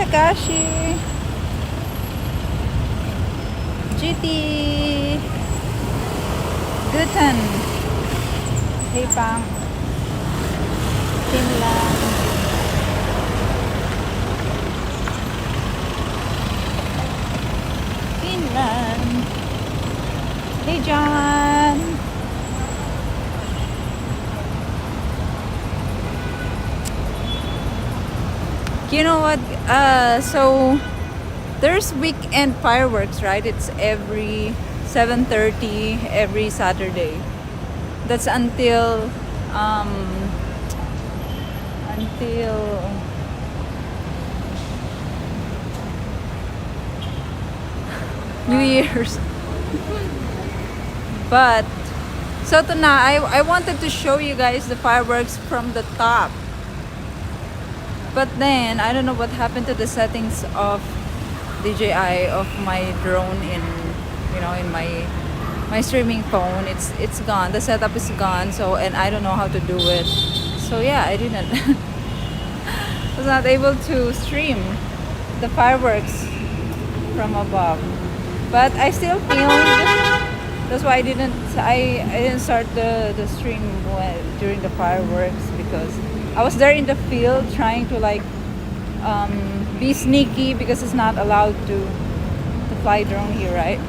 Takashi. GT. Guten. Hey Pang. Finland. Finland. Hey John. You know what? So there's weekend fireworks, right? It's every 7:30 every Saturday. That's until New Year's. But so tonight I wanted to show you guys the fireworks from the top. But then I don't know what happened to the settings of DJI of my drone in in my streaming phone. It's gone. The setup is gone. So and I don't know how to do it. So yeah, I didn't was not able to stream the fireworks from above. But I still filmed. That's why I didn't start the stream during the fireworks because I was there in the field trying to be sneaky because it's not allowed to fly drone here, right?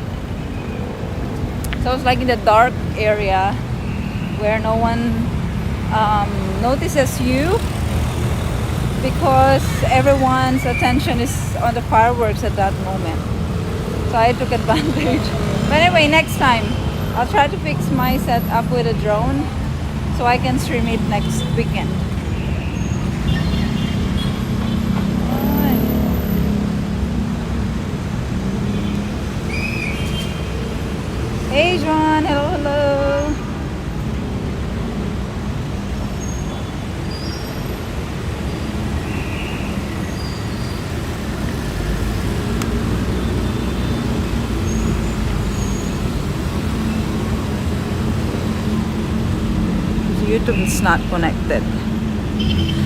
So it's like in the dark area where no one notices you because everyone's attention is on the fireworks at that moment. So I took advantage. But anyway, next time I'll try to fix my setup with a drone so I can stream it next weekend. Hey John, hello, hello. YouTube is not connected.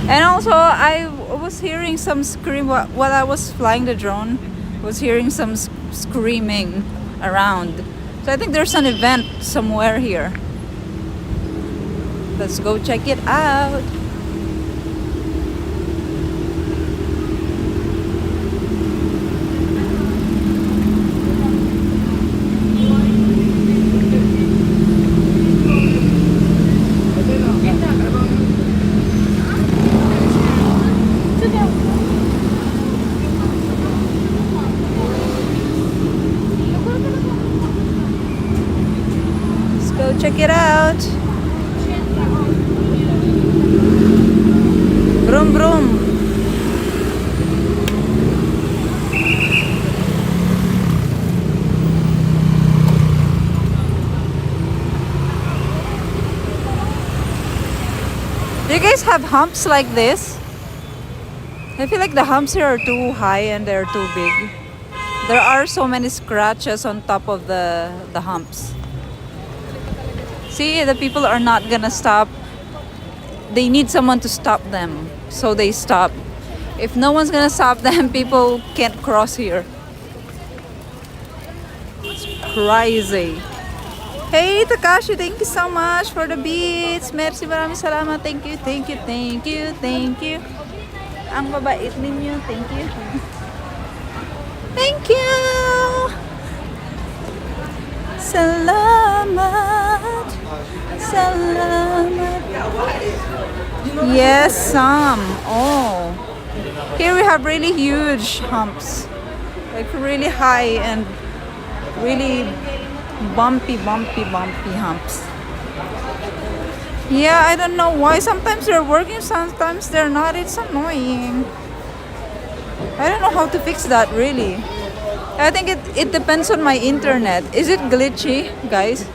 And also I was hearing some scream while I was flying the drone. Was hearing some screaming around. So I think there's an event somewhere here. Let's go check it out. Check it out. Vroom vroom. Do you guys have humps like this? I feel like the humps here are too high and they're too big. There are so many scratches on top of the humps. See, the people are not gonna stop. They need someone to stop them, so they stop. If no one's gonna stop them, people can't cross here. It's crazy. Hey Takashi, thank you so much for the beats. Merci, maraming salamat. Thank you, thank you, thank you, thank you. Ang babait ninyo. Thank you. Thank you. Salamat. Salamat. Yes, some. Oh. Here we have really huge humps. Like really high and really bumpy humps. Yeah, I don't know why. Sometimes they're working, sometimes they're not. It's annoying. I don't know how to fix that really. I think it depends on my internet. Is it glitchy, guys?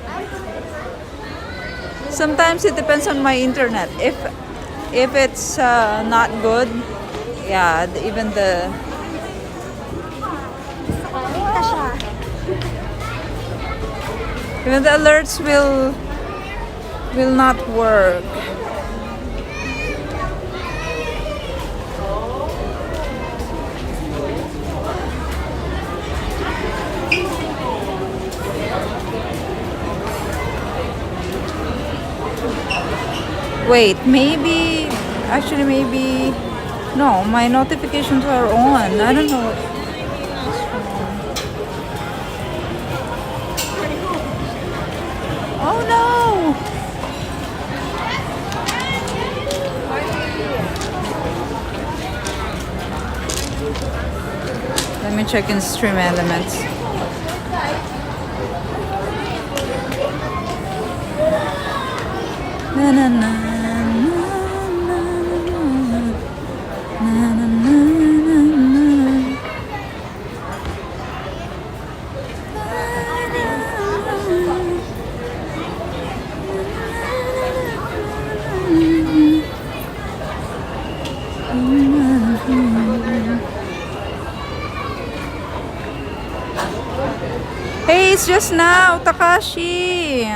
Sometimes it depends on my internet. If it's not good, yeah, even the alerts will not work. Wait, maybe, actually maybe, no, my notifications are on. I don't know. Oh no! Let me check in stream elements. Na na na. Hey, it's just now, Takashi.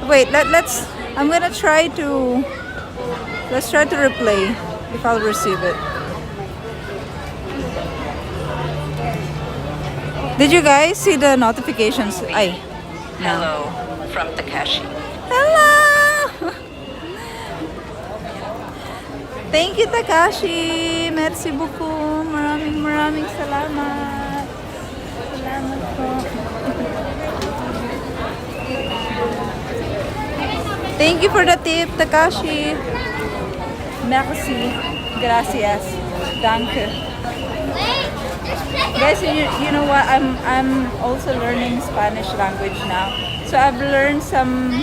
Wait, let's. I'm gonna try to. Let's try to replay if I'll receive it. Did you guys see the notifications? Ay, no. Hello from Takashi. Hello. Thank you, Takashi. Merci beaucoup. Maraming salamat. Salamat po. Thank you for the tip, Takashi. Merci. Gracias. Danke. Guys, you know what? I'm also learning Spanish language now. So I've learned some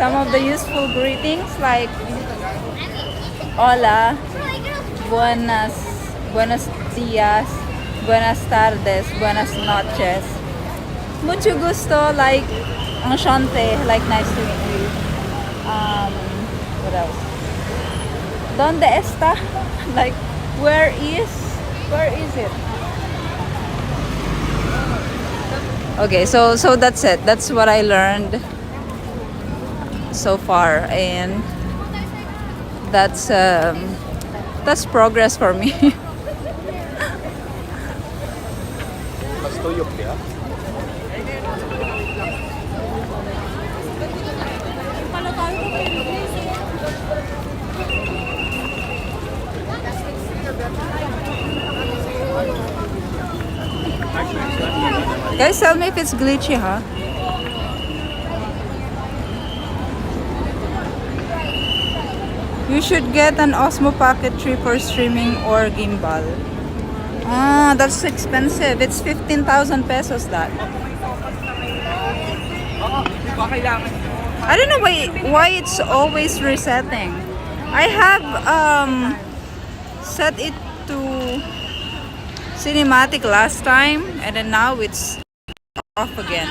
of the useful greetings like hola, buenos días, buenas tardes, buenas noches. Mucho gusto, like enchanté, like nice to meet you. What else? ¿Dónde está? Like, where is it? Okay, so that's it. That's what I learned so far, and that's progress for me. Guys, tell me if it's glitchy, huh? You should get an Osmo Pocket 3 for streaming or gimbal. Ah, that's expensive. It's 15,000 pesos that. I don't know why it's always resetting. I have set it to cinematic last time, and then now it's off again.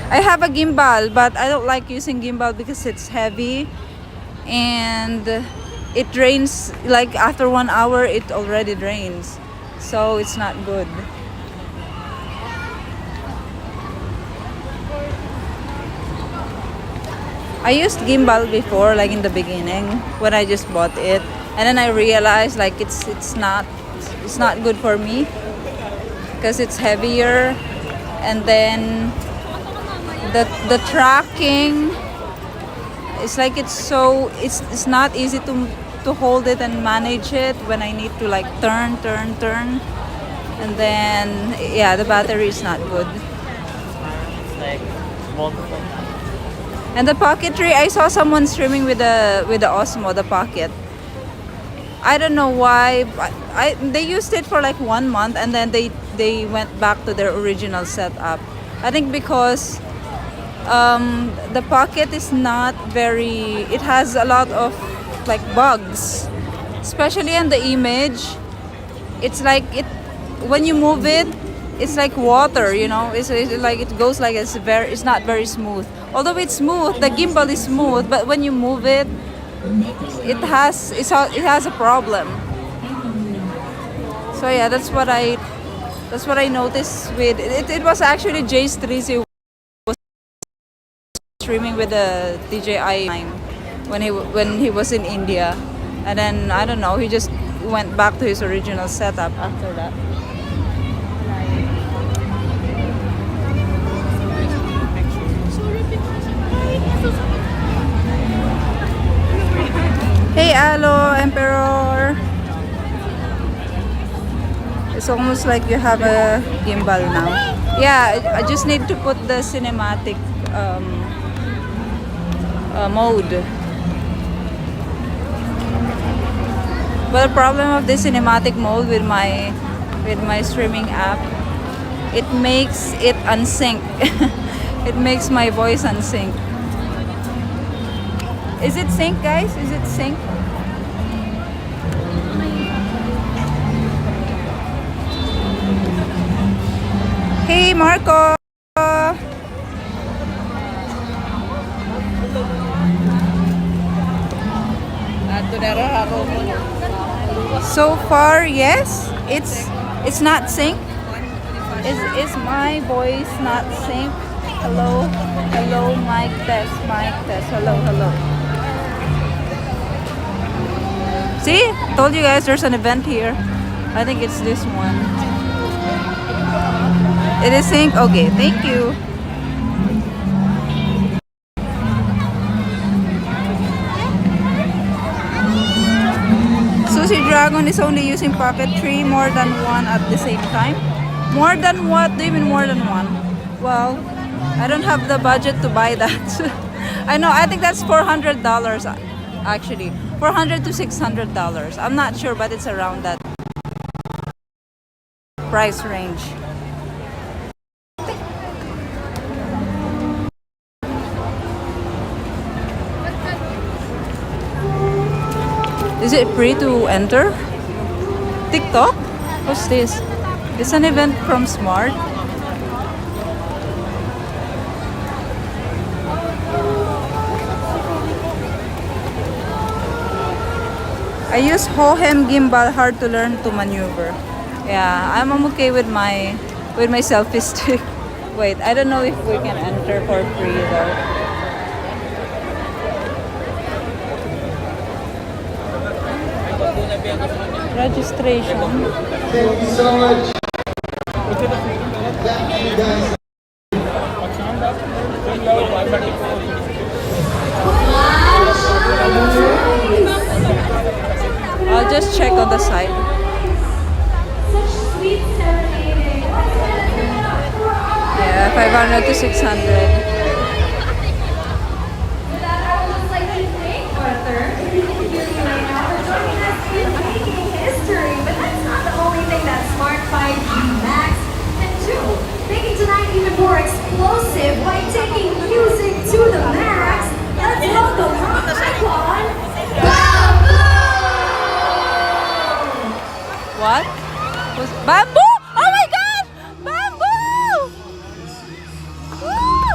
I have a gimbal, but I don't like using gimbal because it's heavy and it drains, like after 1 hour it already drains, so it's not good. I used gimbal before, like in the beginning when I just bought it, and then I realized like it's not good for me because it's heavier, and then the tracking, it's like it's not easy to hold it and manage it when I need to like turn, and then yeah, the battery is not good. Like multiple. And the Pocket 3, I saw someone streaming with the Osmo, the Pocket. I don't know why. They used it for like 1 month, and then they went back to their original setup. I think because the Pocket is not very. It has a lot of like bugs, especially in the image. It's like when you move it, it's like water, you know. It's like it goes like it's not very smooth. Although it's smooth, the gimbal is smooth, but when you move it, it has a problem. So yeah, that's what I noticed with it. It was actually Jay's 3 was streaming with the DJI when he was in India, and then I don't know, he just went back to his original setup after that. Hey, Alo, Emperor. It's almost like you have a gimbal now. Yeah, I just need to put the cinematic mode. But the problem of the cinematic mode with my streaming app, it makes it unsync. It makes my voice unsync. Is it sync, guys? Is it sync? Hey, Marco. So far, yes. It's not sync. Is my voice not sync? Hello, hello, mic test, mic test. Hello, hello. See, told you guys there's an event here. I think it's this one. It is sync. Okay, thank you. Sushi Dragon is only using Pocket 3 more than one at the same time. More than what? Do you mean more than one? Well, I don't have the budget to buy that. I know, I think that's $400 actually. $400 to $600. I'm not sure, but it's around that price range. Is it free to enter? TikTok? What's this? It's an event from Smart. I use Hohem gimbal, hard to learn to maneuver. Yeah, I'm okay with my selfie stick. Wait, I don't know if we can enter for free though. Registration. Thank you so much. Thank you guys. I'll just check on the site. Yeah, 500 to 600. History, but that's not the only thing that Smart 5G Max can do. Making tonight even more explosive by taking music to the max. Let's welcome Icon Bamboo! What? Was bamboo? Oh my god! Bamboo! Woo!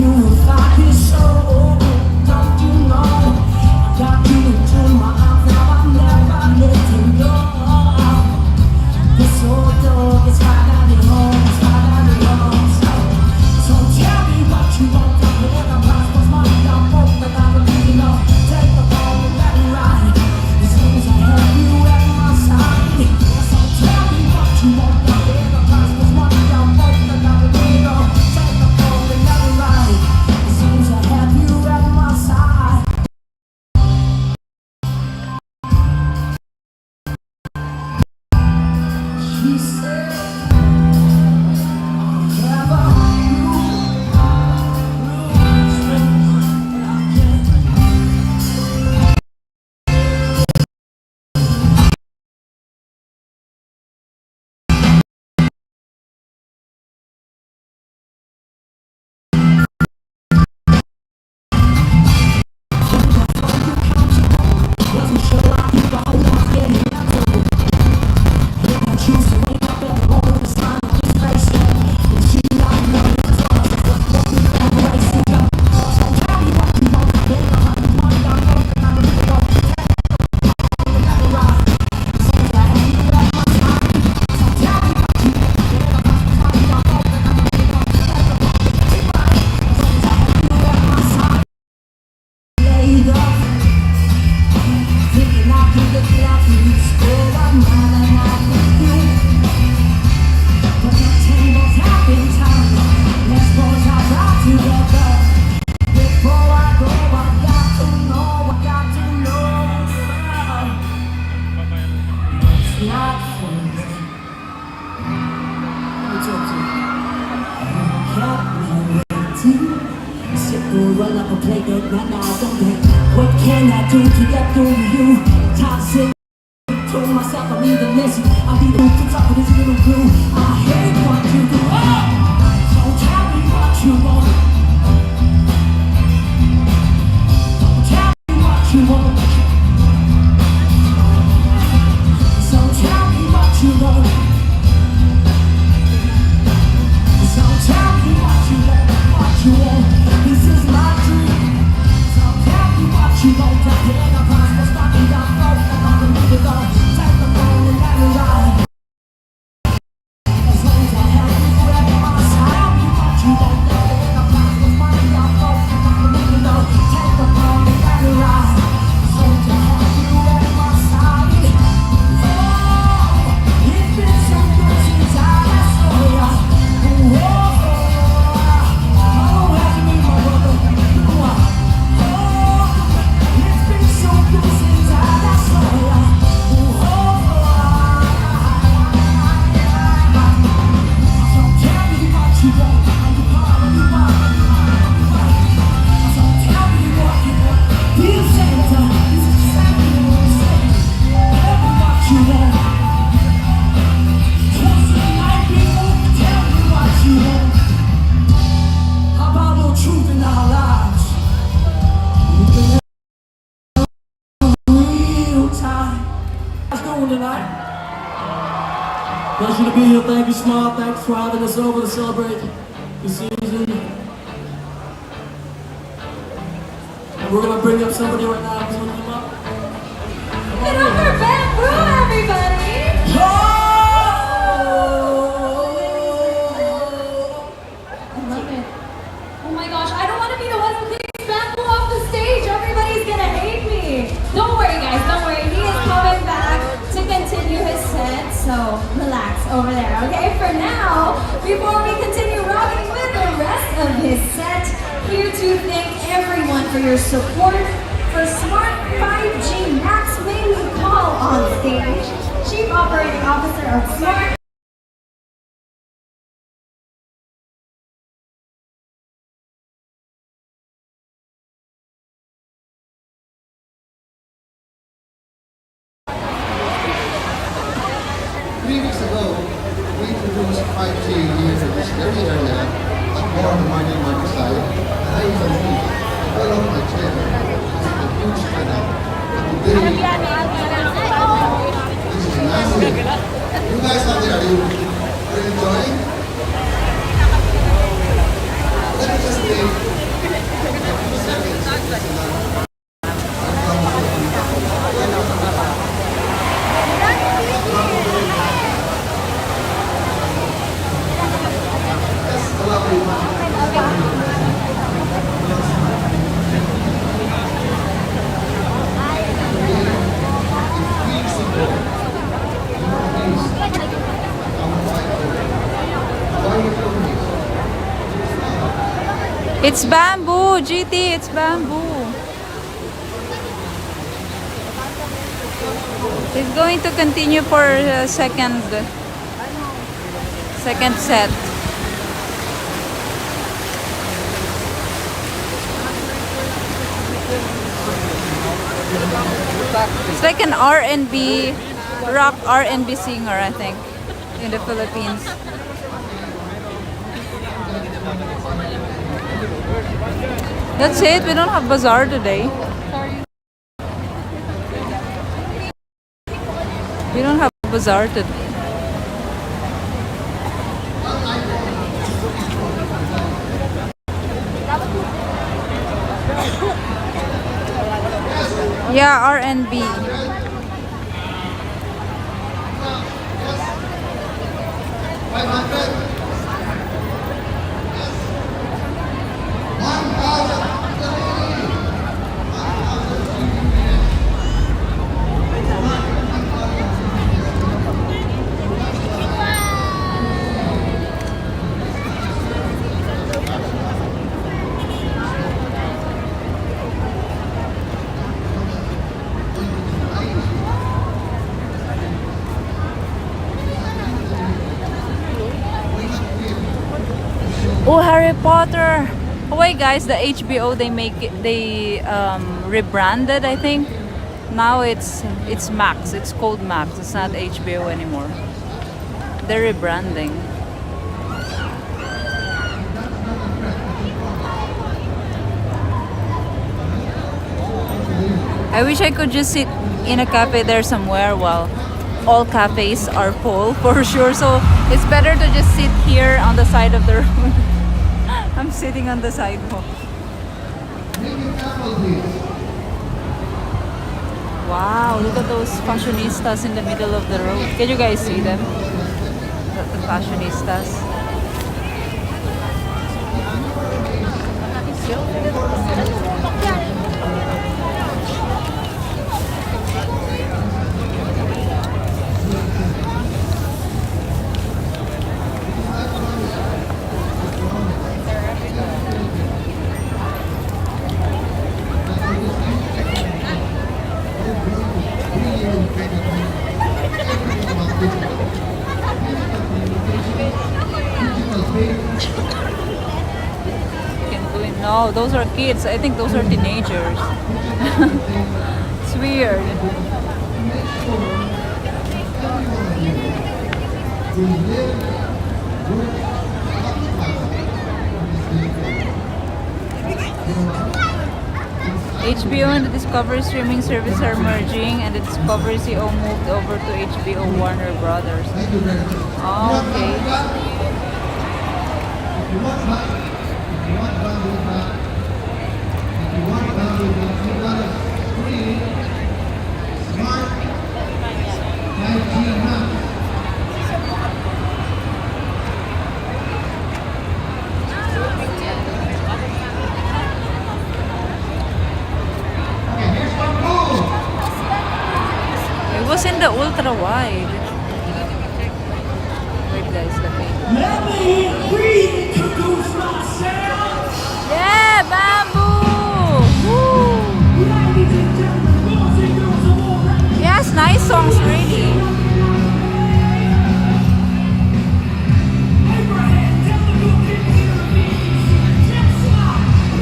purify his soul. Don't you know? I got you into my arms now. I'm never letting go. This old dog is right out your home. It's right out your home. So tell me what you want to hear. I'm lost, what's my job? Both that I'm leaving off. Take the ball and let me ride. As long as I have you at my side. So tell me what you want to hear. I'm lost, what's my job? Both that I'm leaving off. Take the ball and let me ride. As long as I have you at my side. She said, "Never you." What can I do to get through to you? Toxic. Told myself I need to listen. I need to put up with this little glue. I hate what you do. So tell me what you want. Tell me what you want. So tell me what you want. So tell me what you want. What you want. This is my dream. So tell me what you want. I hear the price for stopping down. I'm gonna leave it all. Take the phone and let me ride. As long as I have you forever on my side. Tell me what you want. I hear the price for money. I'm gonna leave it all. Take the phone and let me ride. As long as I have you at my side. Oh, it's been so good since I last saw ya. Oh, have to be my brother. It's been so good since I last saw ya. So tell me what you want. So tell me what you want. Dear Santa, this is exactly what I'm saying. Tell me what you want. Just like people, tell me what you want. How about no truth in our lives? We can have real time. How's it going tonight? Pleasure to be here. Thank you, Smart. Thanks for having us over to celebrate the season. And we're gonna bring up somebody right now. Who's gonna come up? Get up for Bamboo, everybody! Oh! I love it. Oh my gosh, I don't want to be the one who kicks Bamboo off the stage. Everybody's gonna hate me. Don't worry, guys. Don't worry. He is coming back to continue his set. So relax over there, okay? For now, before we continue rocking with the rest of his set, here to thank everyone for your support. For Smart 5G Max, may we call on stage Chief Operating Officer of Smart. We introduced 5G here in this very area at more of the mining market side. And I usually pull off my chair. It's a huge canal. But today, this is massive. You guys out there, are you enjoying? Let me just say, It's bamboo, GT, it's bamboo. It's going to continue for second set. It's like an R&B, rock R&B singer, I think, in the Philippines. That's it. We don't have bazaar today. We don't have bazaar today. Yeah, R&B. Oh, Harry Potter. Oh wait, guys, the HBO they rebranded, I think. Now it's Max. It's called Max. It's not HBO anymore. They're rebranding. I wish I could just sit in a cafe there somewhere while all cafes are full for sure. So it's better to just sit here on the side of the road. I'm sitting on the sidewalk. Wow, look at those fashionistas in the middle of the road. Can you guys see them? The fashionistas. No, those are kids. I think those are teenagers. It's weird. HBO and the Discovery streaming service are merging, and the Discovery CEO moved over to HBO Warner Brothers. Oh, okay. It was in the ultra wide. Wait, guys, let me. Let me reintroduce myself. Yeah, bamboo. Woo. Ladies and gentlemen, boys and girls of all ranks. Yes, nice songs, really. Abraham, tell the good people here to be. Tesla,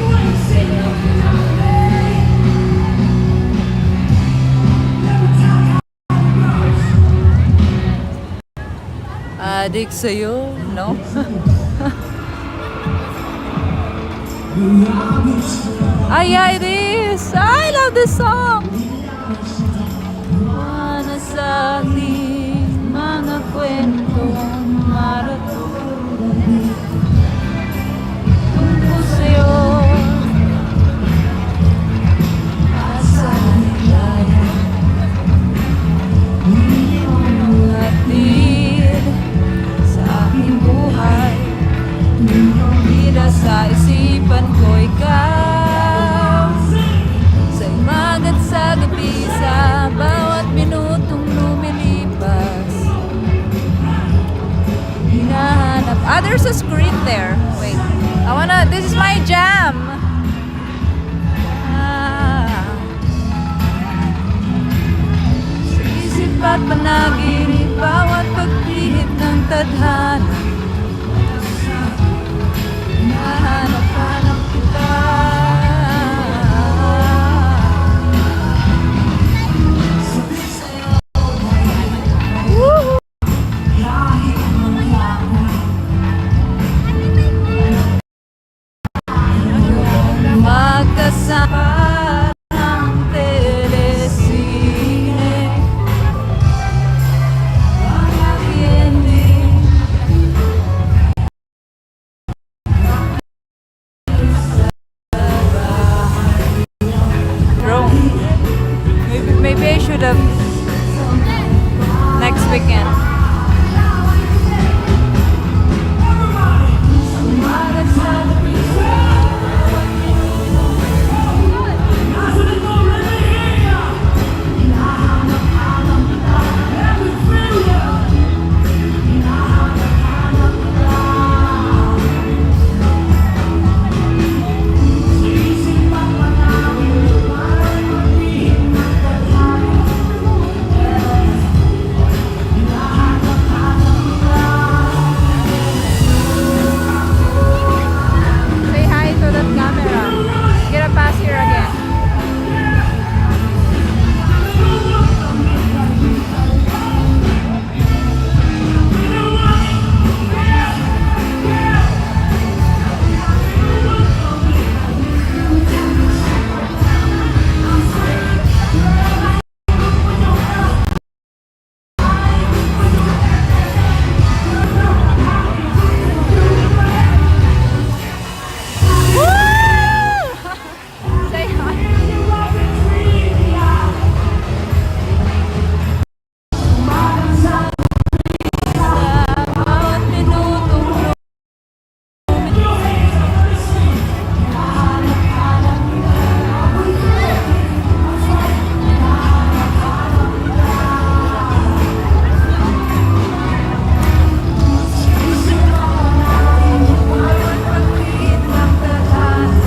racing up the highway. Never tell how it goes. Adik sa'yo, no? Ay, yeah, it is. I love this song. Mana sa ating mga kwentong maraton tungkol sa'yo at sa ligaya iyong hatid sa aking buhay. Hindi sa isipan ko ikaw, sa umaga at sa gabi, sa bawat minutong lumilipas. Hinahanap Ah, there's a screen there. Wait. I wanna, this is my jam. Sa isip at panaginip, bawat pagpihit ng tadhana. Nahanap-hanap kita. Magkasama ng telesine. Happy ending. Drone. Maybe I should have next weekend. Say hi to that camera. Get a pass here again. Say hi. Sa bawat minutong pagpihit ng tadhana.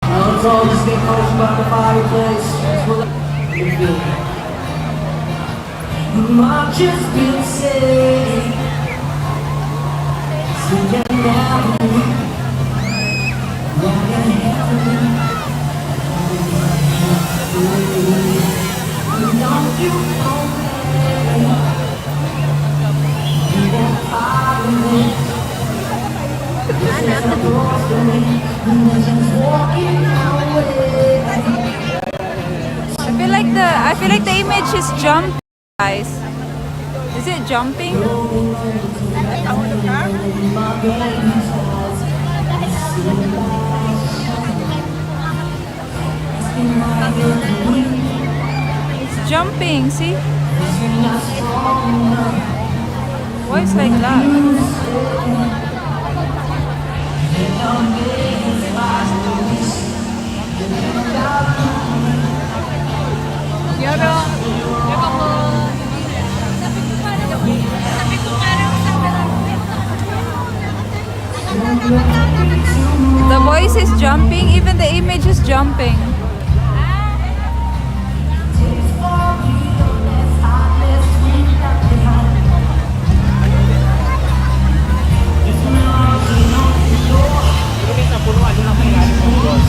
Let's all just get close by the fireplace. You might just be safe. Singing down the week. Don't you know you won't find me. I feel like the image is jumping, guys. Is it jumping? It's jumping, see? Why is like that? The voice is jumping, even the image is jumping. Pero sa punuan, doon ang may ilalim ng gold.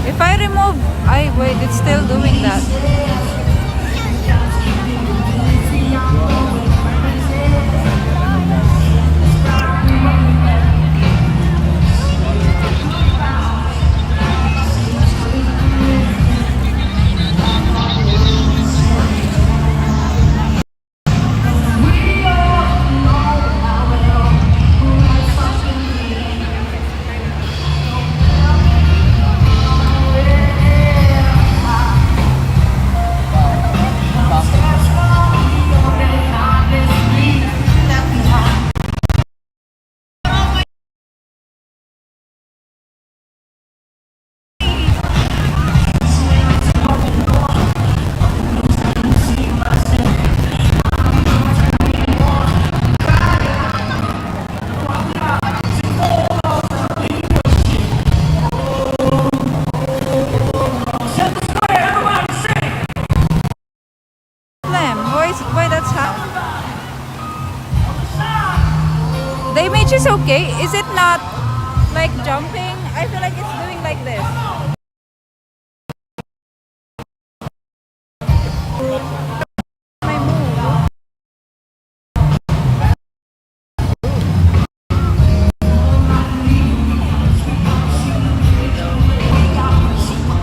If I remove, wait, it's still doing that. Why that's how? The image is okay. Is it not like jumping? I feel like it's doing like this. My move.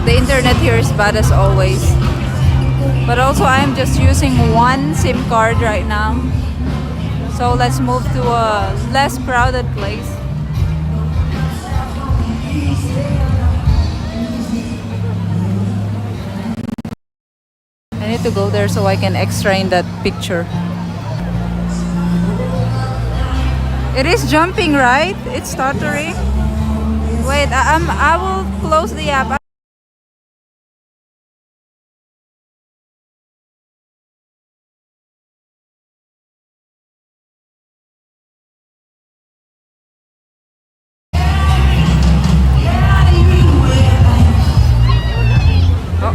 The internet here is bad as always. But also I'm just using one SIM card right now. So let's move to a less crowded place. I need to go there so I can extract that picture. It is jumping, right? It's stuttering. Wait, I will close the app.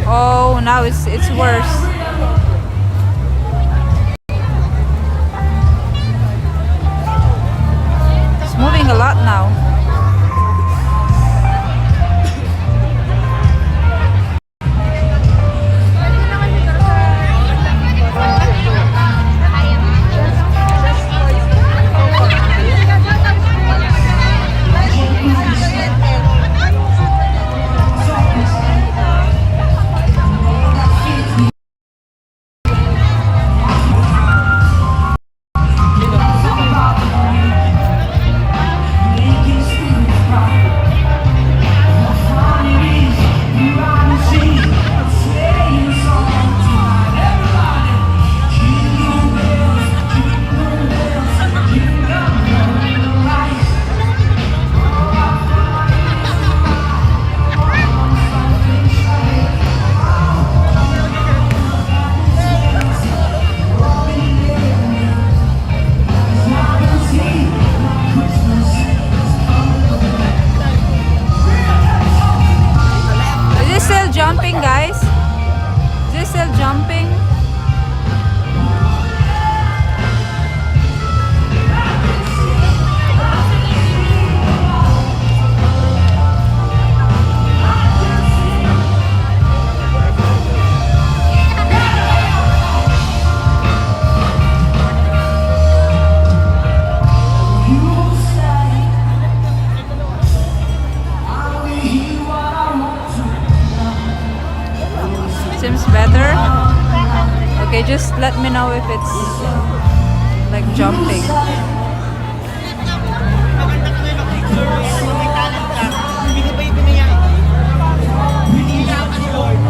Oh, now it's worse. It's moving a lot now. Okay, just let me know if it's like jumping. Maganda ka ngayon mag-picture. May talent ka. Hindi ko ba yung binayaan? Binayaan ka ni Lord.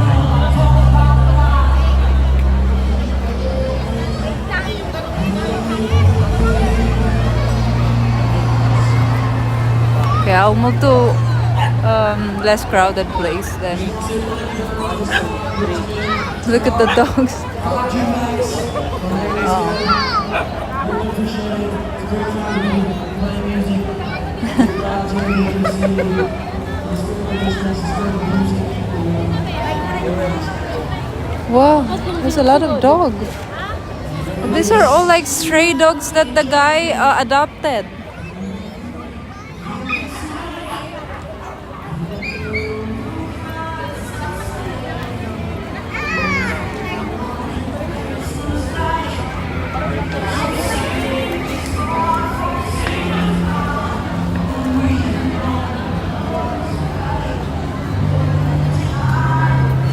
Okay, I'll move to less crowded place then. Look at the dogs. Wow, there's a lot of dogs. These are all like stray dogs that the guy adopted.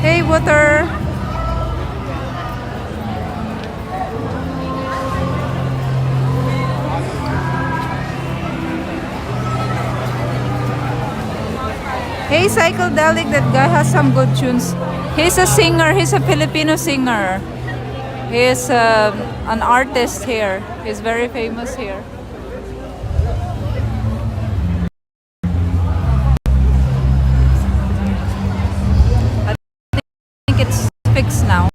Hey, water. Hey, Psychedelic, that guy has some good tunes. He's a singer, he's a Filipino singer. He is an artist here. He's very famous here. I think it's fixed now.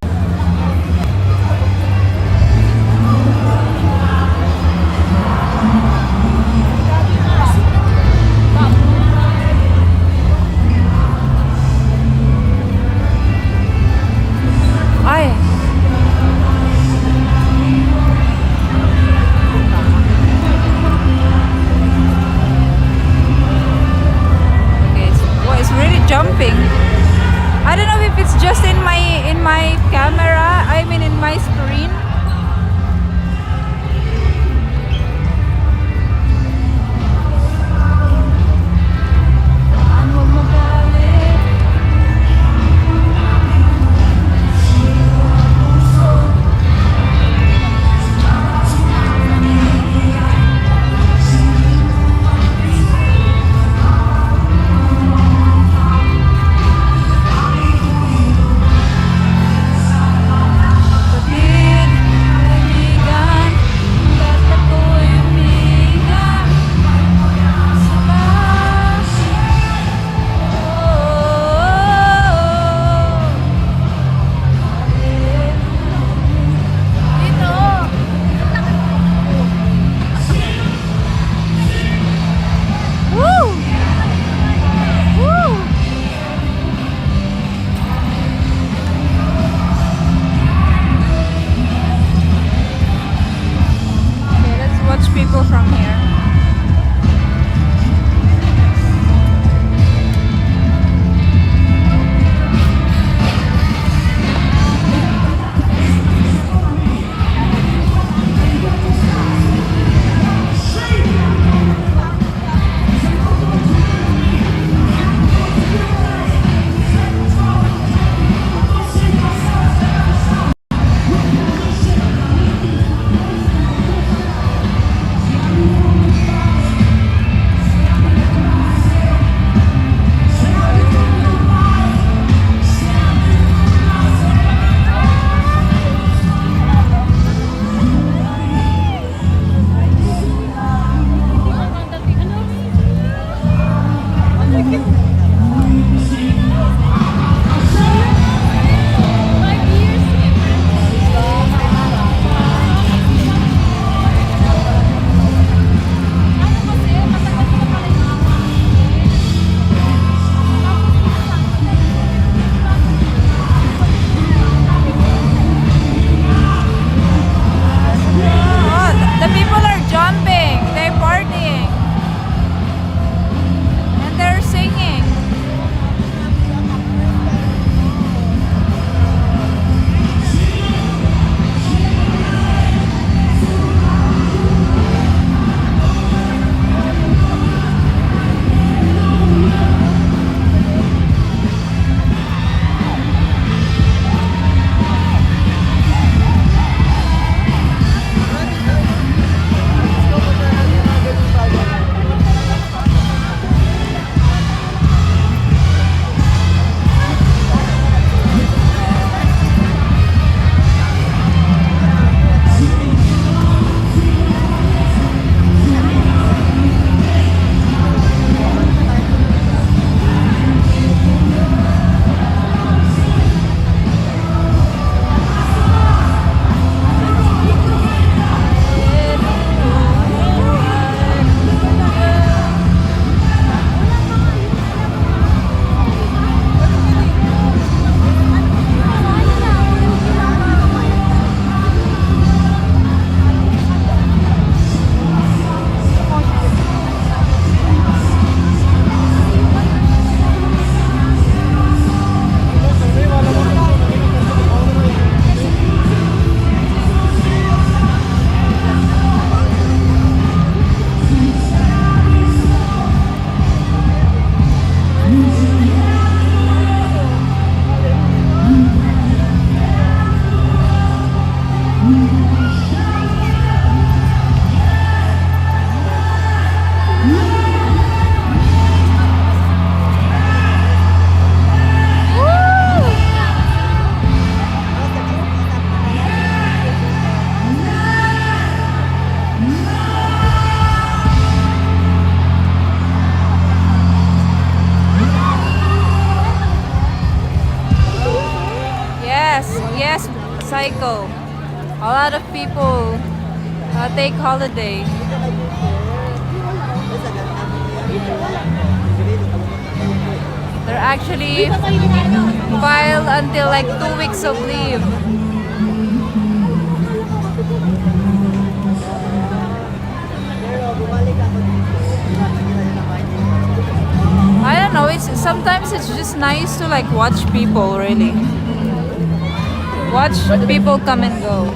Ay. Okay, well, it's really jumping. I don't know if it's just in my camera. I mean, in my screen. Kapatid. Mexico. A lot of people take holiday. They're actually filed until like 2 weeks of leave. I don't know, sometimes it's just nice to like watch people, really. Watch people come and go.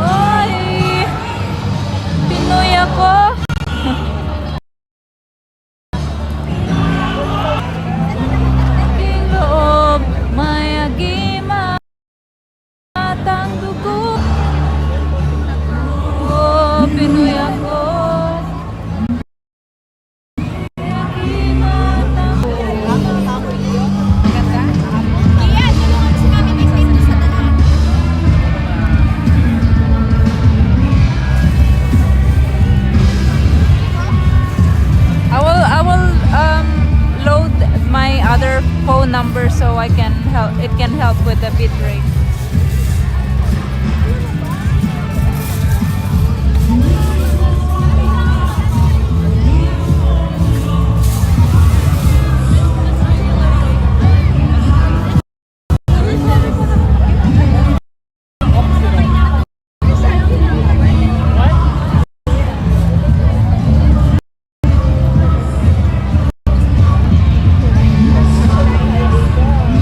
Oy! Pinoy ako! Aking loob, may agima at ang dugo. Oh, Pinoy ako. Load my other phone number so I can help. It can help with the bit rate.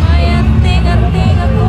May anting-anting ako.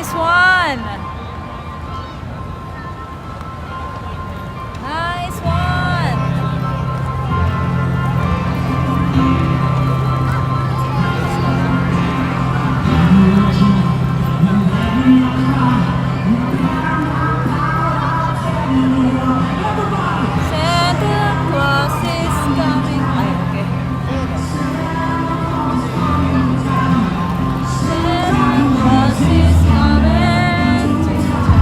Nice one. Nice one. Santa Claus is coming. Ay, okay. Santa Claus is coming to town.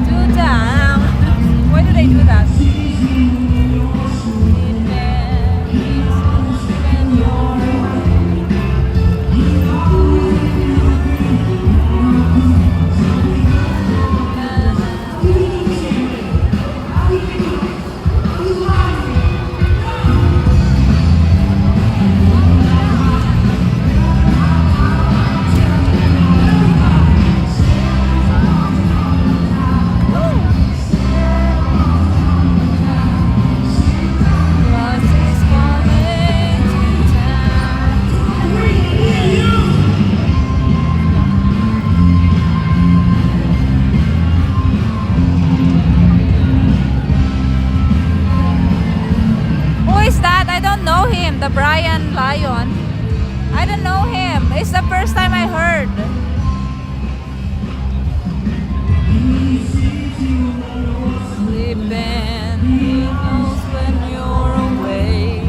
To town. Why do they do that? Claus is coming to town. Who is that? I don't know him. The Brian Lion. I don't know him. It's the first time I heard. Sleeping, he knows when you're away.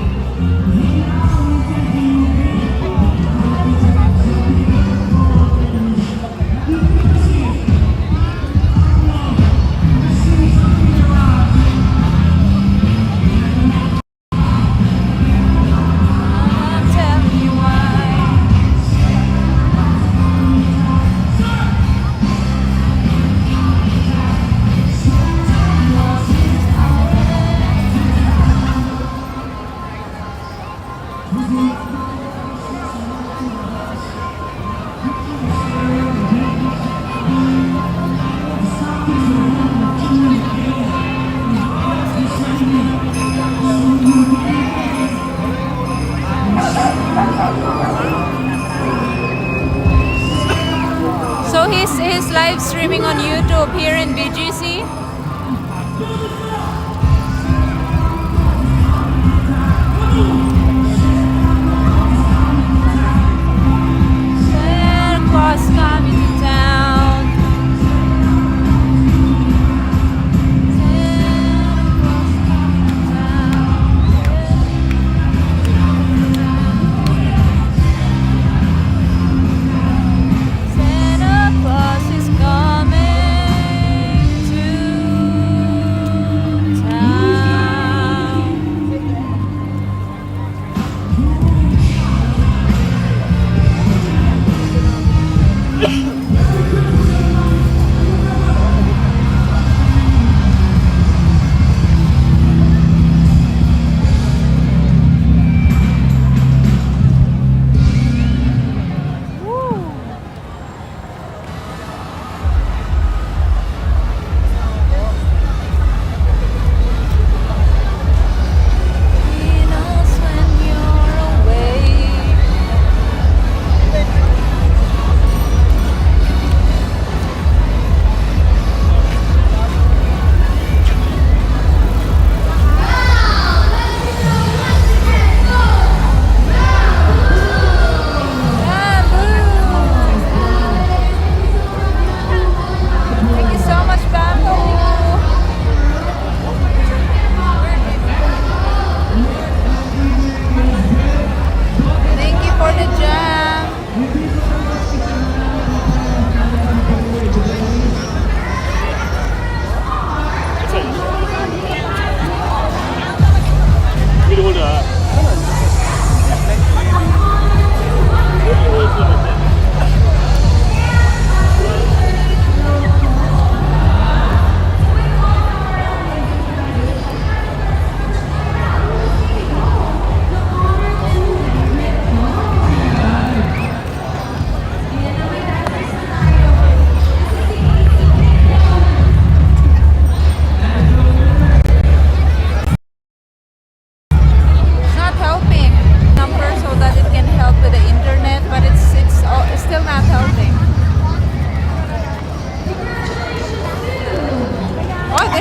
I'll tell you why.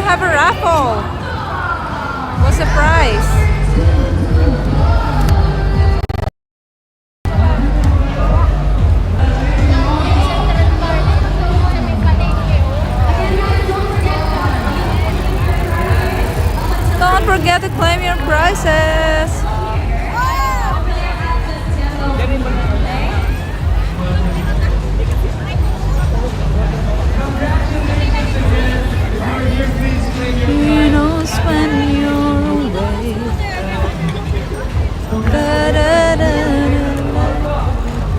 have a raffle. What's the prize? Don't forget to claim your prizes. He knows when you're away. Da, da, da, da,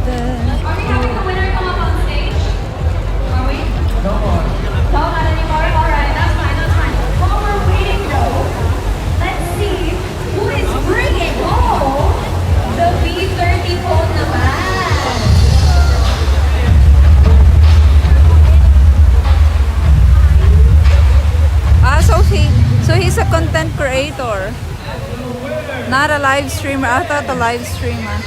da. Are we having the winner come up on stage? Are we? No, not anymore. All right, that's fine, that's fine. While we're waiting though, let's see who is bringing home the B30 phone naman. So he's a content creator, not a live streamer. I thought a live streamer.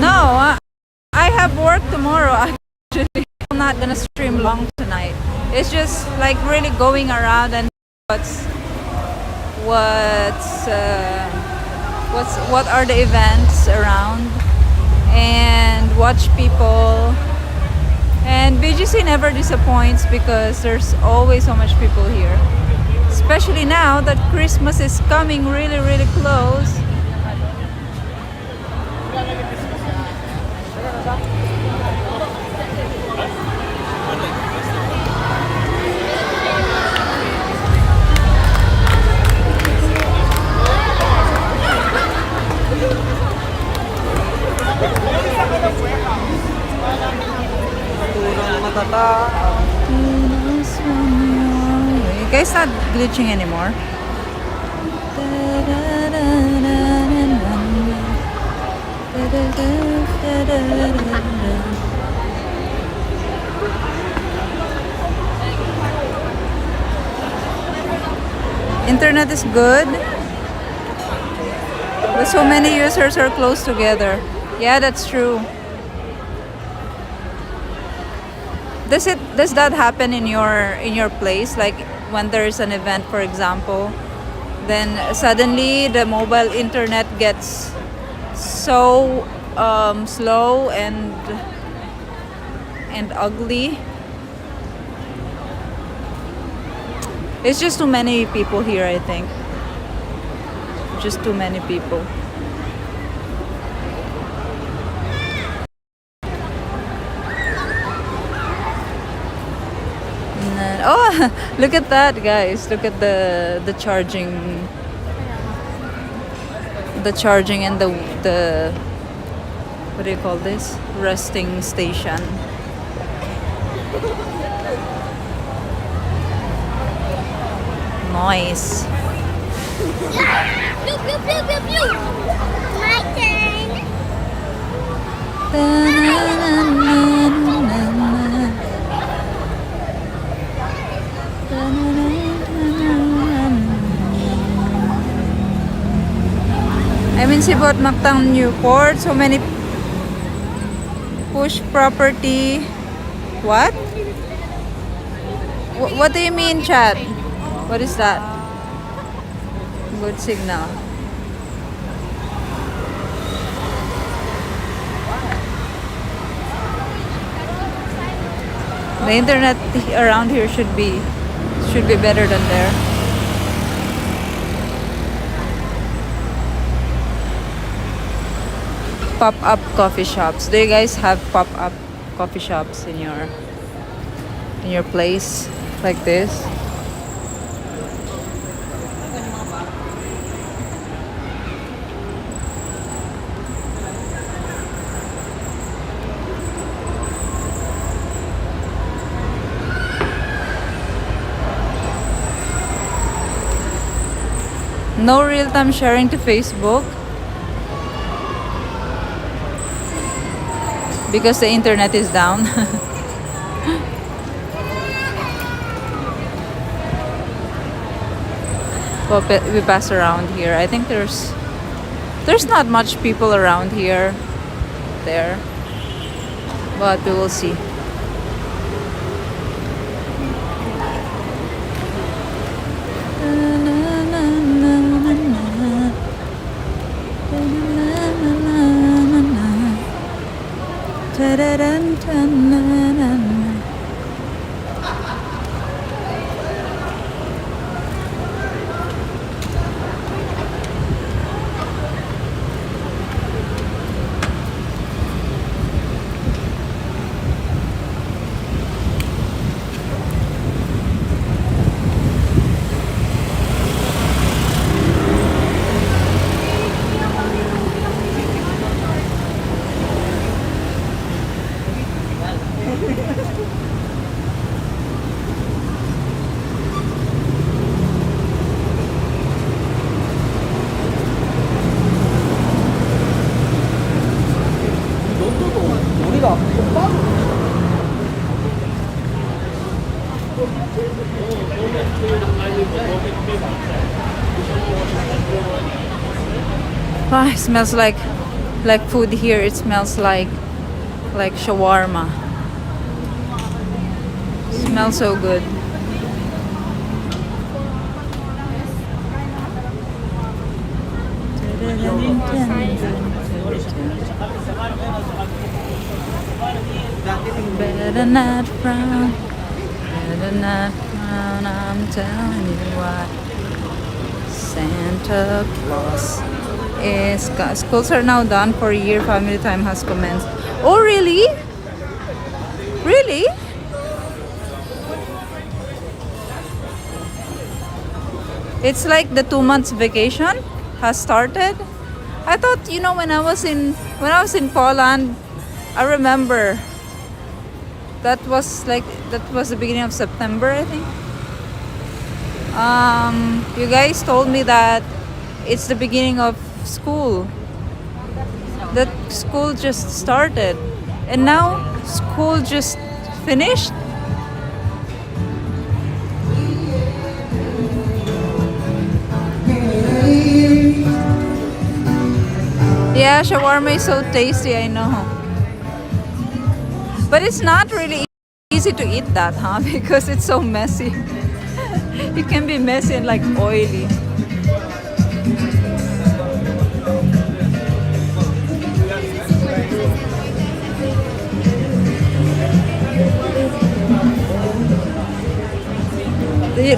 No, I have work tomorrow. Actually, I'm not gonna stream long tonight. It's just like really going around and what are the events around and watch people. And BGC never disappoints because there's always so much people here. Especially now that Christmas is coming really, really close. You guys not glitching anymore? Internet is good, but so many users are close together. Yeah, that's true. Does that happen in your place? Like when there's an event, for example, then suddenly the mobile internet gets so slow and ugly. It's just too many people here, I think. Just too many people. Oh, look at that, guys. Look at the charging and the what do you call this? Resting station. Nice. Pew, pew, pew, pew, pew. My turn. I'm in Sibot Mactang Newport. So many push property. What? What do you mean, chat? What is that? Good signal. The internet around here should be better than there. Pop-up coffee shops. Do you guys have pop-up coffee shops in your place like this? No real-time sharing to Facebook because the internet is down. Well, we pass around here. I think there's not much people around here. There, but we will see. Ah, it smells like food here. It smells like shawarma. Smells so good. Better not frown. Better not frown. I'm telling you what. Santa Claus is. Schools are now done for a year. Family time has commenced. Oh, really? Really? It's like the 2 months vacation has started. I thought, when I was in Poland, I remember that was the beginning of September, I think. You guys told me that it's the beginning of school. That school just started, and now school just finished. Yeah, shawarma is so tasty, I know. But it's not really easy to eat that, huh? Because it's so messy. It can be messy and like oily.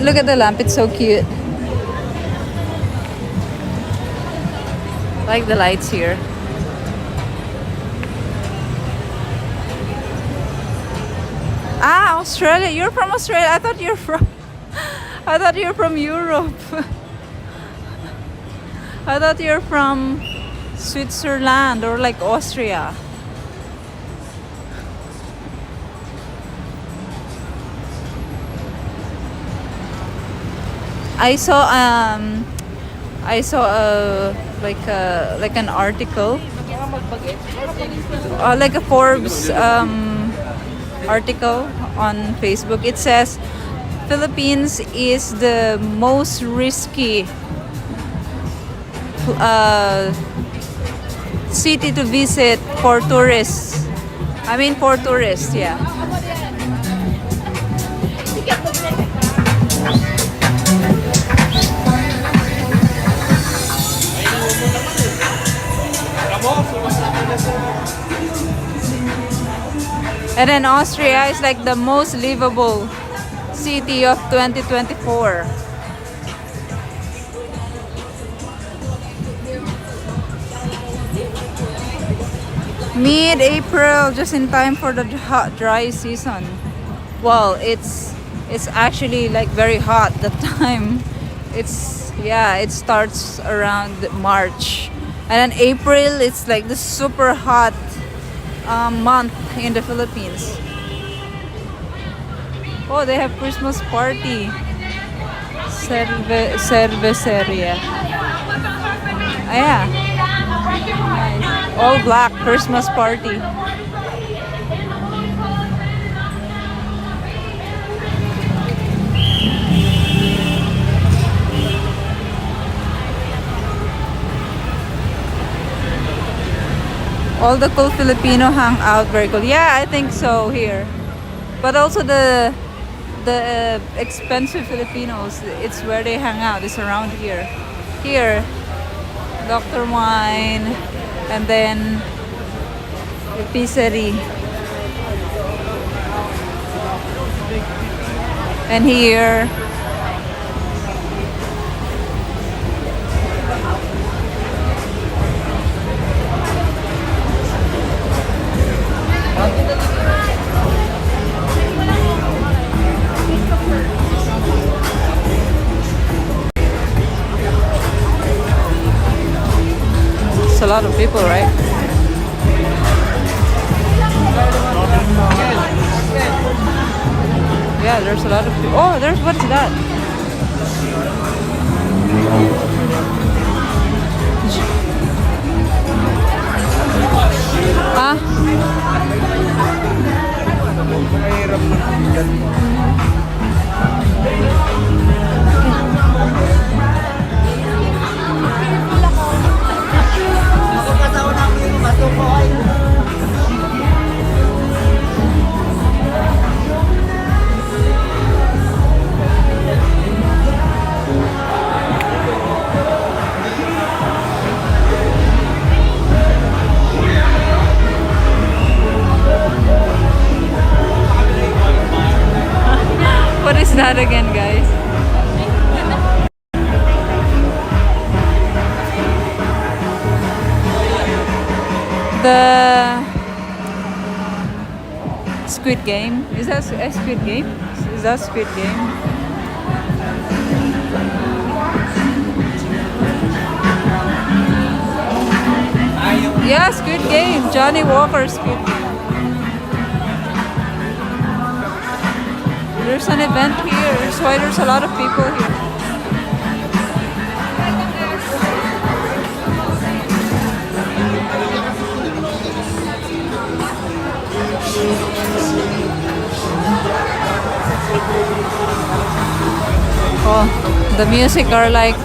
Look at the lamp, it's so cute. Like the lights here. Ah, Australia. You're from Australia. I thought you're from Europe. I thought you're from Switzerland or like Austria. I saw like an article, like a Forbes article on Facebook. It says Philippines is the most risky city to visit for tourists. I mean for tourists, yeah. And then Austria is like the most livable city of 2024. Mid-April, just in time for the hot, dry season. Well, it's actually like very hot that time. It starts around March. And then April, it's like the super hot month in the Philippines. Oh, they have Christmas party. Cerveceria. Ah, yeah. Nice. All black Christmas party. All the cool Filipino hang out very cool. Yeah, I think so here. But also the expensive Filipinos, it's where they hang out. It's around here. Here, Dr. Wine, and then the pizzeria. And here, it's a lot of people, right? Yeah, there's a lot of people. Oh, there's, what's that? Huh? What is that again, guys? The Squid Game. Is that a Squid Game? Is that Squid Game? Yeah, Squid Game. Johnny Walker's Squid Game. There's an event here. That's why there's a lot of people here. Oh, the music are like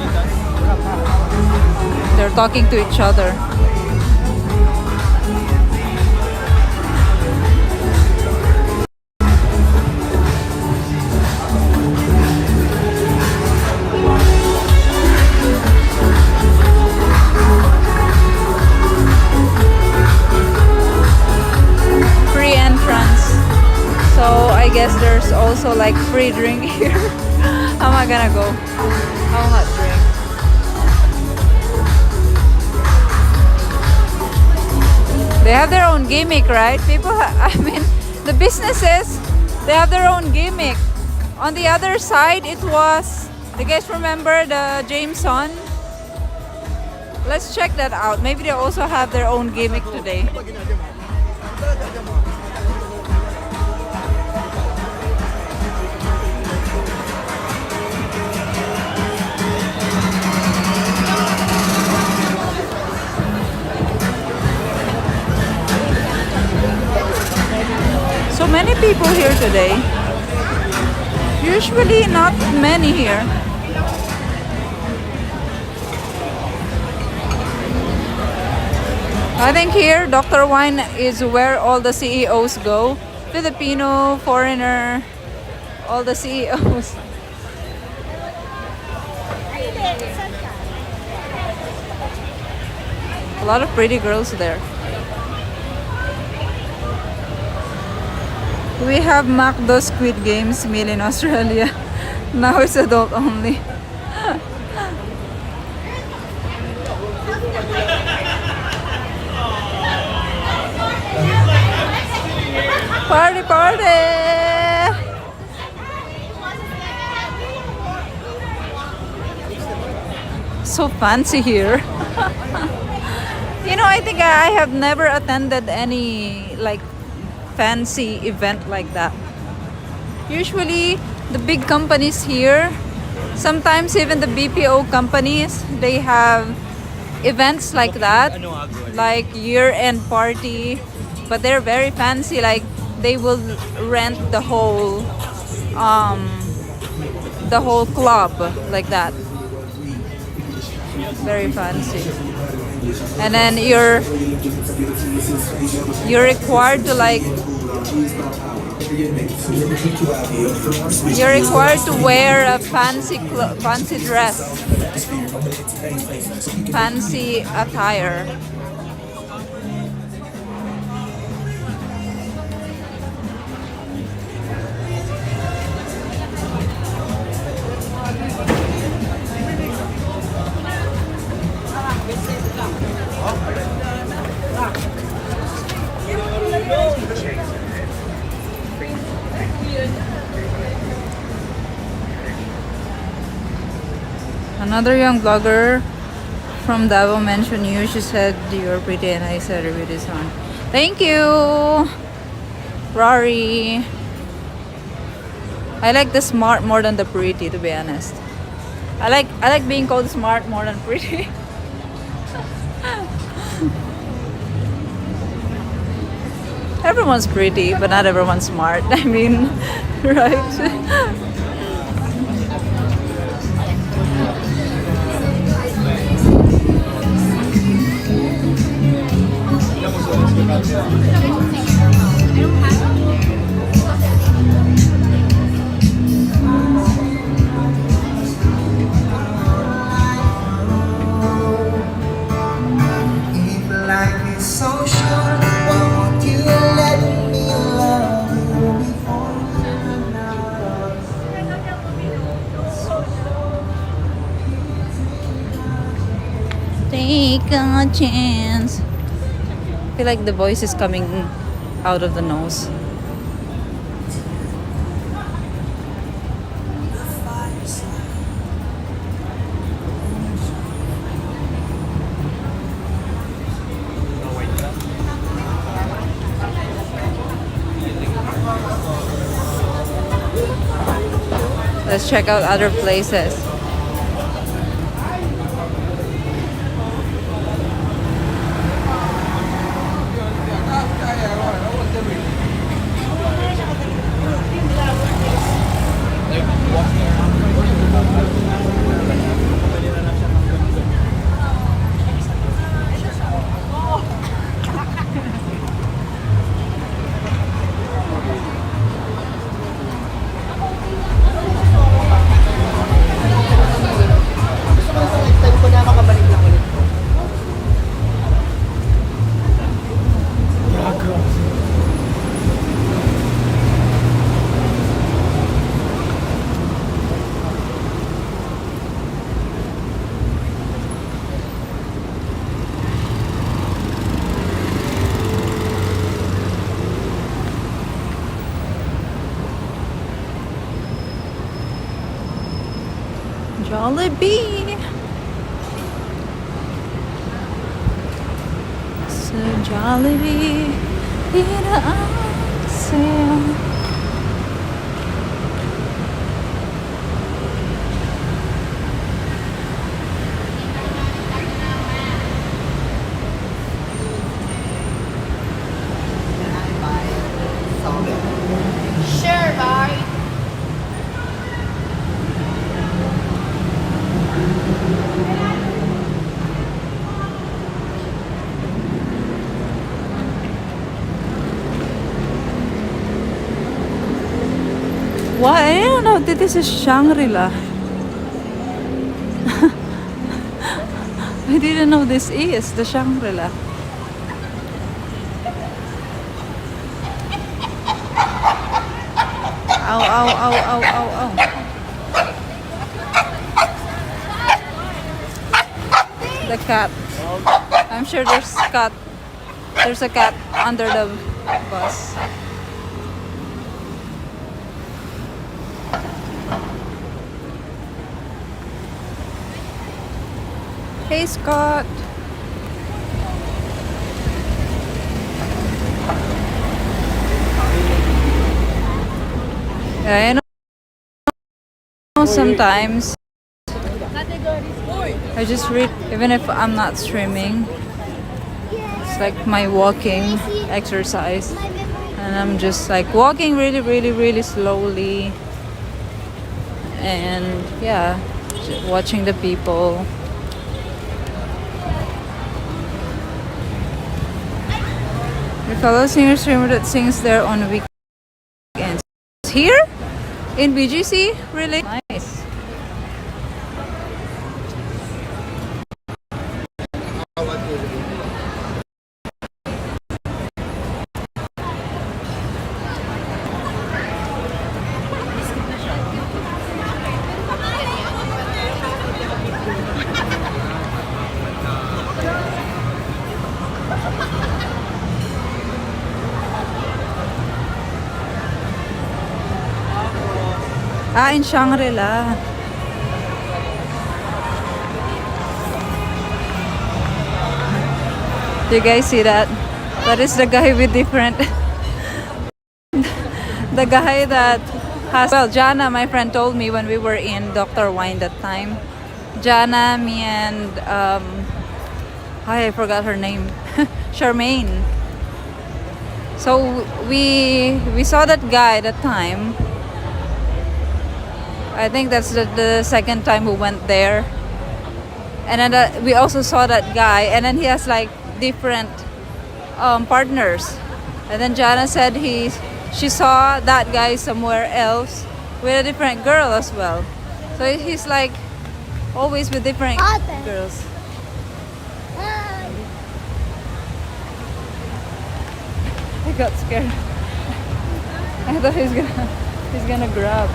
they're talking to each other. Free entrance. So I guess there's also like free drink here. How am I gonna go? How much drink? They have their own gimmick, right? People, I mean, the businesses, they have their own gimmick. On the other side, it was, do you guys remember the Jameson? Let's check that out. Maybe they also have their own gimmick today. So many people here today. Usually not many here. I think here Dr. Wine is where all the CEOs go. Filipino, foreigner, all the CEOs. A lot of pretty girls there. We have McDo Squid Games meal in Australia. Now it's adult only. Party, party! So fancy here. You know, I think I have never attended any like fancy event like that. Usually the big companies here, sometimes even the BPO companies, they have events like that, like year-end party, but they're very fancy. Like they will rent the whole club like that. Very fancy. and then you're required to like you're required to wear a fancy dress, fancy attire. Another young blogger from Davao mentioned you. She said you're pretty, and I said review this one. Thank you, Rory. I like the smart more than the pretty, to be honest. I like being called smart more than pretty. Everyone's pretty, but not everyone's smart. I mean, right? If life is so short, won't you let me love you before you run out? Take a chance. I feel like the voice is coming out of the nose. Let's check out other places. Time ko na makabalik lang ulit. Jollibee. So Jollibee, dito ang saya. Sure, bye. What? I don't know. This is Shangri-La. I didn't know this is the Shangri-La. Ow, ow, ow, ow, ow, ow. The cat. I'm sure there's cat. There's a cat under the bus. Hey, Scott. Yeah, I know sometimes I just read, even if I'm not streaming, it's like my walking exercise, and I'm just like walking really, really, really slowly, and yeah, watching the people. The fellow singer-streamer that sings there on weekends. Here? In BGC? Really? Nice. Ah, in Shangri-La. Do you guys see that? That is the guy with different... the guy that has... Well, Jana, my friend, told me when we were in Dr. Wine that time. Jana, me, and... I forgot her name. Charmaine. So, we saw that guy that time. I think that's the second time we went there. And then we also saw that guy. And then he has like different partners. And then Jana said she saw that guy somewhere else with a different girl as well. So he's like always with different girls. I got scared. I thought he's gonna grab.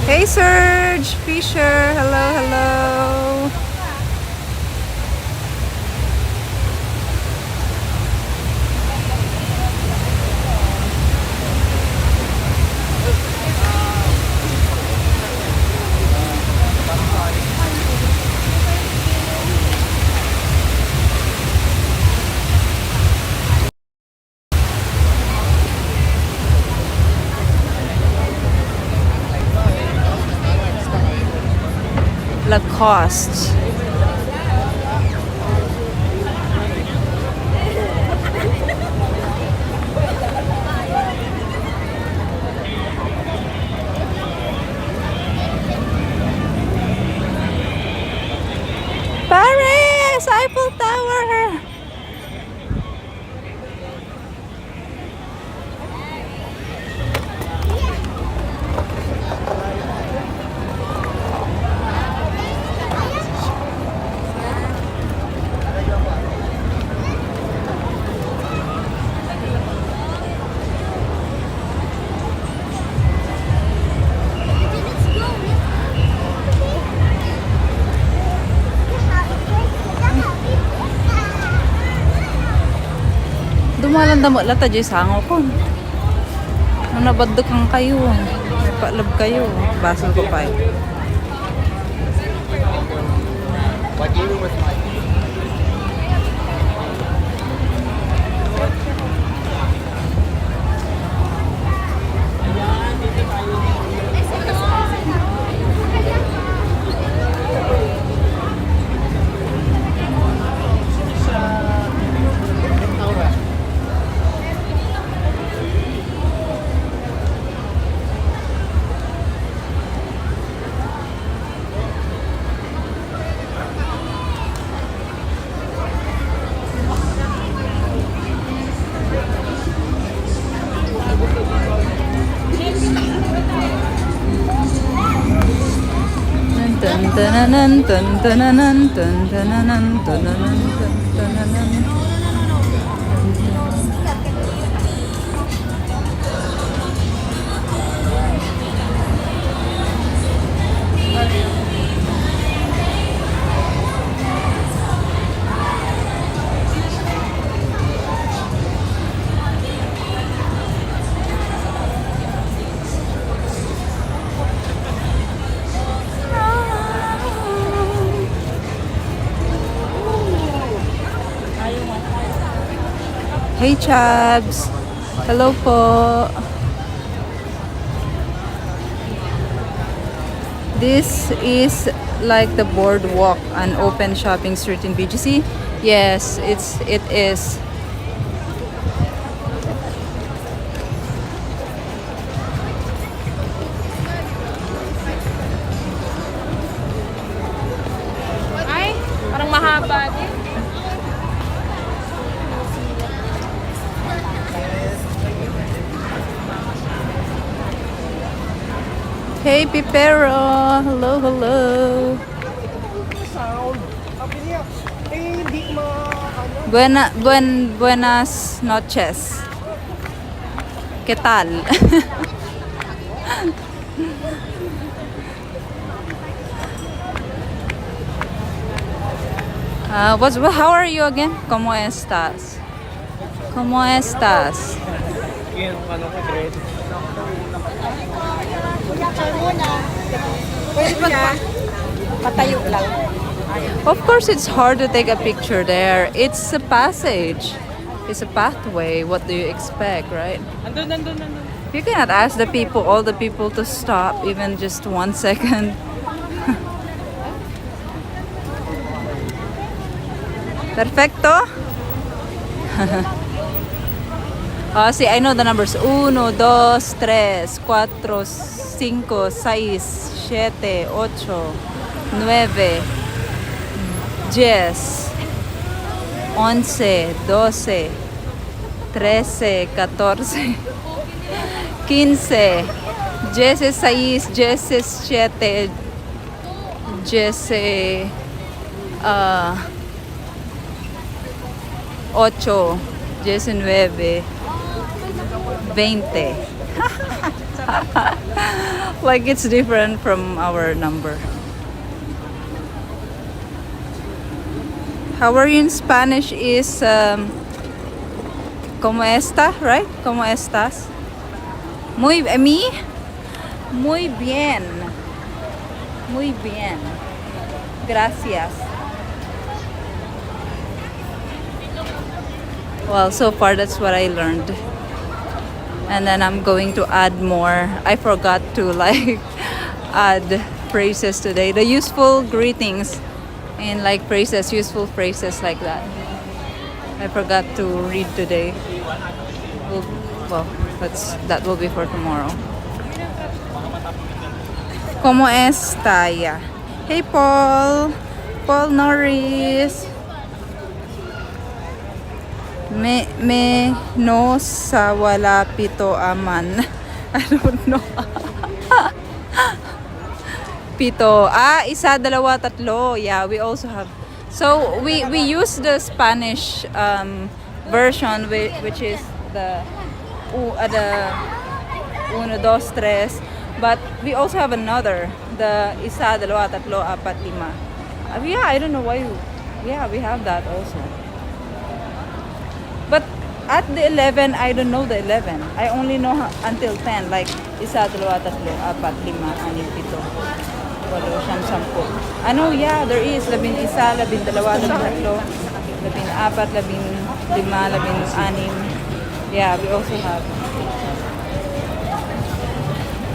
Hey Serge Fisher, hello, hello. Lacoste. Paris! Eiffel Tower! Dumalan damo lata jay sango ko. Manabadok ang kayo. May paalab kayo. Basel ko pa. Like even with my Dun, dun, dun, dun, dun, dun, dun, dun, dun, dun, dun, dun. Hey Chabs! Hello po! This is like the boardwalk, an open shopping street in BGC. Yes, it is. Hey, Pipero! Hello, hello! Sound. Sabi niya, hindi Buenas noches. ¿Qué tal? How are you again? ¿Cómo estás? ¿Cómo estás? Yung ano ko, grade. Patayo lang. Of course, it's hard to take a picture there. It's a passage. It's a pathway. What do you expect, right? Andun. You cannot ask the people, all the people, to stop even just 1 second. Perfecto. Oh, see, I know the numbers. 1, 2, 3, 4, 5, 6, 7, 8, 9, 10, 11, 12, 13, 14, 15, 16, 17, 8, 19, 20. Like it's different from our number. How are you in Spanish is ¿Cómo está? Right? ¿Cómo estás? ¿Me? Muy bien. Muy bien. Gracias. Well, so far that's what I learned. And then I'm going to add more. I forgot to like add phrases today. The useful greetings and like phrases, useful phrases like that. I forgot to read today. Well, that will be for tomorrow. ¿Cómo está ya? Hey Paul Norris. Me no sa wala pito aman. I don't know. Pito. Isa, dalawa, tatlo. Yeah, we also have. So we use the Spanish version which is the uno, dos, tres. But we also have another, the isa, dalawa, tatlo, apat, lima. Yeah, I don't know why. Yeah, we have that also. But at the 11, I don't know the 11. I only know until 10, like isa, dalawa, tatlo, apat, lima, anim, pito, walo, siyam, sampu. Yeah, there is 11, 12, 13, 14, 15, 16. Yeah, we also have.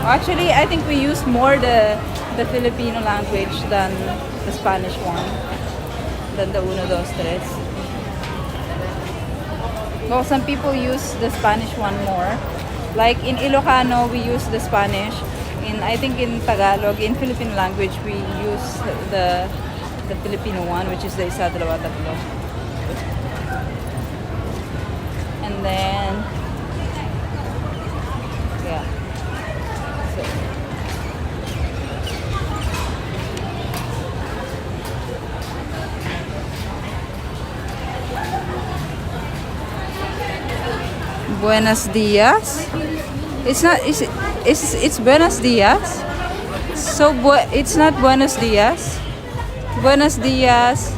Actually, I think we use more the Filipino language than the Spanish one, than the uno, dos, tres. Well, some people use the Spanish one more. Like in Ilocano, we use the Spanish. I think in Tagalog, in Filipino language, we use the Filipino one, which is the isa, dalawa, tatlo. And then, yeah. So. Buenos dias. It's not. It's buenos dias. So it's not buenos dias. Buenos dias.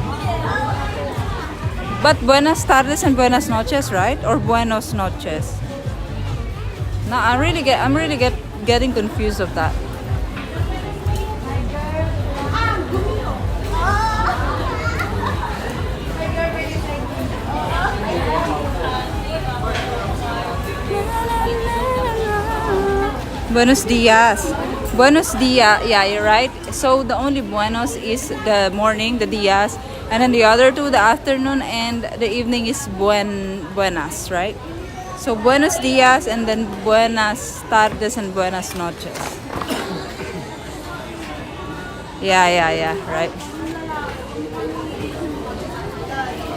But buenas tardes and buenas noches, right? Or buenos noches. No, I'm really getting confused of that. Buenos dias. Buenos dia. Yeah, you're right. So the only buenos is the morning, the dias, and then the other two, the afternoon and the evening is buenas, right? So buenos dias and then buenas tardes and buenas noches. Yeah, right.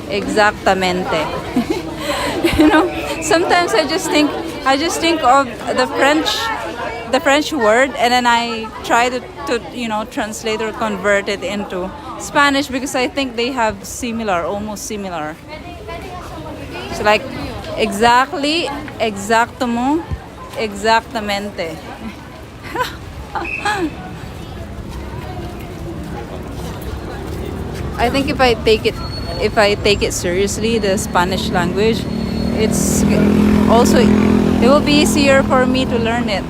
Exactamente. You know, sometimes I just think of the French word, and then I try to translate or convert it into Spanish because I think they have similar, almost similar. It's like exactly, exactamo, exactamente. I think if I take it seriously, the Spanish language, it's also it will be easier for me to learn it.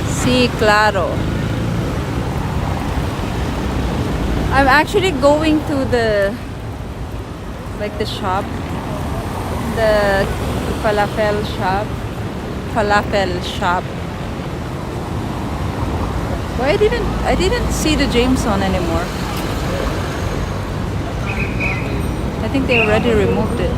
Sí, claro. I'm actually going to the shop, the falafel shop. Why I didn't see the Jameson anymore. I think they already removed it.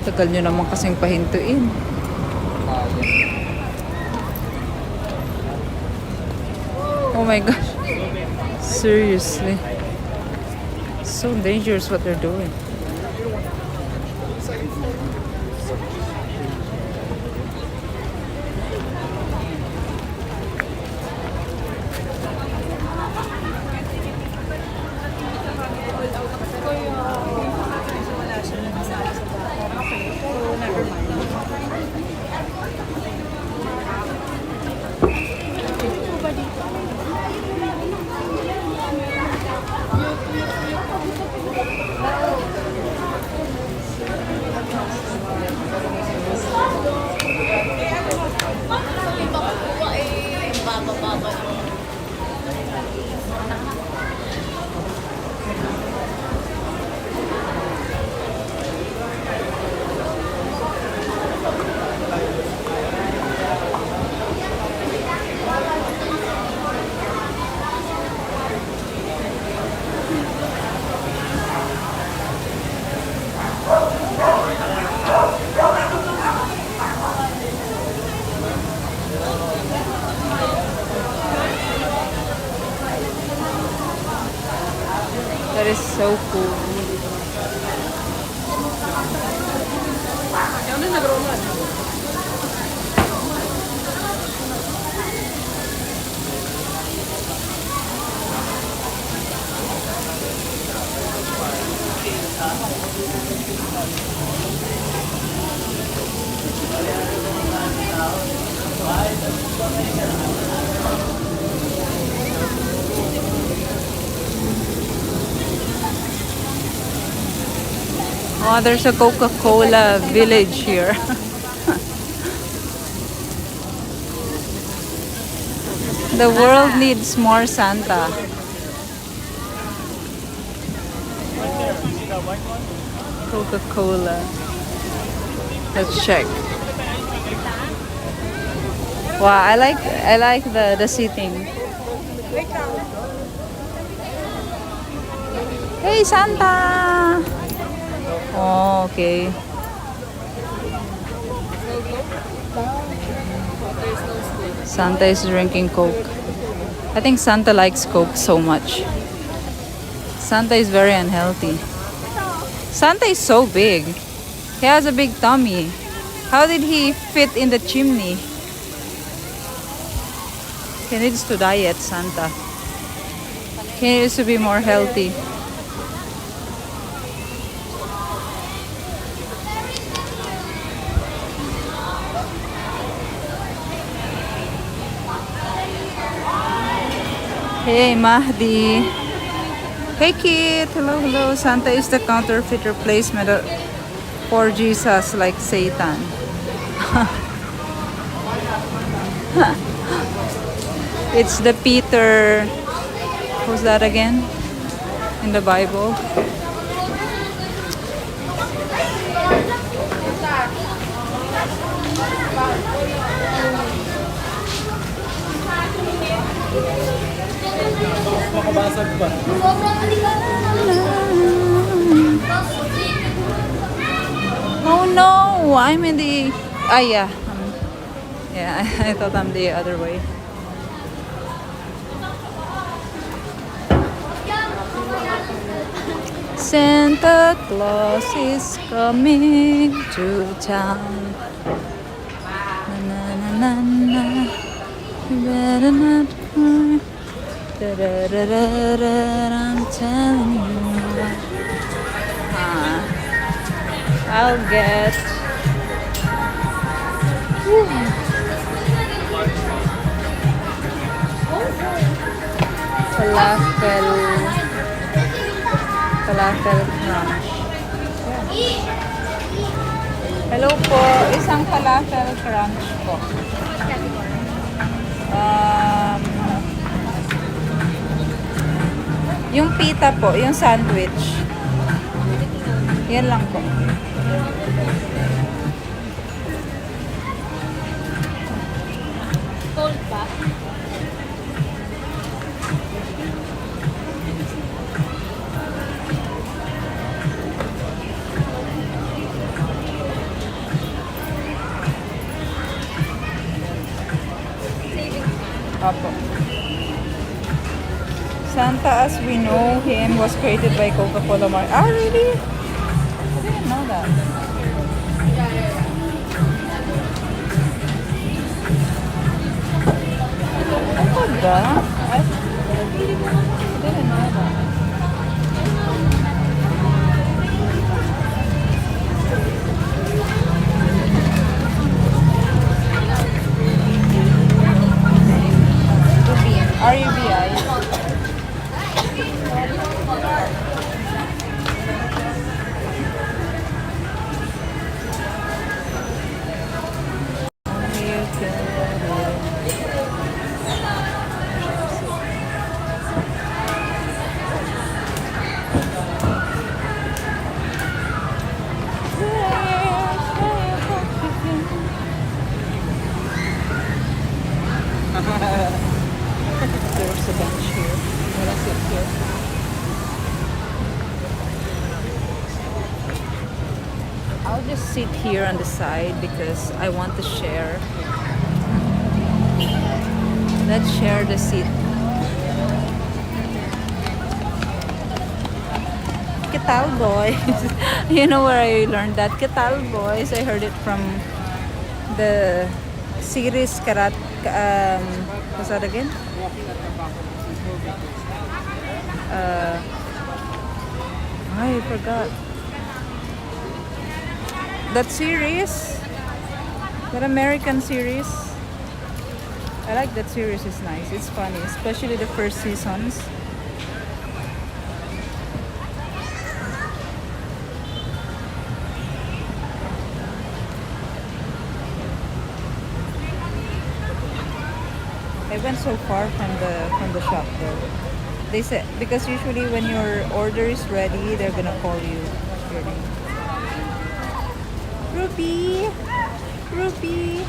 Tagal nyo naman kasing pahintuin. Oh my gosh. Seriously. So dangerous what they're doing. That is so cool. Oh, there's a Coca-Cola village here. The world needs more Santa. Coca-Cola. Let's check. Wow, I like the seating. Hey Santa! Oh, okay. Santa is drinking Coke. I think Santa likes Coke so much. Santa is very unhealthy. Santa is so big. He has a big tummy. How did he fit in the chimney? He needs to diet, Santa. He needs to be more healthy. Hey, Mahdi. Hey kid, hello, hello. Santa is the counterfeit replacement for Jesus, like Satan. It's the Peter. Who's that again? In the Bible. Makabasag pa. Oh no, I'm in the. Ah, yeah. Yeah, I thought I'm the other way. Santa Claus is coming to town. Na na na na. You better not cry. Da da da da da. I'm telling you. I'll get. Falafel. Falafel crunch. Hello po, isang falafel crunch po. Yung pita po, yung sandwich. Yan lang po. Cold pa? Opo. Santa, as we know him, was created by Coca-Cola Mar. Ah, really? I didn't know that. Ano ba? I didn't know that. RUBI. There's a bench here. I'm gonna sit here. I'll just sit here on the side because I want to share. Let's share the seat. ¿Qué tal, boys? You know where I learned that? ¿Qué tal, boys? I heard it from the series what's that again? I forgot. That series, that American series. I like that series. It's nice. It's funny, especially the first seasons. I went so far from the shop though. They said because usually when your order is ready, they're gonna call you your name. Ruby, Ruby.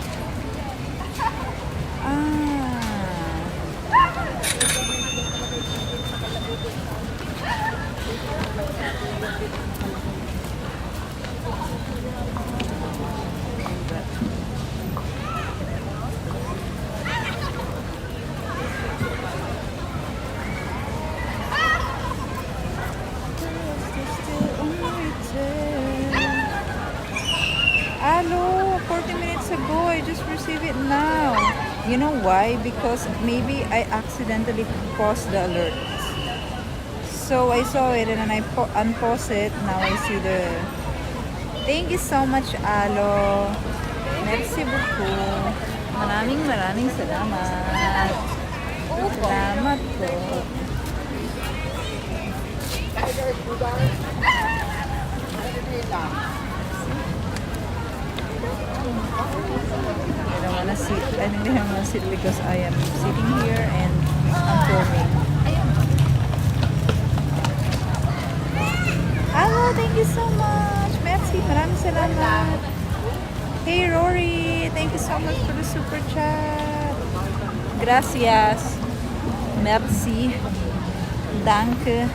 Hello, 40 minutes ago. I just received it now. You know why? Because maybe I accidentally paused the alert. So I saw it and then I unpaused it. Now I see the... Thank you so much, Alo. Merci beaucoup. Maraming salamat. Salamat po. sit because I am sitting here and I'm filming. Hello, thank you so much. Merci, maraming salamat. Hey Rory, thank you so much for the super chat. Gracias. Merci. Danke.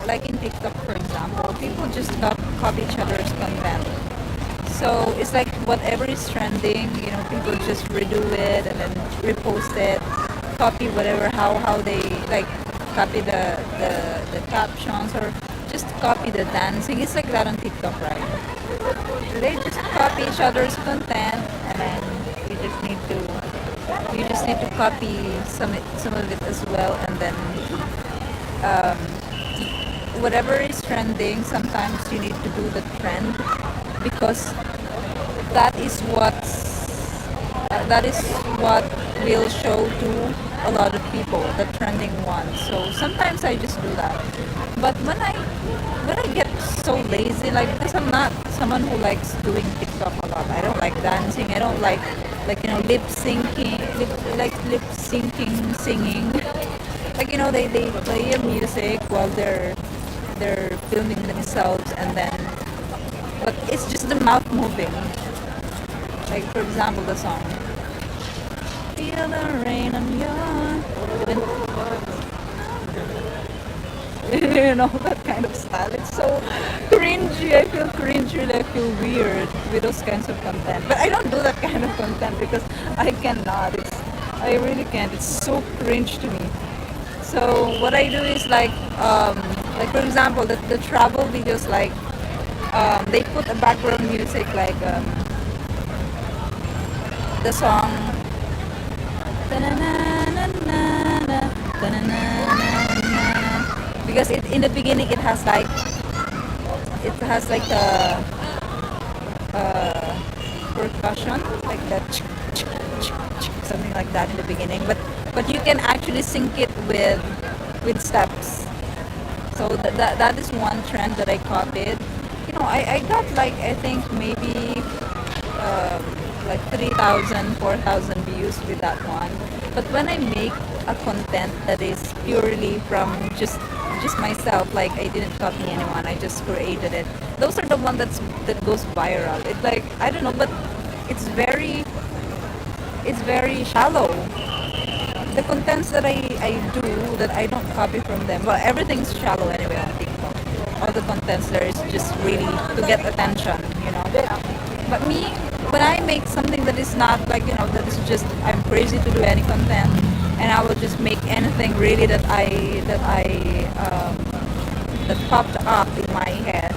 Like in TikTok, for example, people just copy each other's content. So it's like whatever is trending, you know, people just redo it and then repost it, copy whatever how they like copy the captions or just copy the dancing. It's like that on TikTok, right? They just copy each other's content and then you just need to copy some of it as well and then whatever is trending, sometimes you need to do the trend because that is what will show to a lot of people, the trending one. So sometimes I just do that. But when I get so lazy, like because I'm not someone who likes doing TikTok a lot. I don't like dancing. I don't like you know lip syncing, singing. Like you know they play a music while they're filming themselves and then but it's just the mouth moving, like for example the song feel the rain on your you know that kind of style. It's so cringy. I feel cringy. I feel weird with those kinds of content, but I don't do that kind of content because I cannot. I really can't. It's so cringe to me. So what I do is like for example the travel videos, like they put a background music like the song because in the beginning it has like a percussion like that something like that in the beginning, but you can actually sync it with steps. So that is one trend that I copied. You know, I got like I think maybe like 3,000, 4,000 views with that one. But when I make a content that is purely from just myself, like I didn't copy anyone, I just created it. Those are the one that goes viral. It's like I don't know, but it's very shallow. The contents that I do that I don't copy from them, well, everything's shallow anyway on TikTok. All the contents there is just really to get attention, you know. But me, when I make something that is not like, you know, that is just, I'm crazy to do any content, and I will just make anything really that popped up in my head.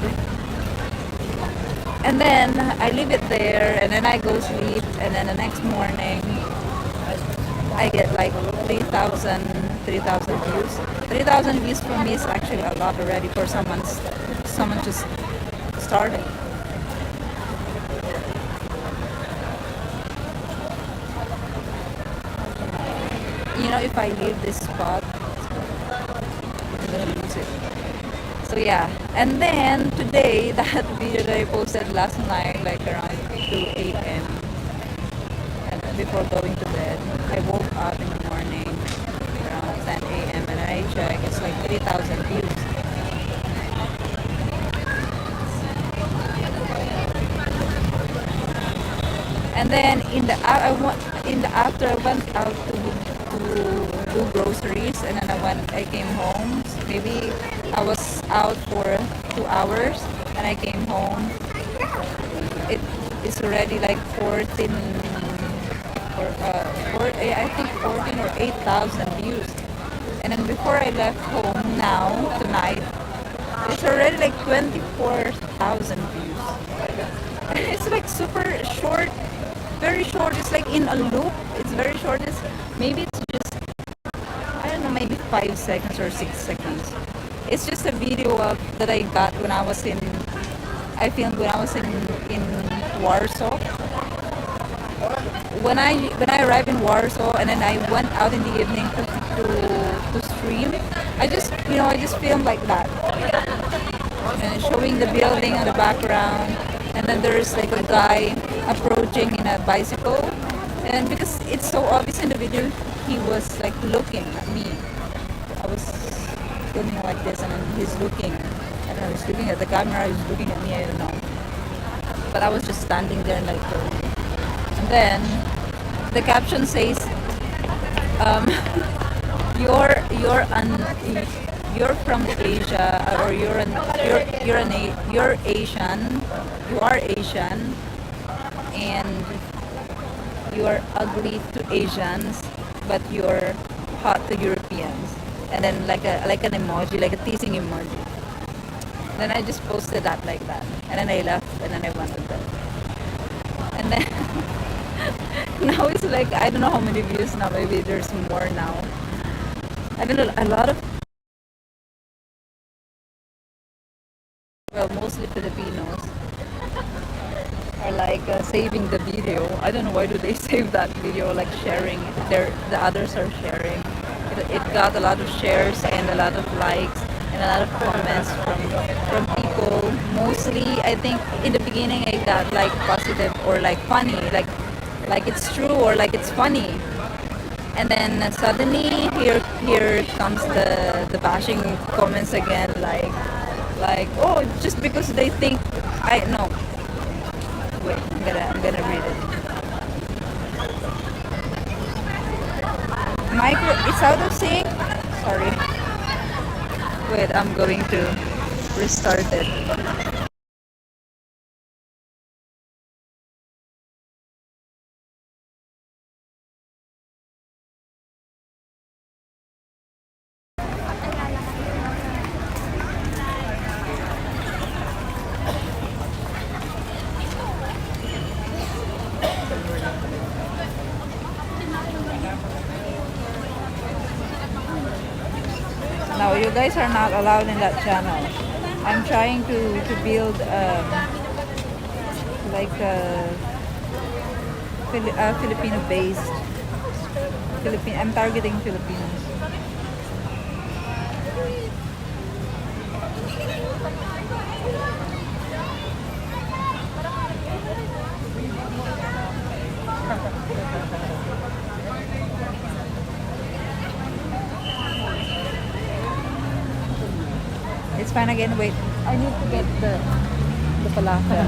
And then I leave it there, and then I go sleep, and then the next morning, I get like 3,000 views. 3,000 views for me is actually a lot already for someone just started. You know, if I leave this spot, I'm gonna lose it. So yeah, and then today, that video that I posted last night, like around 2 a.m. and before going to bed, I woke up in the morning around 10 a.m. and I checked, it's like 3,000 views. And then after I went out to do groceries, and then I came home. Maybe I was out for 2 hours, and I came home. It is already like 14 or I think 14 or 8,000 views. And then before I left home now tonight, it's It's already like 24,000 views. It's like super short, very short. It's like in a loop. It's very short. Maybe it's just, I don't know, maybe 5 seconds or 6 seconds. It's just a video that I got when I was I filmed when I was in Warsaw. When I arrived in Warsaw and then I went out in the evening to stream, I just filmed like that, and showing the building in the background, and then there's like a guy approaching in a bicycle, and because it's so obvious in the video, he was like looking at me. I was filming like this, and then he's looking. I don't know, he's looking at the camera, he's looking at me. I don't know, but I was just standing there like. And then the caption says, you're from Asia, or you're Asian, you are Asian, and you are ugly to Asians, but you're hot to Europeans. And then like an emoji, like a teasing emoji. Then I just posted that like that, and then I left, and then I went to bed. And then now it's like, I don't know how many views now. Maybe there's more now. I mean, a lot of, well, mostly Filipinos are like saving the video. I don't know why do they save that video, like sharing it. The others are sharing. It got a lot of shares and a lot of likes and a lot of comments from people. Mostly, I think in the beginning I got like positive or like funny, like it's true or like it's funny. And then suddenly here comes the bashing comments again, like oh, just because they think I no. Wait, I'm gonna read it. Micro, it's out of sync. Sorry. Wait, I'm going to restart it. No, you guys are not allowed in that channel. I'm trying to build like a Filipino-based I'm targeting Filipinos. It's fine again. Wait, I need to get the falafel,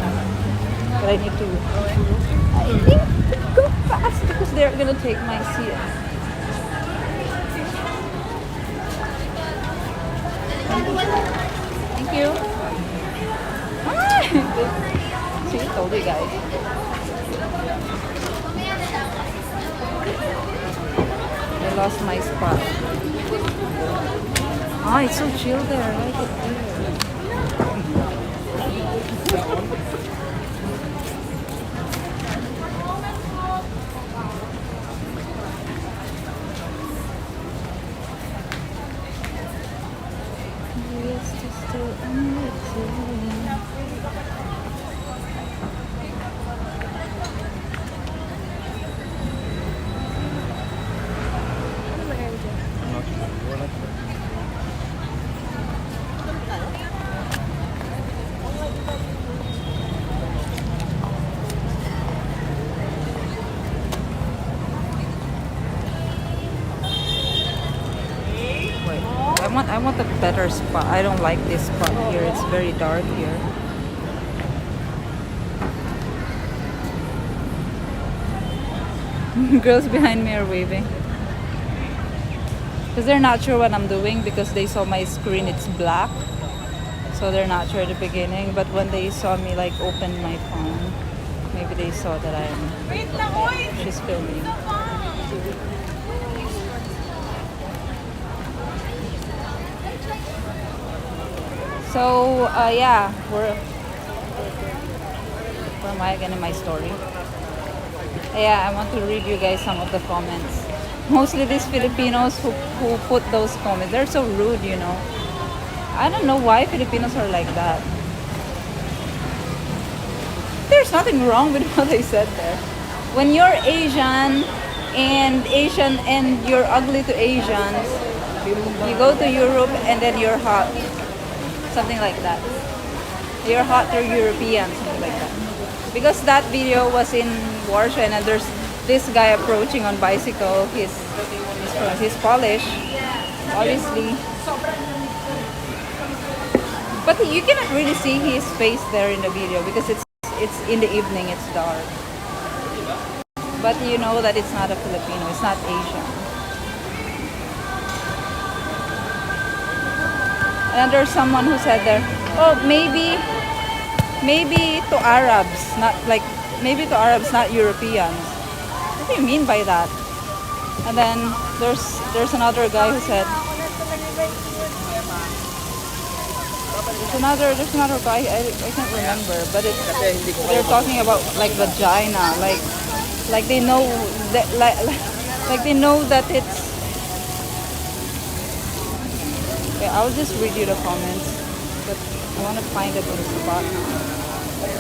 but I need to go fast because they're gonna take my seat. Thank you. See, I told you guys. I lost my spot. Oh, it's so chill there. I like it there. I want a better spot. I don't like this spot here. It's very dark here. Girls behind me are waving. Because they're not sure what I'm doing because they saw my screen, it's black. So they're not sure at the beginning. But when they saw me like open my phone, maybe they saw that she's filming. So yeah, where am I again in my story? Yeah, I want to read you guys some of the comments. Mostly these Filipinos who put those comments. They're so rude, you know. I don't know why Filipinos are like that. There's nothing wrong with what I said there. When you're Asian and you're ugly to Asians, you go to Europe and then you're hot. Something like that. You're hot to Europeans, something like that. Because that video was in Warsaw and then there's this guy approaching on bicycle. He's Polish, obviously. But you cannot really see his face there in the video because it's in the evening, it's dark. But you know that it's not a Filipino, it's not Asian. And then there's someone who said there, oh, maybe to Arabs, maybe to Arabs, not Europeans. What do you mean by that? And then there's another guy who said, there's another guy, I can't remember, but they're talking about like vagina, like they know that like they know that it's. Okay, I'll just read you the comments, but I want to find a good spot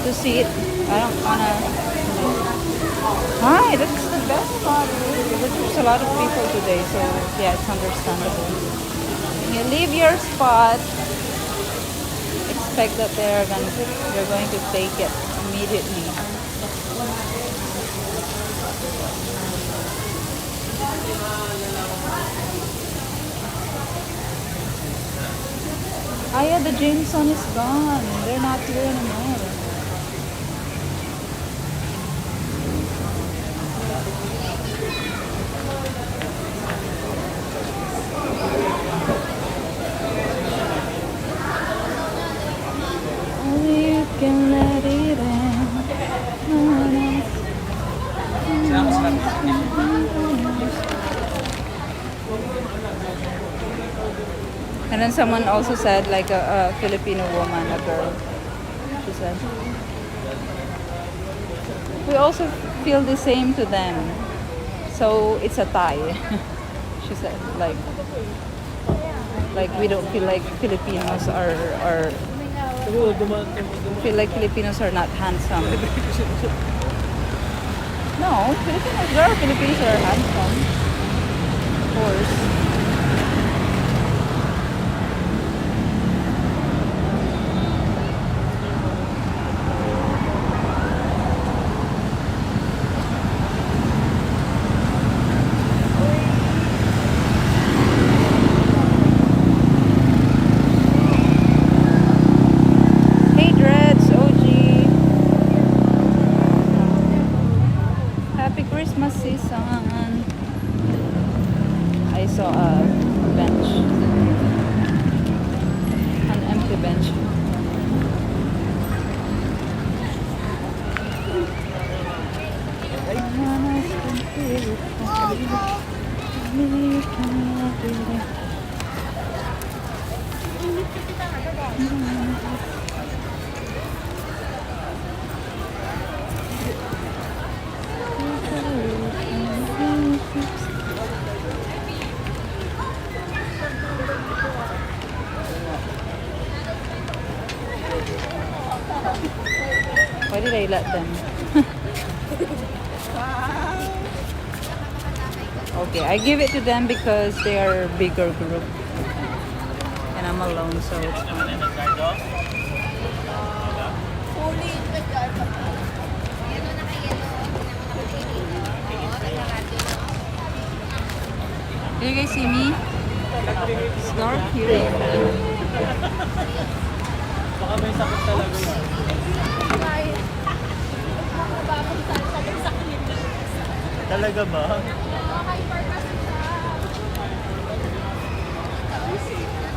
to see it. I don't wanna. Hi, that's the best spot. There's a lot of people today, so yeah, it's understandable. When you leave your spot, expect that they're going to take it immediately. Ah, yeah, the Jameson is gone. They're not here anymore. Only you can let it in. No one else. And then someone also said, like a Filipino woman, a girl, she said, we also feel the same to them. So it's a tie. She said, like we don't feel like Filipinos are feel like Filipinos are not handsome. No, there are Filipinos that are handsome. Of course. Christmas season. I saw a bench, an empty bench. Why did I let them? Okay, I give it to them because they are a bigger group. And I'm alone, so it's fine. Do you guys see me? It's dark here. Baka may sakit talaga. Talaga ba?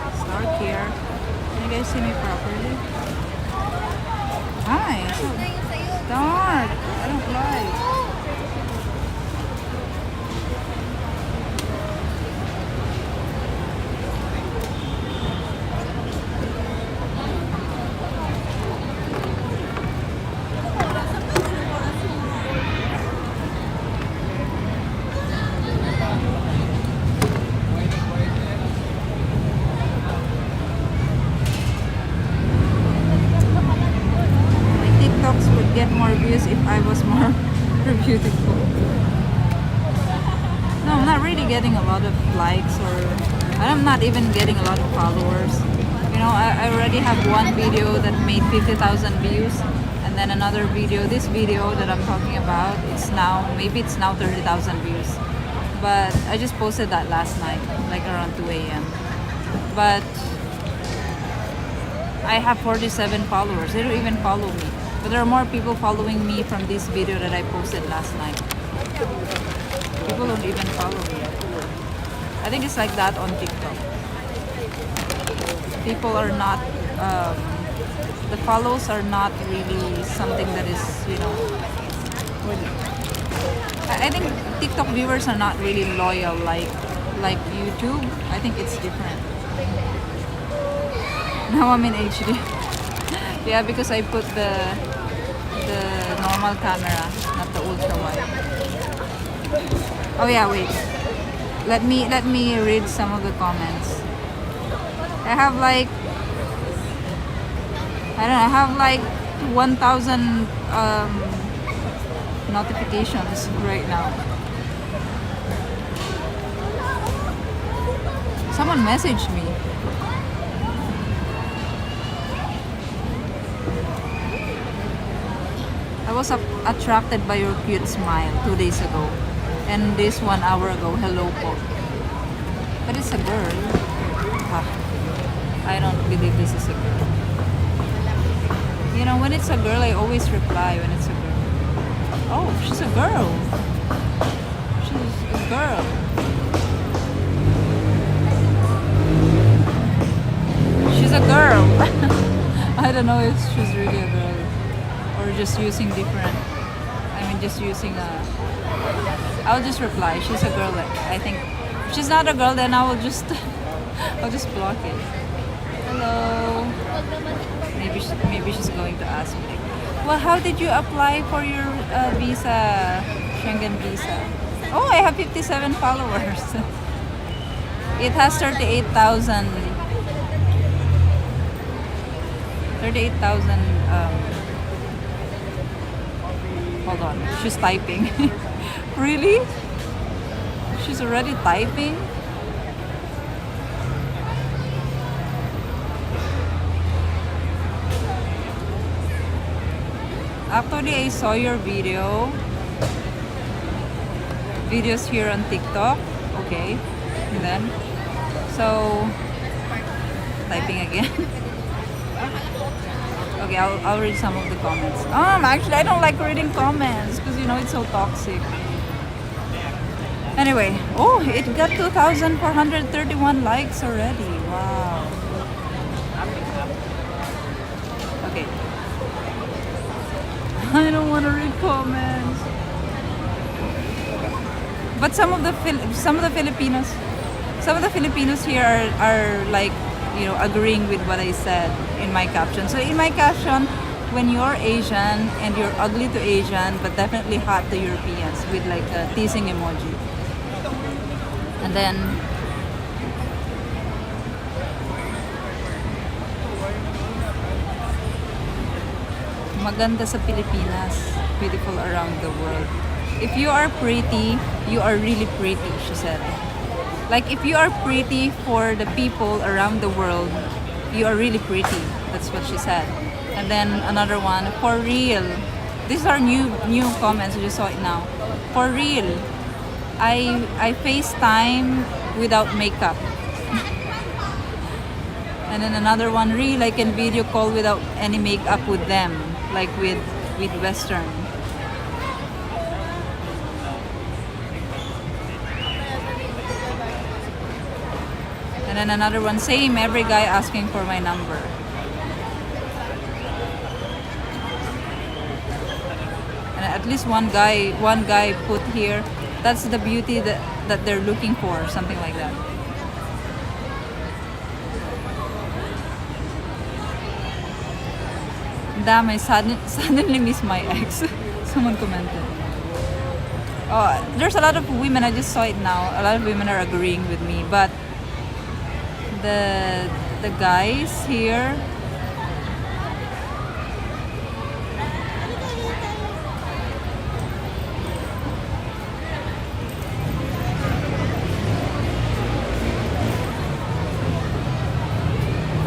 It's dark here. Can you guys see me properly? Hi, it's dark. I don't like. You're beautiful. No, I'm not really getting a lot of likes, or I'm not even getting a lot of followers. You know, I already have one video that made 50,000 views, and then another video, this video that I'm talking about, maybe it's now 30,000 views. But I just posted that last night, like around 2 a.m. But I have 47 followers. They don't even follow me. But there are more people following me from this video that I posted last night. People don't even follow me. I think it's like that on TikTok. People are not, the follows are not really something that is, you know, I think TikTok viewers are not really loyal like YouTube. I think it's different. Now I'm in HD. Yeah, because I put the normal camera, not the ultra wide. Oh yeah, wait. Let me read some of the comments. I have like, I don't know, I have like 1,000 notifications right now. Someone messaged me. I was attracted by your cute smile 2 days ago, and this 1 hour ago, hello po. But it's a girl. I don't believe this is a girl. You know, when it's a girl, I always reply when it's a girl. Oh, she's a girl. She's a girl. She's a girl. I don't know if she's really a girl or just using different. I mean, just using a. I'll just reply. She's a girl. I think if she's not a girl, then I will just I'll just block it. Hello. Maybe she's going to ask me. Well, how did you apply for your visa, Schengen visa? Oh, I have 57 followers. It has 38,000. 38,000. Hold on, she's typing. Really? She's already typing? Actually, I saw your videos here on TikTok. Okay, and then, so, typing again. Okay, I'll read some of the comments. Actually, I don't like reading comments because, you know, it's so toxic. Anyway, oh, it got 2,431 likes already. Wow. Okay. I don't want to read comments. But some of the Filipinos here are like, you know, agreeing with what I said in my caption. So in my caption, when you're Asian and you're ugly to Asian but definitely hot to Europeans, with like a teasing emoji. And then maganda sa Pilipinas, beautiful around the world. If you are pretty, you are really pretty, she said. Like, if you are pretty for the people around the world, you are really pretty. That's what she said. And then another one, for real. These are new comments, I just saw it now. For real, I FaceTime without makeup. And then another one, real, I can video call without any makeup with them, like with Western. And then another one, same, every guy asking for my number. And at least one guy put here, that's the beauty that they're looking for, something like that. Damn, I suddenly miss my ex. Someone commented. Oh, there's a lot of women, I just saw it now. A lot of women are agreeing with me, but the guys here,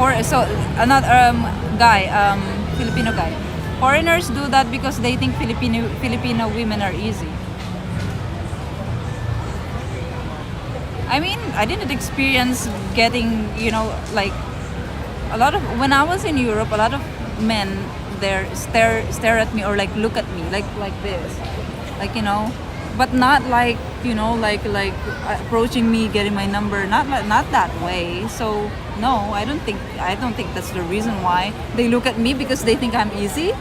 So another guy, Filipino guy. Foreigners do that because they think Filipino women are easy. I mean, I didn't experience getting, like a lot of when I was in Europe, a lot of men there stare at me or like look at me like this, like but not like like approaching me, getting my number, not that way. So no, I don't think that's the reason why they look at me, because they think I'm easy.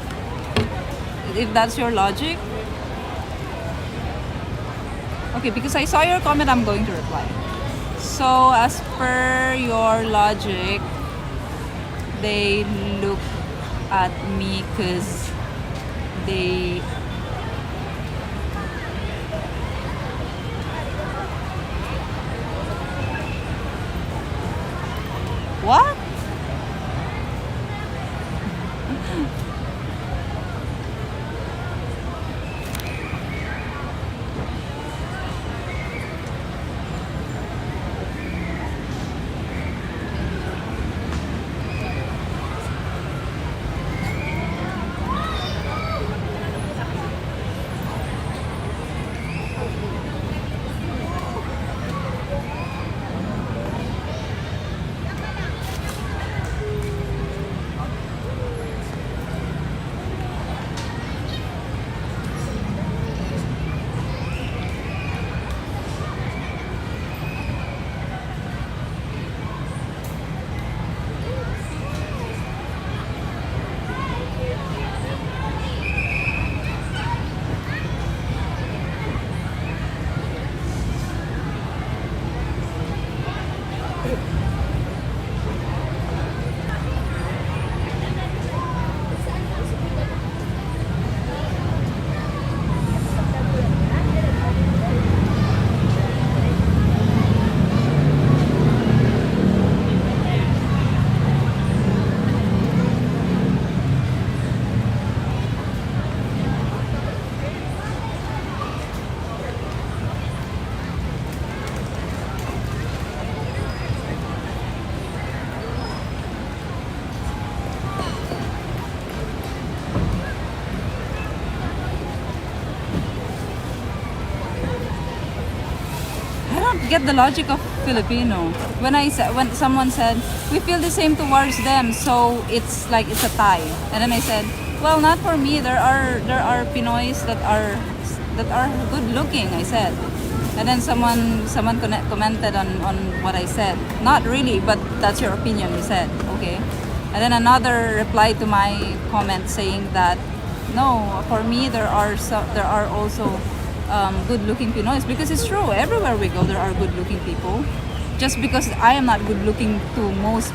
If that's your logic. Okay, because I saw your comment, I'm going to reply. So as per your logic, they look at me because they what? Get the logic of Filipino. When someone said we feel the same towards them, so it's like it's a tie. And then I said, well, not for me. There are Pinoys that are good looking, I said. And then someone commented on what I said. Not really, but that's your opinion, he said. Okay. And then another replied to my comment saying that no, for me there are also good-looking Pinoys, because it's true. Everywhere we go, there are good-looking people. Just because I am not good-looking to most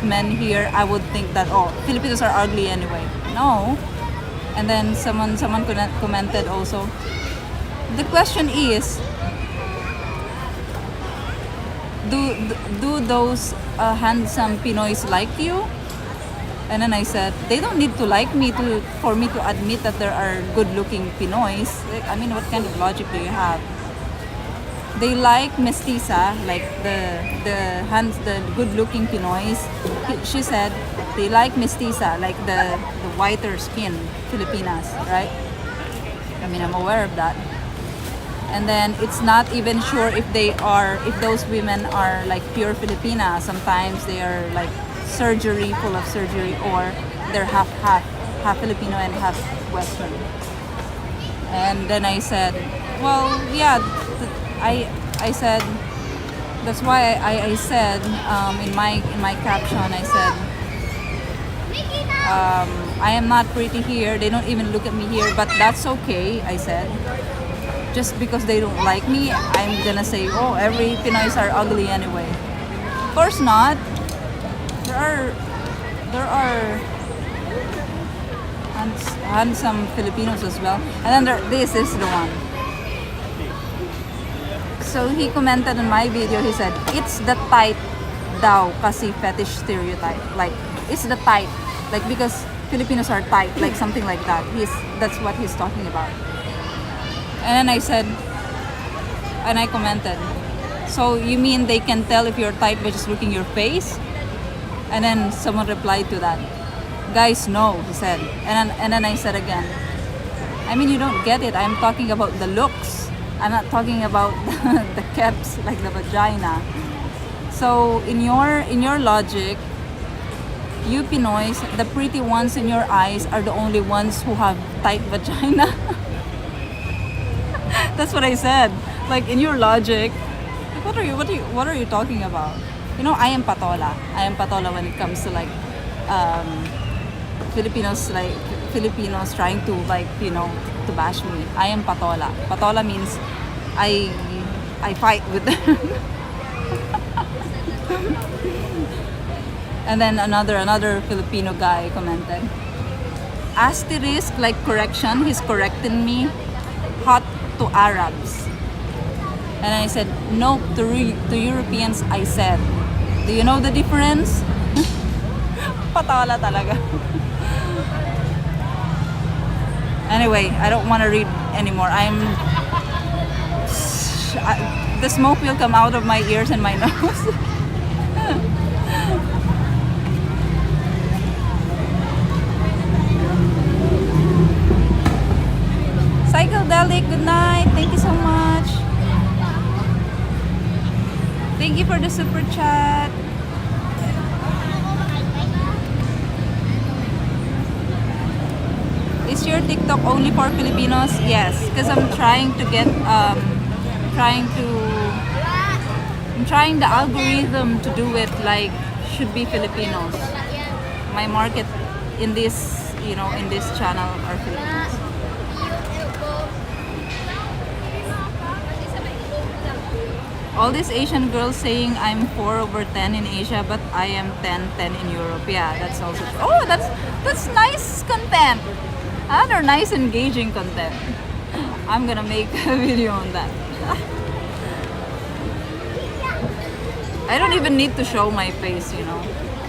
men here, I would think that Filipinos are ugly anyway. No. And then someone commented also. The question is, do those handsome Pinoys like you? And then I said, they don't need to like me for me to admit that there are good-looking Pinoys. Like, I mean, what kind of logic do you have? They like mestiza, like the good-looking Pinoys. She said they like mestiza, like the whiter skin Filipinas, right? I mean, I'm aware of that. And then it's not even sure if those women are like pure Filipina. Sometimes they are like full of surgery, or they're half Filipino and half Western. And then I said, well, yeah, I said, that's why I said in my caption, I said, I am not pretty here. They don't even look at me here, but that's okay. I said, just because they don't like me, I'm gonna say, every Pinoys are ugly anyway. Of course not. There are handsome Filipinos as well. And then this is the one. So he commented on my video, he said, it's the tight daw kasi fetish stereotype. Like, it's the tight. Like, because Filipinos are tight, like something like that. That's what he's talking about. And then I said, and I commented, so you mean they can tell if you're tight by just looking your face? And then someone replied to that. Guys, no, he said. And then I said again, I mean, you don't get it. I'm talking about the looks. I'm not talking about the caps, like the vagina. So in your logic, you Pinoys, the pretty ones in your eyes are the only ones who have tight vagina. That's what I said. Like in your logic, what are you talking about? You know, I am patola. I am patola when it comes to like Filipinos trying to like, you know, to bash me. I am patola. Patola means I fight with them. And then another Filipino guy commented, asterisk like correction, he's correcting me, hot to Arabs. And I said, no, to Europeans I said. Do you know the difference? Patola talaga. Anyway, I don't want to read anymore. The smoke will come out of my ears and my nose. Psychedelic, good night. Thank you so much. Thank you for the super chat. Is your TikTok only for Filipinos? Yes, because I'm trying the algorithm to do it like should be Filipinos. My market in this, you know, in this channel are Filipinos. All these Asian girls saying I'm 4/10 in Asia, but I am 10/10 in Europe. Yeah, that's also true. Oh, that's nice content. Another nice engaging content. I'm gonna make a video on that. I don't even need to show my face, you know.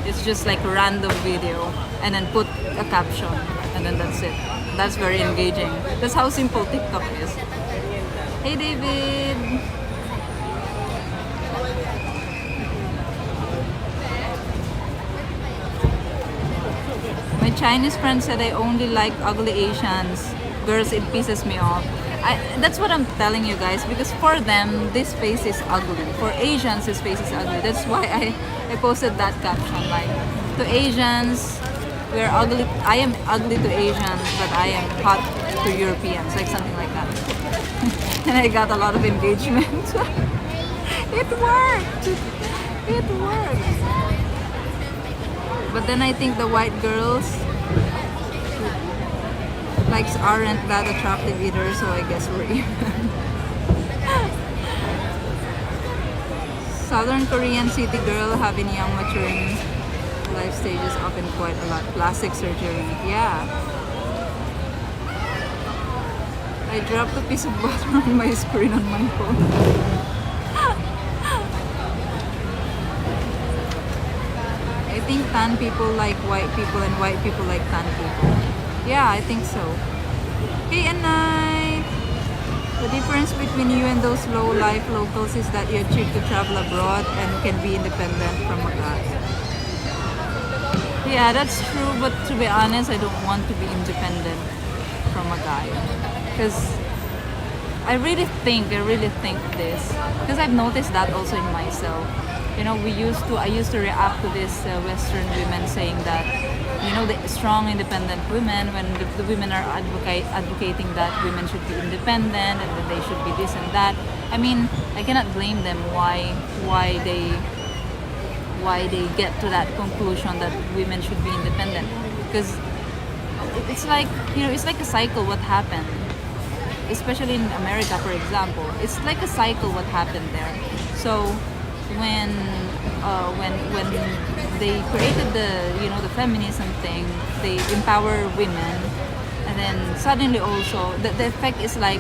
It's just like a random video and then put a caption and then that's it. That's very engaging. That's how simple TikTok is. Hey David. My Chinese friend said I only like ugly Asians. Girls, it pisses me off. That's what I'm telling you guys, because for them, this face is ugly. For Asians, this face is ugly. That's why I posted that caption, like, to Asians, we're ugly. I am ugly to Asians, but I am hot to Europeans, like something like that. And I got a lot of engagement. It worked. It worked. But then I think the white girls likes aren't that attractive either, so I guess we're even. Southern Korean city girl having young maturing life stages often quite a lot. Plastic surgery, yeah. I dropped a piece of butter on my screen on my phone. I think tan people like white people and white people like tan people. Yeah, I think so. Hey, and night. The difference between you and those low-life locals is that you're cheap to travel abroad and can be independent from a guy. Yeah, that's true, but to be honest, I don't want to be independent from a guy. Because I really think this. Because I've noticed that also in myself. You know, I used to react to this Western women saying that, you know, the strong, independent women, when the women are advocating that women should be independent and that they should be this and that. I mean, I cannot blame them why they get to that conclusion that women should be independent, because it's like, you know, it's like a cycle what happened, especially in America, for example. It's like a cycle what happened there. So when they created the feminism thing, they empower women, and then suddenly also the effect is like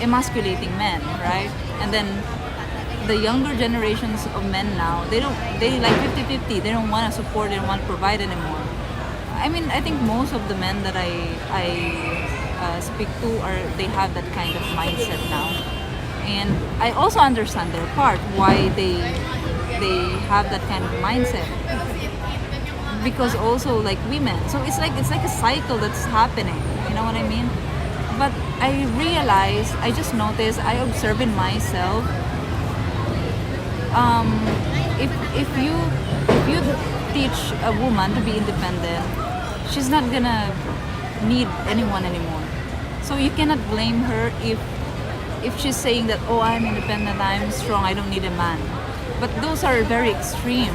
emasculating men, right? And then the younger generations of men now, they like 50-50. They don't want to support, they don't want to provide anymore. I mean, I think most of the men that I speak to they have that kind of mindset now. And I also understand their part, why they have that kind of mindset. because also like women. So it's like a cycle that's happening. You know what I mean? But I realized, I just noticed, I observe in myself. Um, if you teach a woman to be independent, she's not gonna need anyone anymore. So you cannot blame her if she's saying that, oh, I'm independent, I'm strong, I don't need a man. But those are very extreme.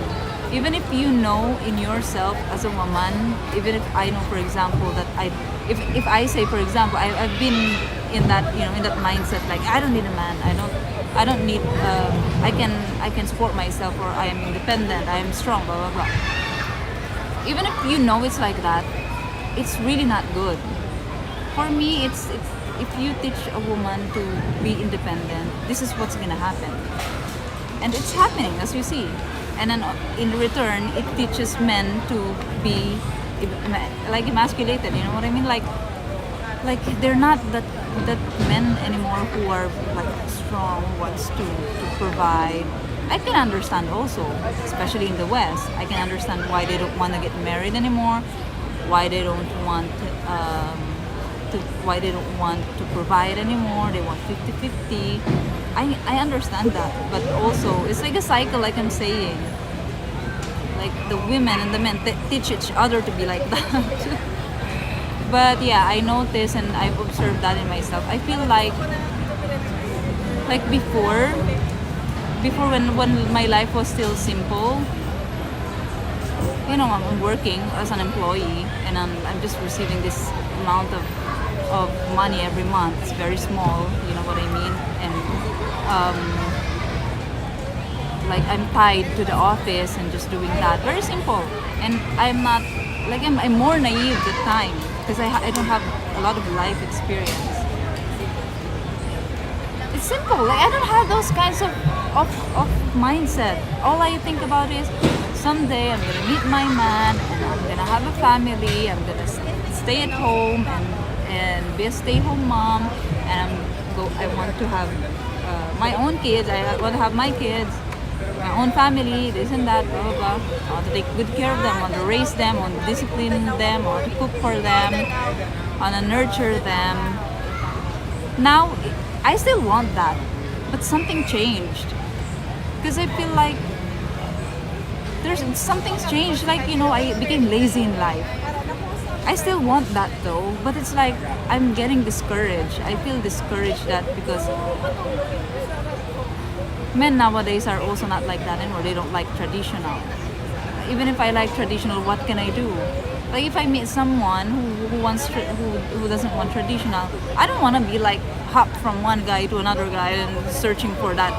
Even if you know in yourself as a woman, even if I know, for example, that if I say, for example, I've been in that, in that mindset, like I don't need a man, I don't need, I can support myself, or I am independent, I am strong, blah blah blah. Even if you know it's like that, it's really not good. For me, it's if you teach a woman to be independent, this is what's gonna happen, and it's happening as you see. And then in return, it teaches men to be like emasculated. You know what I mean? Like they're not that men anymore who are like strong, who wants to provide. I can understand also, especially in the West. I can understand why they don't want to get married anymore, why they don't want why they don't want to provide anymore. They want 50-50. I understand that, but also it's like a cycle, like I'm saying. Like the women and the men teach each other to be like that. But yeah, I notice and I've observed that in myself. I feel like before when my life was still simple, I'm working as an employee and I'm just receiving this amount of money every month. It's very small, you know what I mean? And like I'm tied to the office and just doing that. Very simple. And I'm not, like I'm more naive at the time because I don't have a lot of life experience. It's simple. Like I don't have those kinds of mindset. All I think about is someday I'm gonna meet my man and I'm gonna have a family. I'm gonna stay at home and be a stay-home mom, and I want to have my own kids. I want to have my kids, my own family, this and that, blah blah blah. I want to take good care of them, I want to raise them, I want to discipline them, I want to cook for them, I want to nurture them. Now, I still want that, but something changed. Because I feel like something's changed. Like, I became lazy in life. I still want that though, but it's like I'm getting discouraged. I feel discouraged that because men nowadays are also not like that anymore. They don't like traditional. Even if I like traditional, what can I do? Like if I meet someone who doesn't want traditional, I don't want to be like hop from one guy to another guy and searching for that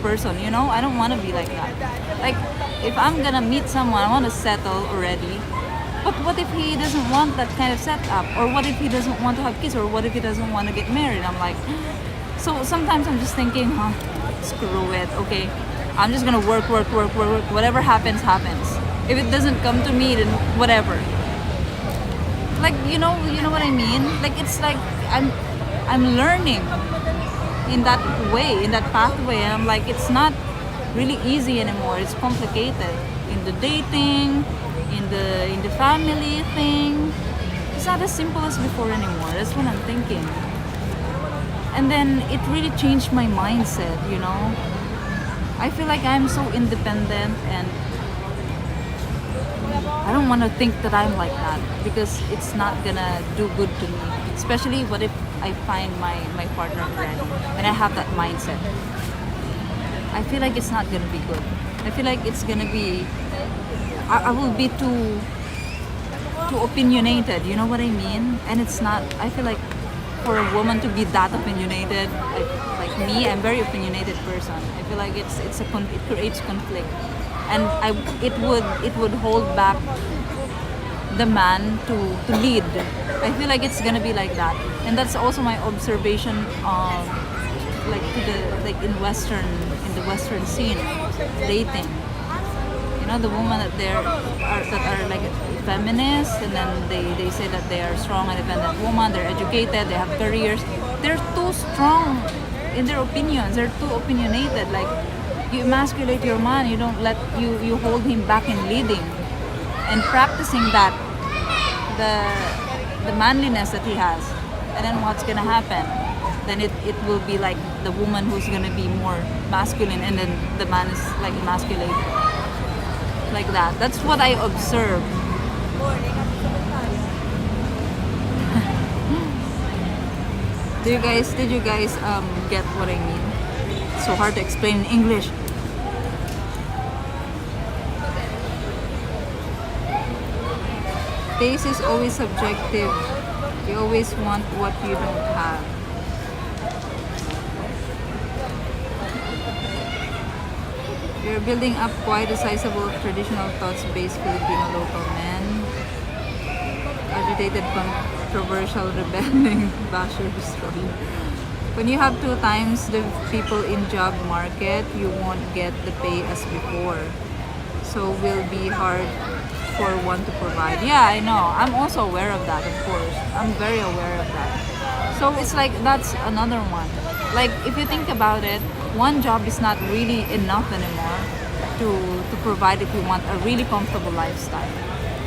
person. I don't want to be like that. Like if I'm gonna meet someone, I want to settle already. But what if he doesn't want that kind of setup? Or what if he doesn't want to have kids? Or what if he doesn't want to get married? I'm like, so sometimes I'm just thinking, screw it, okay. I'm just gonna work. Whatever happens, happens. If it doesn't come to me, then whatever. Like, you know what I mean? Like it's like I'm learning in that way, in that pathway. And I'm like, it's not really easy anymore. It's complicated. In the dating, in the family thing, it's not as simple as before anymore. That's what I'm thinking. And then it really changed my mindset. I feel like I'm so independent, and I don't want to think that I'm like that because it's not gonna do good to me. Especially what if I find my partner ready and I have that mindset. I feel like it's not gonna be good. I feel like it's gonna be, I will be too opinionated, you know what I mean? And it's not, I feel like for a woman to be that opinionated, like me, I'm a very opinionated person. I feel like it creates conflict, and it would hold back the man to lead. I feel like it's gonna be like that, and that's also my observation of in the Western scene, dating. The women that are like feminists, and then they say that they are strong, independent women, they're educated, they have careers. They're too strong in their opinions. They're too opinionated. Like you emasculate your man, you don't let you hold him back in leading. and practicing that, the manliness that he has. And then what's gonna happen? Then it will be like the woman who's gonna be more masculine, and then the man is like emasculated. Like that. That's what I observe. Did you guys get what I mean? It's so hard to explain in English. Taste is always subjective. You always want what you don't have. You're building up quite a sizable traditional thoughts-based Filipino local men. Agitated, controversial, rebelling, basher, destroyer. When you have 2 times the people in job market, you won't get the pay as before. So will be hard for one to provide. Yeah, I know. I'm also aware of that, of course. I'm very aware of that. So it's like that's another one. Like if you think about it, one job is not really enough anymore to provide if you want a really comfortable lifestyle.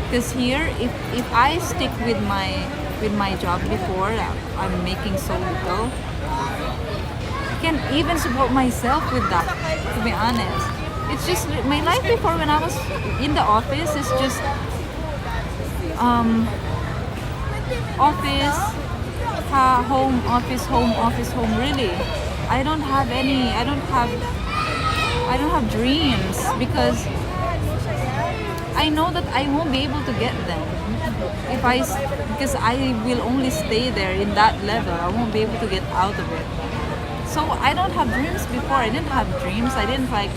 Because here, if I stick with my job before, I'm making so little. I can even support myself with that, to be honest. It's just my life before when I was in the office is just office, home, office, home. Really, I don't have dreams because I know that I won't be able to get them because I will only stay there in that level. I won't be able to get out of it. So I don't have dreams before. I didn't have dreams. I didn't like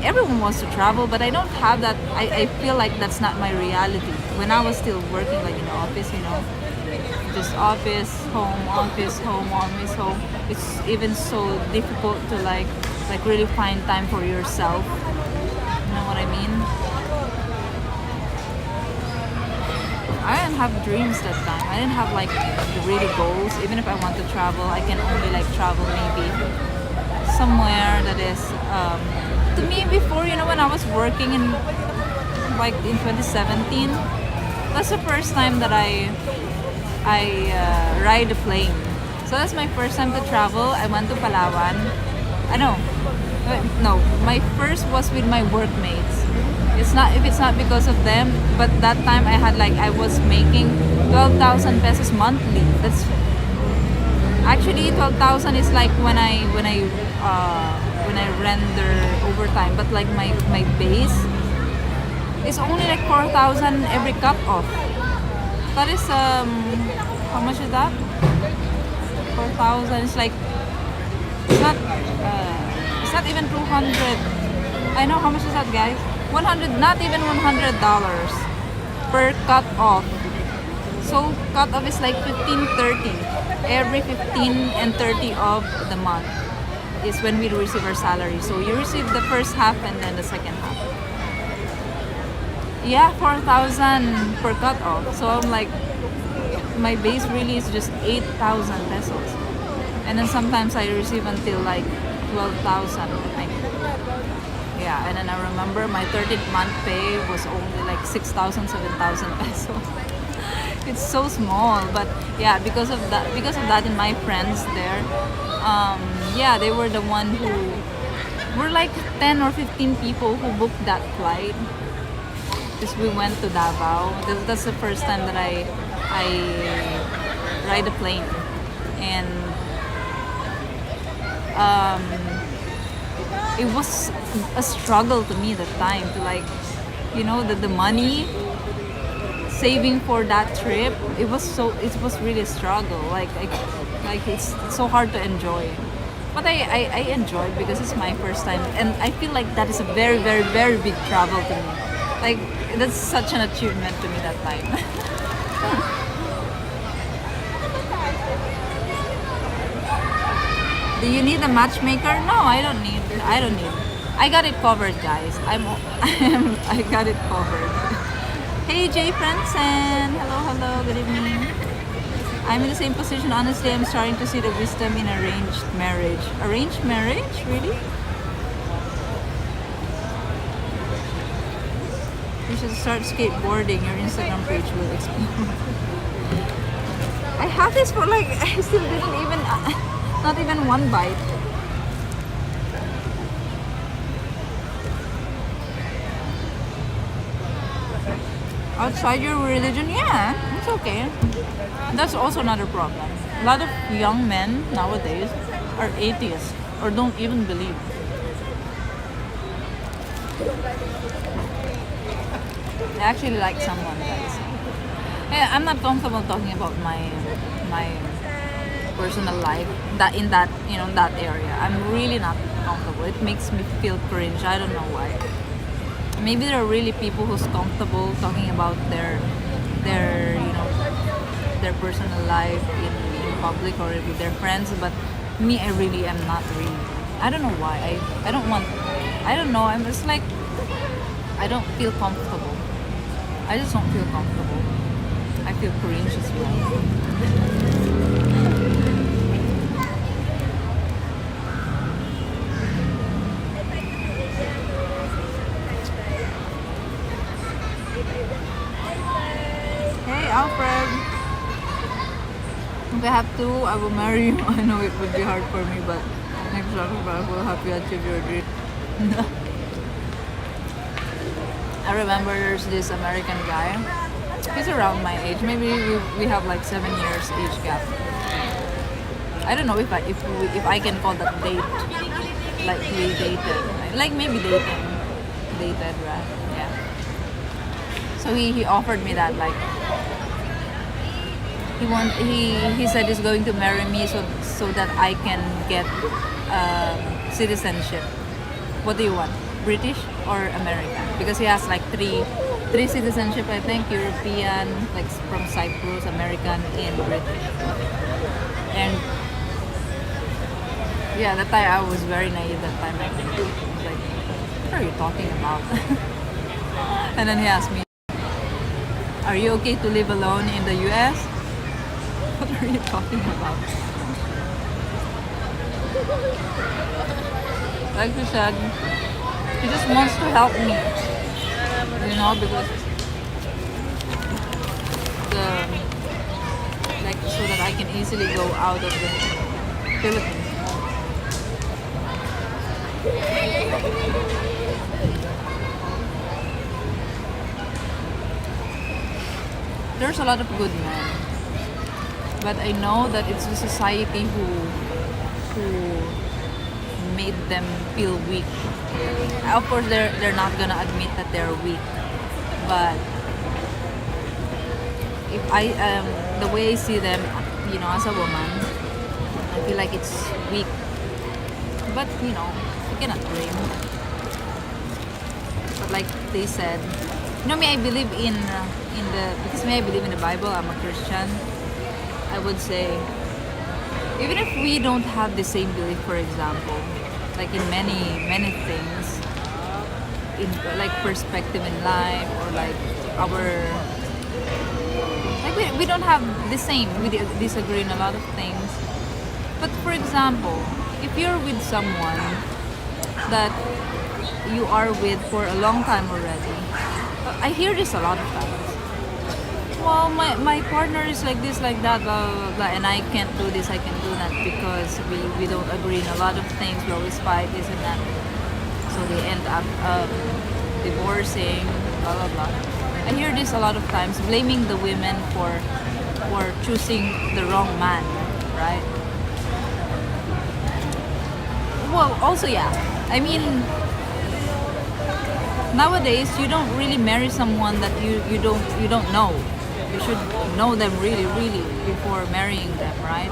everyone wants to travel, but I don't have that. I feel like that's not my reality. When I was still working like in the office, just office, home, office, home. It's even so difficult to like really find time for yourself. You know what I mean? I didn't have dreams that time. I didn't have like the really goals. Even if I want to travel, I can only like travel maybe somewhere that is to me before, when I was working in 2017, that's the first time that I ride a plane. So that's my first time to travel. I went to Palawan. No, my first was with my workmates. It's not because of them, but that time I was making 12,000 pesos monthly. That's actually 12,000 is like when I render overtime, but like my base is only like 4,000 every cut off. That is how much is that? 4,000 is like it's not even 200. I know how much is that, guys? 100, not even $100 per cut off. So cut off is like 15-30. Every 15 and 30 of the month is when we receive our salary. So you receive the first half and then the second half. Yeah, 4,000 per cut off. So I'm like, my base really is just 8,000 pesos. And then sometimes I receive until like 12,000, I think. Yeah, and then I remember my 13th month pay was only like 6,000, 7,000 pesos. It's so small, but yeah, because of that and my friends there, they were the one who were like 10 or 15 people who booked that flight. Because we went to Davao. That's the first time that I ride a plane, and it was a struggle to me that time to like, the money saving for that trip. It was really a struggle. Like it's so hard to enjoy. But I enjoyed because it's my first time, and I feel like that is a very, very, very big travel to me. Like that's such an achievement to me that time. Do you need a matchmaker? No, I don't need. I got it covered, guys. I got it covered. Hey, Jay Franson. Hello. Good evening. I'm in the same position. Honestly, I'm starting to see the wisdom in arranged marriage. Arranged marriage, really? You should start skateboarding. Your Instagram page will explode. I had this for like I still didn't even not even one bite. Outside your religion, yeah, it's okay. That's also another problem. A lot of young men nowadays are atheists or don't even believe. I actually like someone, guys. Hey, I'm not comfortable talking about my personal life that in that that area. I'm really not comfortable. It makes me feel cringe. I don't know why. Maybe there are really people who's comfortable talking about their their personal life in public or with their friends, but me, I really am not really. I don't know why. I don't want. I don't know. I'm just like I don't feel comfortable. I just don't feel comfortable. I feel cringe as well. Hey, Alfred. If I have to, I will marry you. I know it would be hard for me, but next time I will help you achieve your dream. I remember there's this American guy. He's around my age. Maybe we have like 7 years age gap. I don't know if I can call that date. Like we dated. Like maybe dating. Dated, right? Yeah. So he offered me that like he said he's going to marry me so that I can get citizenship. What do you want? British or American? Because he has like three citizenship, I think. European, like from Cyprus, American, and British. And yeah, that time I was very naive. That time I was like, what are you talking about? And then he asked me, are you okay to live alone in the US? What are you talking about? Like you said, he just wants to help me, because so that I can easily go out of the Philippines. There's a lot of good men, but I know that it's the society who made them feel weak. Of course, they're not gonna admit that they're weak, but if the way I see them, as a woman, I feel like it's weak. But you cannot blame. But like they said, me, I believe because I believe in the Bible. I'm a Christian. I would say, even if we don't have the same belief, for example, like in many things, in like perspective in life, or like we don't have the same. We disagree in a lot of things. But for example, if you're with someone that you are with for a long time already, I hear this a lot of times. Well, my partner is like this, like that, blah, blah, blah, blah, and I can't do this, I can do that because we don't agree in a lot of things. We always fight, this and that. So they end up divorcing, blah, blah, blah. I hear this a lot of times, blaming the women for choosing the wrong man, right? Well, also, yeah. I mean, nowadays you don't really marry someone that you don't know. You should know them really before marrying them, right?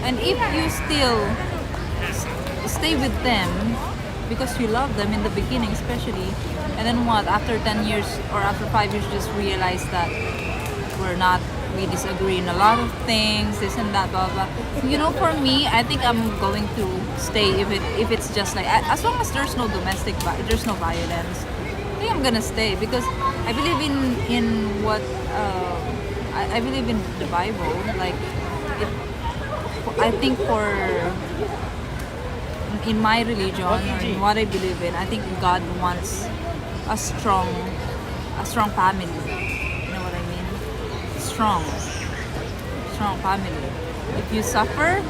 And if you still stay with them because you love them in the beginning, especially, and then what, after 10 years or after 5 years, just realize that we disagree in a lot of things, this and that, blah blah. For me, I think I'm going to stay if it's just like, as long as there's no there's no violence, I think I'm gonna stay, because I believe in what I believe in the Bible. Like, I think in my religion, or in what I believe in, I think God wants a strong a strong family. You know what I mean? Strong family. If you suffer,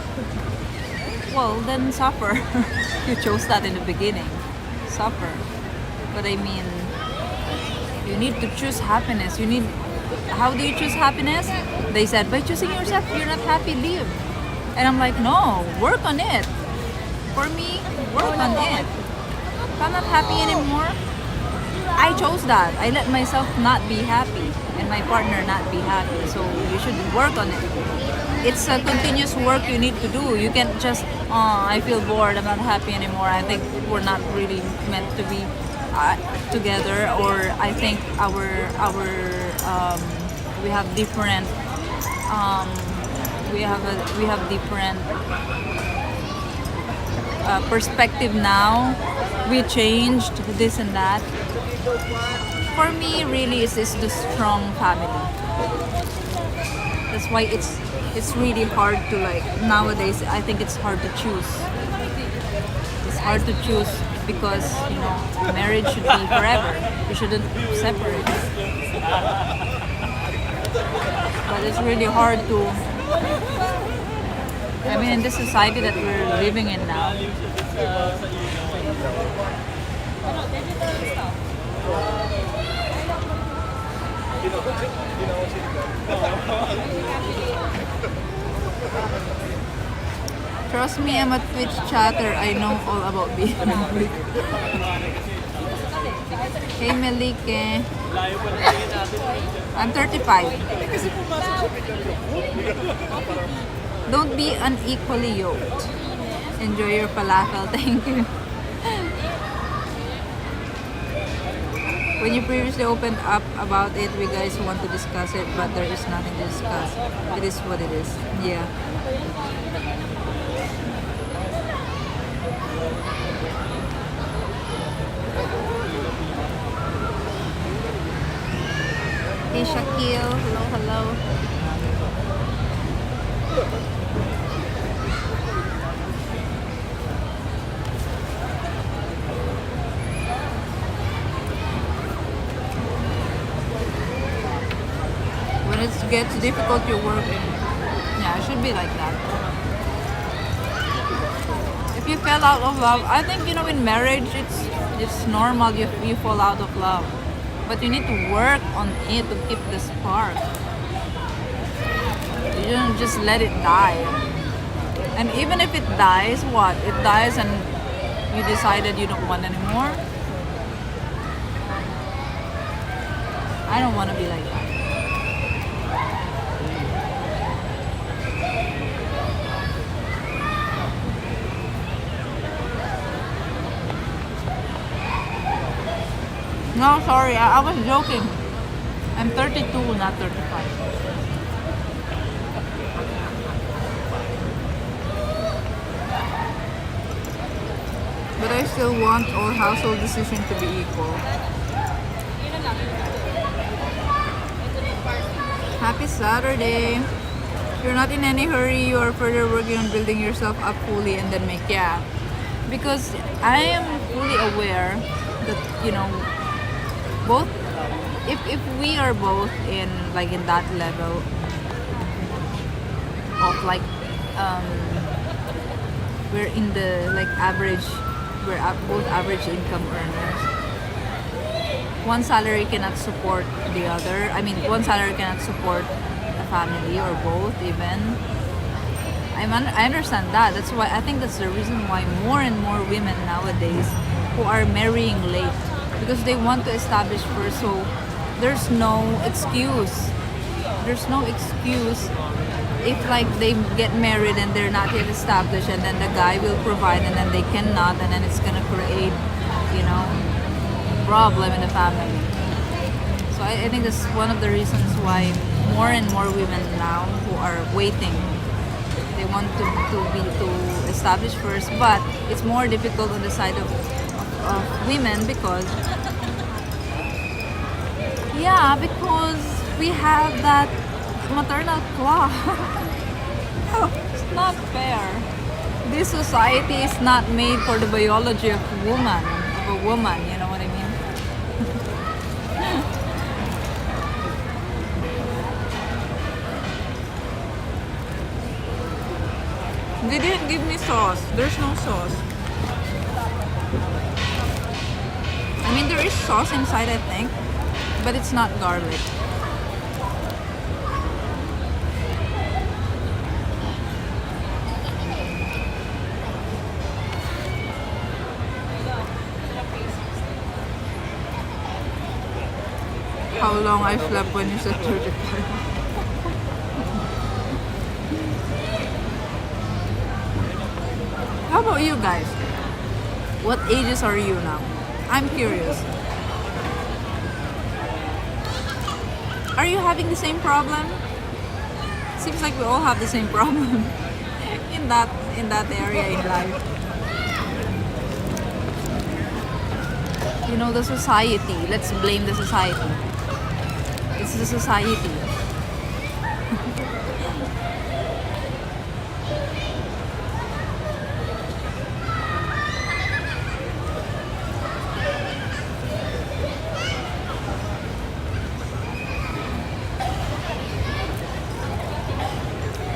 well, then suffer. You chose that in the beginning. Suffer. But I mean, you need to choose happiness. How do you choose happiness? They said, by choosing yourself. If you're not happy, leave. And I'm like, no, work on it. For me, work on it. If I'm not happy anymore, I chose that. I let myself not be happy and my partner not be happy. So you should work on it. It's a continuous work you need to do. You can't just, oh, I feel bored, I'm not happy anymore. I think we're not really meant to be together, or I think we have different we have different perspective now. We changed this and that. For me, really, it's the strong family. That's why it's really hard to, like, nowadays. I think it's hard to choose. It's hard to choose because, you know, marriage should be forever. You shouldn't separate. But it's really hard to. I mean, in this society that we're living in now. Trust me, I'm a Twitch chatter. I know all about being married. Hey, Melike. I'm 35. Don't be unequally yoked. Enjoy your falafel. Thank you. When you previously opened up about it, we guys want to discuss it, but there is nothing to discuss. It is what it is. Yeah. Hey, Shaquille. Hello, hello. When it gets difficult, you're working. Yeah, it should be like that. If you fell out of love, I think, you know, in marriage, it's normal you fall out of love. But you need to work on it to keep the spark. You don't just let it die. And even if it dies, what? It dies and you decided you don't want anymore? I don't want to be like that. No, sorry, I was joking. I'm 32, not 35. But I still want all household decisions to be equal. Happy Saturday. You're not in any hurry. You are further working on building yourself up fully and then make, yeah. Because I am fully aware that, you know, both, if we are both in, like, in that level of, like, we're in the, like, average, we're both average income earners. One salary cannot support the other. I mean, one salary cannot support a family or both even. I understand that. That's why I think that's the reason why more and more women nowadays who are marrying late, because they want to establish first. So there's no excuse. There's no excuse if, like, they get married and they're not yet established, and then the guy will provide and then they cannot, and then it's gonna create, you know, problem in the family. So I think that's one of the reasons why more and more women now who are waiting, they want to establish first, but it's more difficult on the side of women because we have that maternal clock. It's not fair. This society is not made for the biology of a woman, you know what I mean? They didn't give me sauce. There's no sauce. I mean, there is sauce inside, I think, but it's not garlic. How long I slept when you said 35? How about you guys? What ages are you now? I'm curious. Are you having the same problem? Seems like we all have the same problem in that area in life. You know, the society. Let's blame the society. It's the society.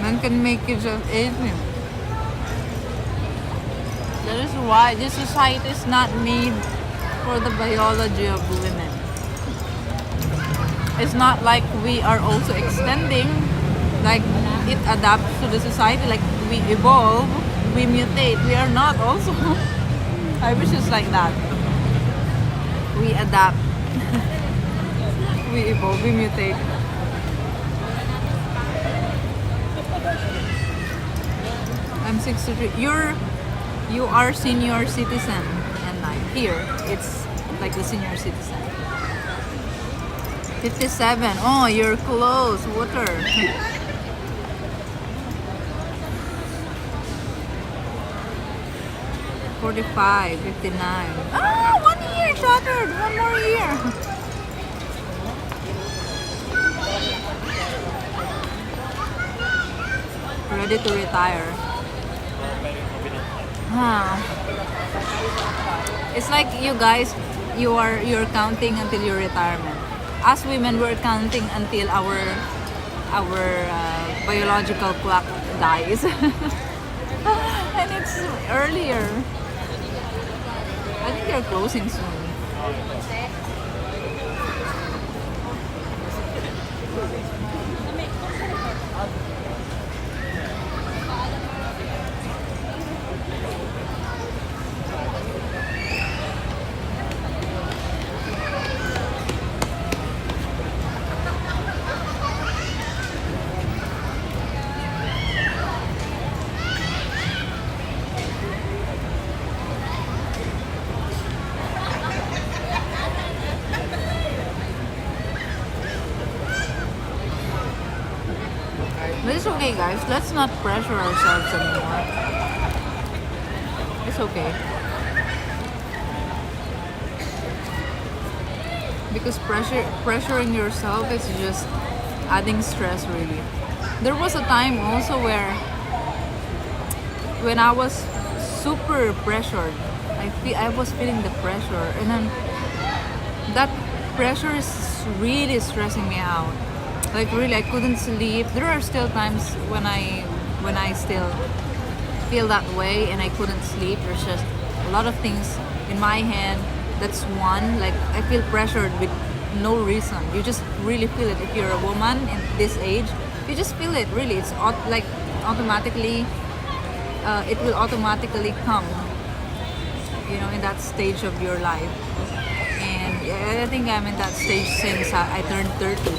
Men can make kids of 18. That is why this society is not made for the biology of women. It's not like we are also extending, like it adapts to the society, like we evolve, we mutate. We are not also. I wish it's like that. We adapt. We evolve, we mutate. I'm 63. You are senior citizen, and here it's like the senior citizen. 57. Oh, you're close. Water. 45, 59. Ah, 1 year shattered. 1 more year. Ready to retire. It's like you guys, you're counting until your retirement. As women, we're counting until our biological clock dies, and it's earlier. I think they're closing soon. But it's okay, guys. Let's not pressure ourselves anymore. It's okay. Because pressuring yourself is just adding stress, really. There was a time also where when I was super pressured, I was feeling the pressure, and then that pressure is really stressing me out. Like really, I couldn't sleep. There are still times when I still feel that way and I couldn't sleep. There's just a lot of things in my head. That's one. Like I feel pressured with no reason. You just really feel it. If you're a woman in this age, you just feel it. Really, it's like automatically. It will automatically come. You know, in that stage of your life. And I think I'm in that stage since I turned 30.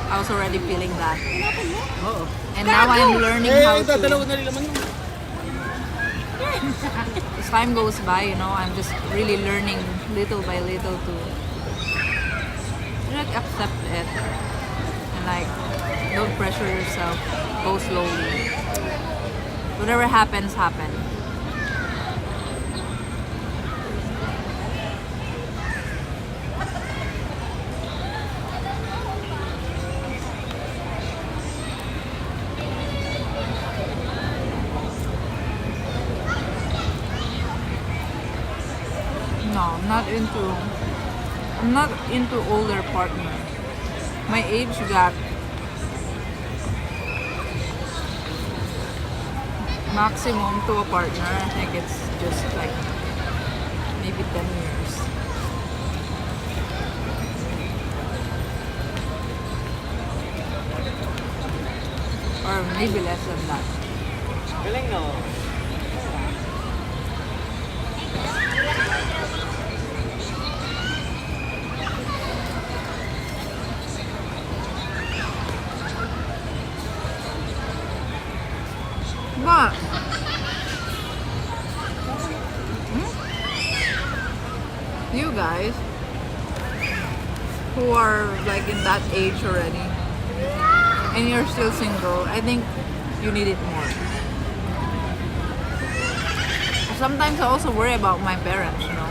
I was already feeling that. And now I'm learning how to. As time goes by, you know, I'm just really learning little by little to like accept it. And like, don't pressure yourself. Go slowly. Whatever happens, happen. No, I'm not into older partner. My age gap maximum to a partner, I think it's just like maybe 10 years. Or maybe less than that. Galing, no? But you guys who are like in that age already and you're still single, I think you need it more. Sometimes I also worry about my parents, you know,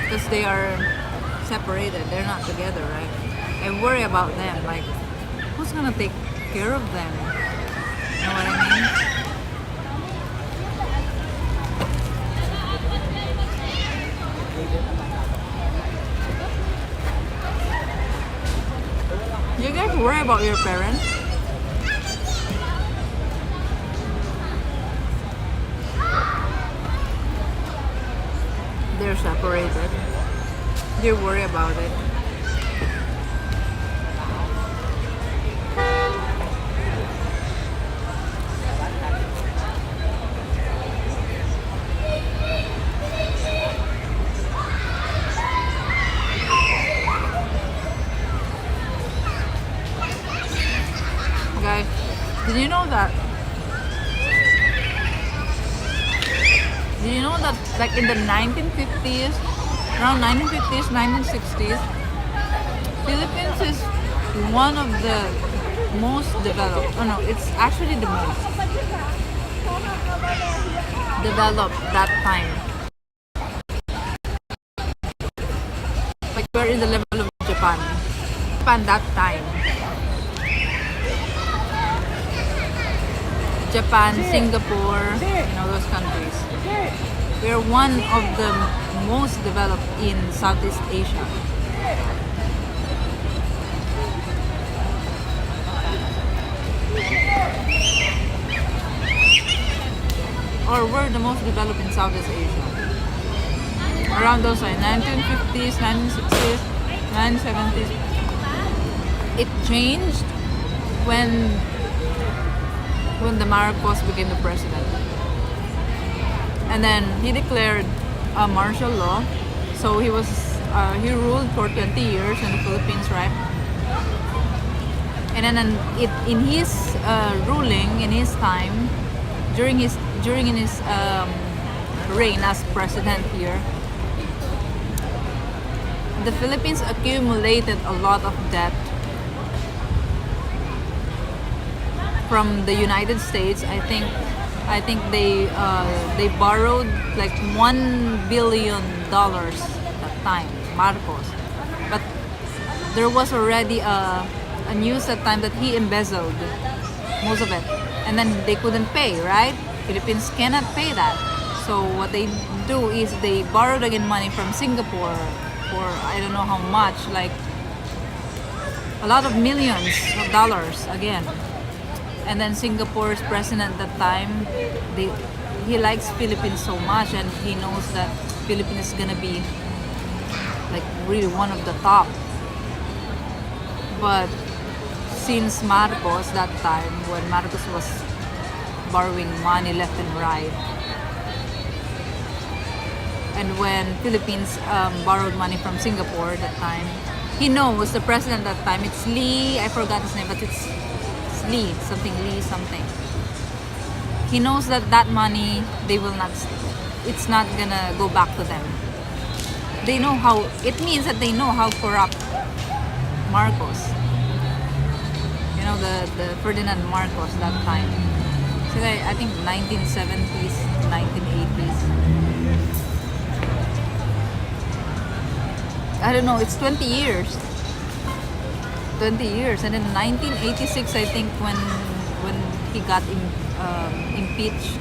because they are separated, they're not together, right? I worry about them, like who's gonna take care of them? You know what I mean? You guys worry about your parents? They're separated. Do you worry about it? Guys, did you know that? Did you know that like in the 1950s, around 1950s, 1960s, Philippines is one of the most developed, oh no, it's actually the most developed that time. Like we're in the level of Japan. Japan that time. Japan, Singapore, you know, those countries. We're one of the most developed in Southeast Asia. Or we're the most developed in Southeast Asia. Around those like 1950s, 1960s, 1970s. It changed when the Marcos became the president. And then he declared martial law. So he ruled for 20 years in the Philippines, right? And then in his ruling, in his time, during his reign as president here, the Philippines accumulated a lot of debt from the United States. I think they borrowed like $1 billion that time, Marcos. But there was already a news that time that he embezzled most of it, and then they couldn't pay. Right? Philippines cannot pay that. So what they do is they borrowed again money from Singapore for I don't know how much, like a lot of millions of dollars again. And then Singapore's president at that time, he likes Philippines so much, and he knows that Philippines is gonna be like really one of the top. But since Marcos that time, when Marcos was borrowing money left and right, and when Philippines borrowed money from Singapore that time, he knows the president that time. It's Lee. I forgot his name, but it's Lee something. He knows that money it's not gonna go back to them. They know how, it means that they know how corrupt Marcos, you know, the Ferdinand Marcos that time. So I think 1970s, 1980s. I don't know, it's 20 years. 20 years, and then 1986 I think when he got impeached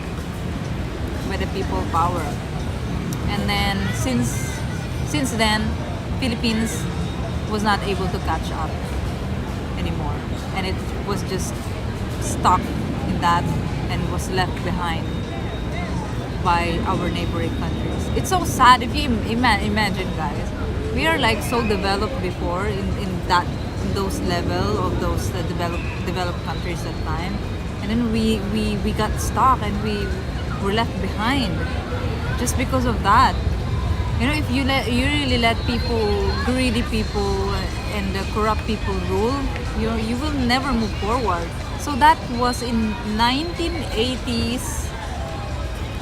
by the people power, and then since then Philippines was not able to catch up anymore, and it was just stuck in that and was left behind by our neighboring countries. It's so sad if you imagine, guys. We are like so developed before in those level of those developed countries at time, and then we got stuck and we were left behind just because of that. You know, if you really let people, greedy people and corrupt people rule, you will never move forward. So that was in 1980s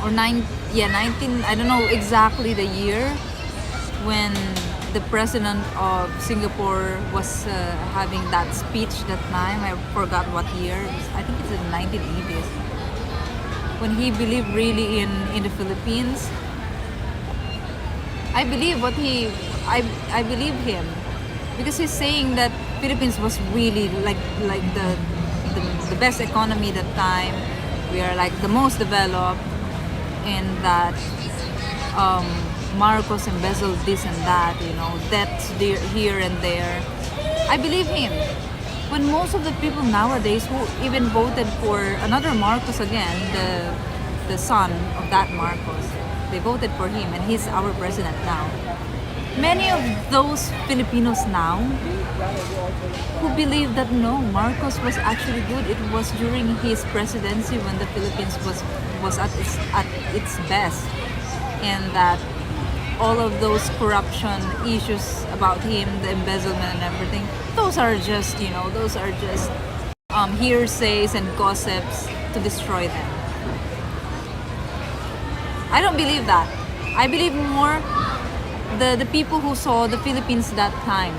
or 19, I don't know exactly the year when the president of Singapore was having that speech that time. I forgot what year. I think it's in the 1980s. When he believed really in the Philippines. I believe I believe him because he's saying that Philippines was really like the best economy that time. We are like the most developed, and that Marcos embezzled this and that, you know, debts here and there. I believe him. When most of the people nowadays who even voted for another Marcos again, the son of that Marcos, they voted for him and he's our president now. Many of those Filipinos now who believe that no, Marcos was actually good. It was during his presidency when the Philippines was at its best, and that all of those corruption issues about him, the embezzlement and everything, those are just hearsays and gossips to destroy them. I don't believe that. I believe more the people who saw the Philippines that time.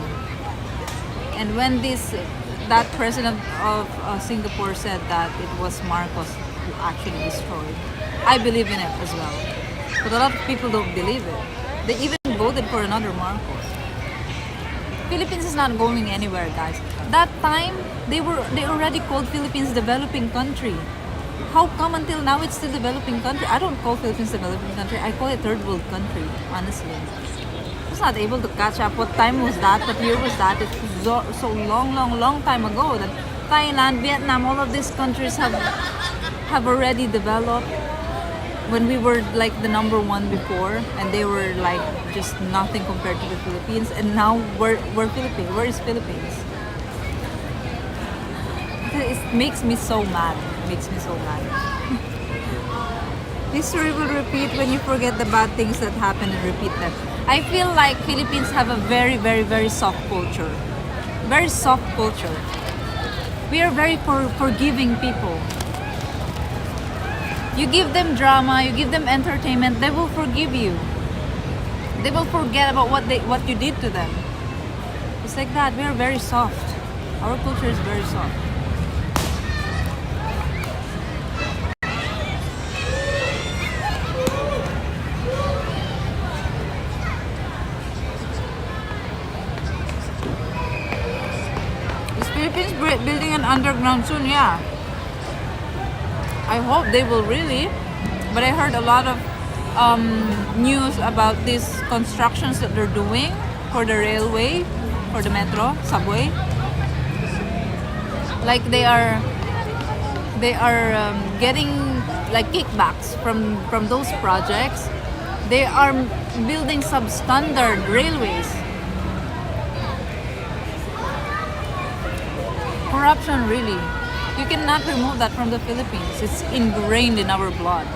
And when that president of Singapore said that it was Marcos who actually destroyed, I believe in it as well. But a lot of people don't believe it. They even voted for another Marcos. Philippines is not going anywhere, guys. That time they already called Philippines developing country. How come until now it's still developing country? I don't call Philippines developing country. I call it third world country, honestly. I was not able to catch up. What time was that? What year was that? It was so long time ago that Thailand, Vietnam, all of these countries have already developed when we were like the number one before, and they were like just nothing compared to the Philippines. And now we're Philippines. Where is Philippines? It makes me so mad. Makes me so mad. History will repeat when you forget the bad things that happen and repeat them. I feel like Philippines have a very, very, very soft culture. Very soft culture. We are very forgiving people. You give them drama, you give them entertainment, they will forgive you. They will forget about what you did to them. It's like that. We are very soft. Our culture is very soft. Philippines building an underground soon, yeah. I hope they will really. But I heard a lot of news about these constructions that they're doing for the railway, for the metro, subway. Like they are getting like kickbacks from those projects. They are building substandard railways. Corruption, really. You cannot remove that from the Philippines. It's ingrained in our blood.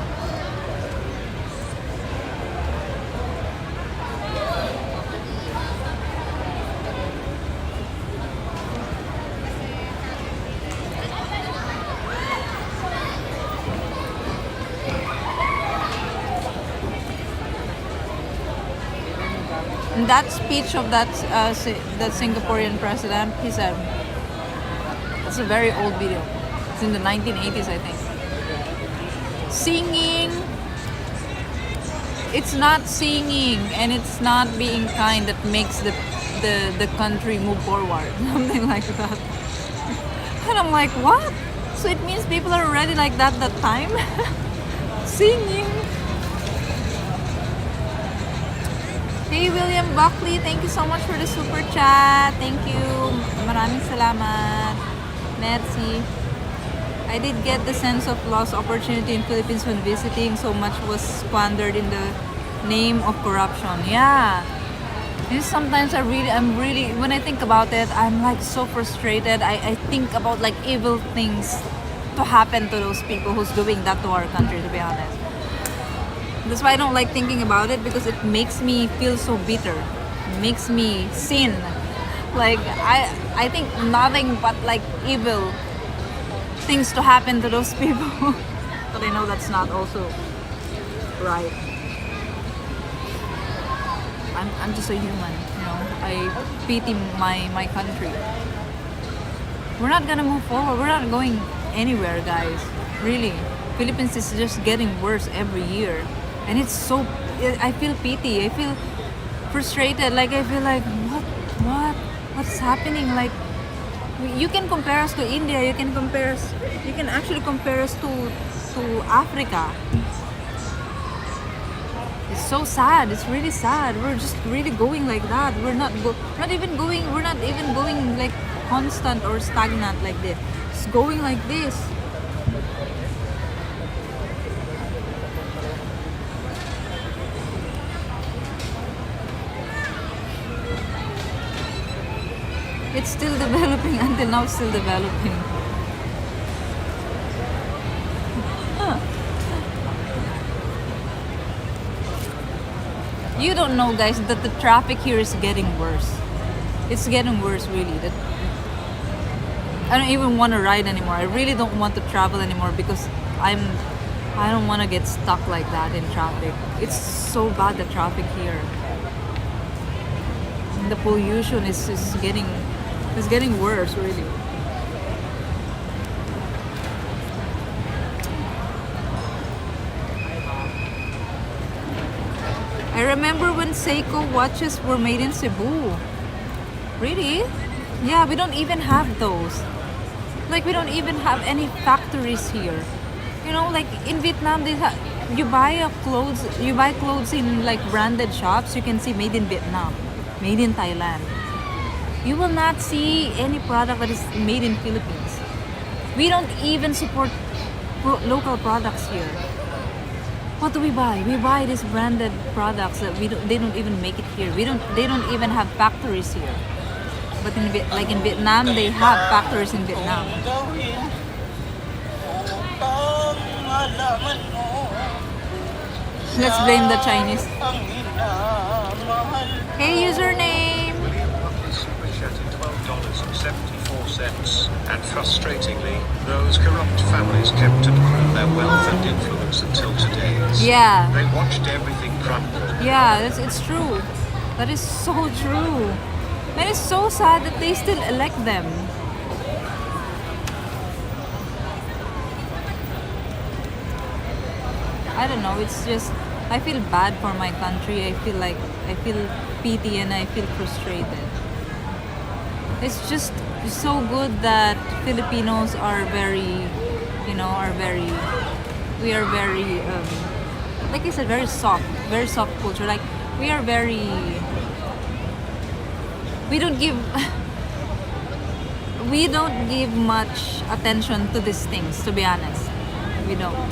In that speech of that Singaporean president, he said, it's a very old video. It's in the 1980s, I think. Singing, it's not singing and it's not being kind that makes the country move forward. Something like that. And I'm like, what? So it means people are already like that time? Singing. Hey, William Buckley, thank you so much for the super chat. Thank you. Maraming salamat. Merci. I did get the sense of lost opportunity in Philippines when visiting. So much was squandered in the name of corruption. Yeah. And sometimes I'm really, when I think about it, I'm like so frustrated. I think about like evil things to happen to those people who's doing that to our country, to be honest. That's why I don't like thinking about it, because it makes me feel so bitter. It makes me sin. Like I think nothing but like evil things to happen to those people. But I know that's not also right. I'm just a human, you know. I pity my country. We're not gonna move forward. We're not going anywhere, guys. Really. Philippines is just getting worse every year. And it's so, I feel pity. I feel frustrated. Like I feel like, what's happening? Like, you can compare us to India. You can actually compare us to Africa. It's so sad. It's really sad. We're just really going like that. We're not even going like constant or stagnant like this. It's going like this. It's still developing. Until now, it's still developing. You don't know, guys, that the traffic here is getting worse. It's getting worse, really. That I don't even want to ride anymore. I really don't want to travel anymore, because I don't want to get stuck like that in traffic. It's so bad, the traffic here. And the pollution is getting worse, really. I remember when Seiko watches were made in Cebu. Really? Yeah, we don't even have those. Like, we don't even have any factories here. You know, like in Vietnam, you buy clothes in like branded shops. You can see made in Vietnam, made in Thailand. You will not see any product that is made in Philippines. We don't even support local products here. What do we buy? We buy these branded products that they don't even make it here. They don't even have factories here. But in Vietnam, they have factories in Vietnam. Let's blame the Chinese. Hey, username. Super chat at $12.74, and frustratingly, those corrupt families kept and grew their wealth and influence until today. Yeah. They watched everything crumble. Yeah, it's true. That is so true. And it's so sad that they still elect them. I don't know, it's just, I feel bad for my country. I feel pity and I feel frustrated. It's just so good that Filipinos are very, we are very, like I said, very soft culture. Like, we are very, we don't give much attention to these things, to be honest. We don't.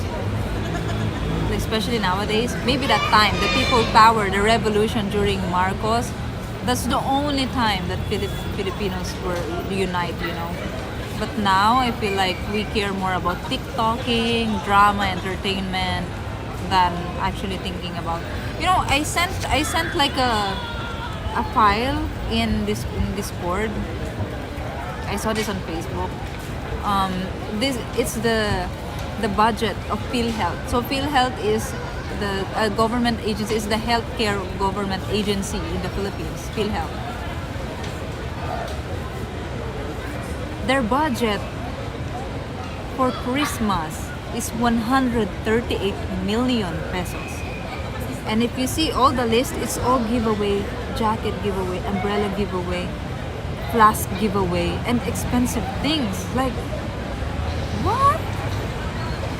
Especially nowadays, maybe that time, the people power, the revolution during Marcos, that's the only time that Filipinos were unite, you know. But now I feel like we care more about TikToking, drama, entertainment than actually thinking about. You know, I sent like a file in Discord. I saw this on Facebook. It's the budget of PhilHealth. So PhilHealth is the government agency, is the healthcare government agency in the Philippines. PhilHealth. Their budget for Christmas is 138 million pesos. And if you see all the list, it's all giveaway, jacket giveaway, umbrella giveaway, flask giveaway, and expensive things. Like, what?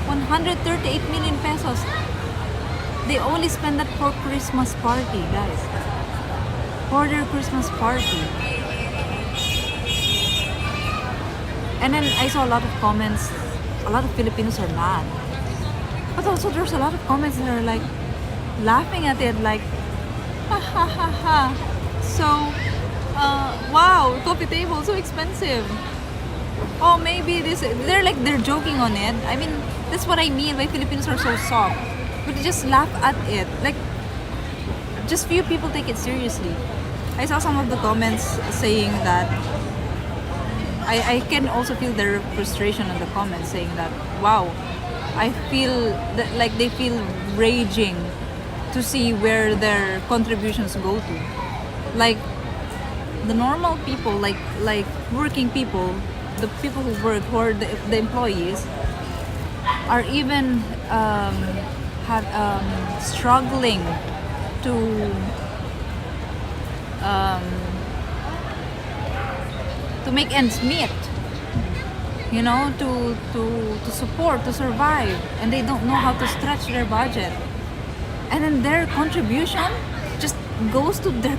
138 million pesos. They only spend that for Christmas party, guys. For their Christmas party. And then I saw a lot of comments a lot of Filipinos are mad. But also there's a lot of comments that are like laughing at it, like ha ha ha ha. So wow, coffee table so expensive. Oh, maybe they're joking on it. I mean, that's what I mean by Filipinos are so soft. But they just laugh at it. Like, just few people take it seriously. I saw some of the comments saying that I can also feel their frustration in the comments saying that, wow, I feel that like they feel raging to see where their contributions go to. Like the normal people, like working people, the people who work, who are the employees, are even struggling to make ends meet, you know, to support, to survive, and they don't know how to stretch their budget, and then their contribution just goes to their,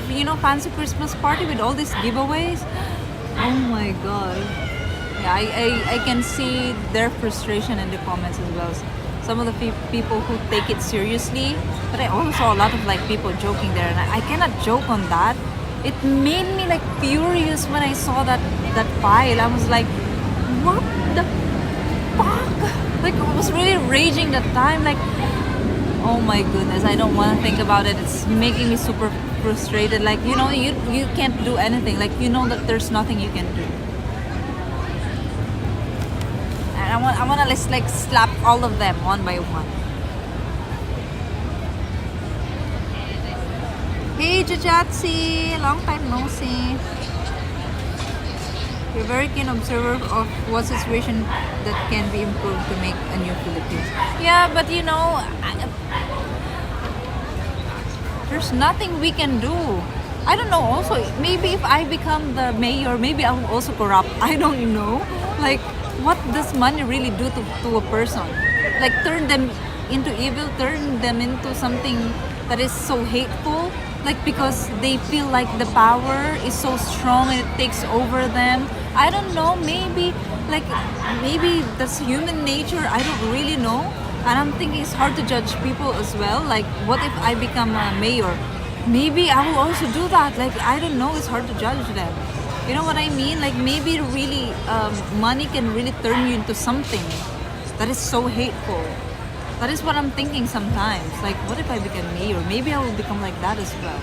you know, fancy Christmas party with all these giveaways. Oh my god. Yeah, I can see their frustration in the comments as well. Some of the people who take it seriously, but I also saw a lot of like people joking there, and I cannot joke on that. It made me like furious when I saw that file. I was like, what the fuck? Like I was really raging that time. Like, oh my goodness, I don't want to think about it. It's making me super frustrated. Like, you know, you can't do anything. Like, you know that there's nothing you can do. And I want to just like slap all of them one by one. Hey Jajatsi, long time no see. You're a very keen observer of what situation that can be improved to make a new Philippines. Yeah, but you know, there's nothing we can do. I don't know. Also, maybe if I become the mayor, maybe I'm also corrupt. I don't know. Like, what does money really do to a person? Like, turn them into evil, turn them into something that is so hateful. Like, because they feel like the power is so strong and it takes over them. I don't know. Maybe that's human nature. I don't really know. And I'm thinking it's hard to judge people as well. Like, what if I become a mayor? Maybe I will also do that. Like, I don't know. It's hard to judge them. You know what I mean? Like, maybe really money can really turn you into something that is so hateful. That is what I'm thinking sometimes. Like, what if I become mayor? Maybe I will become like that as well.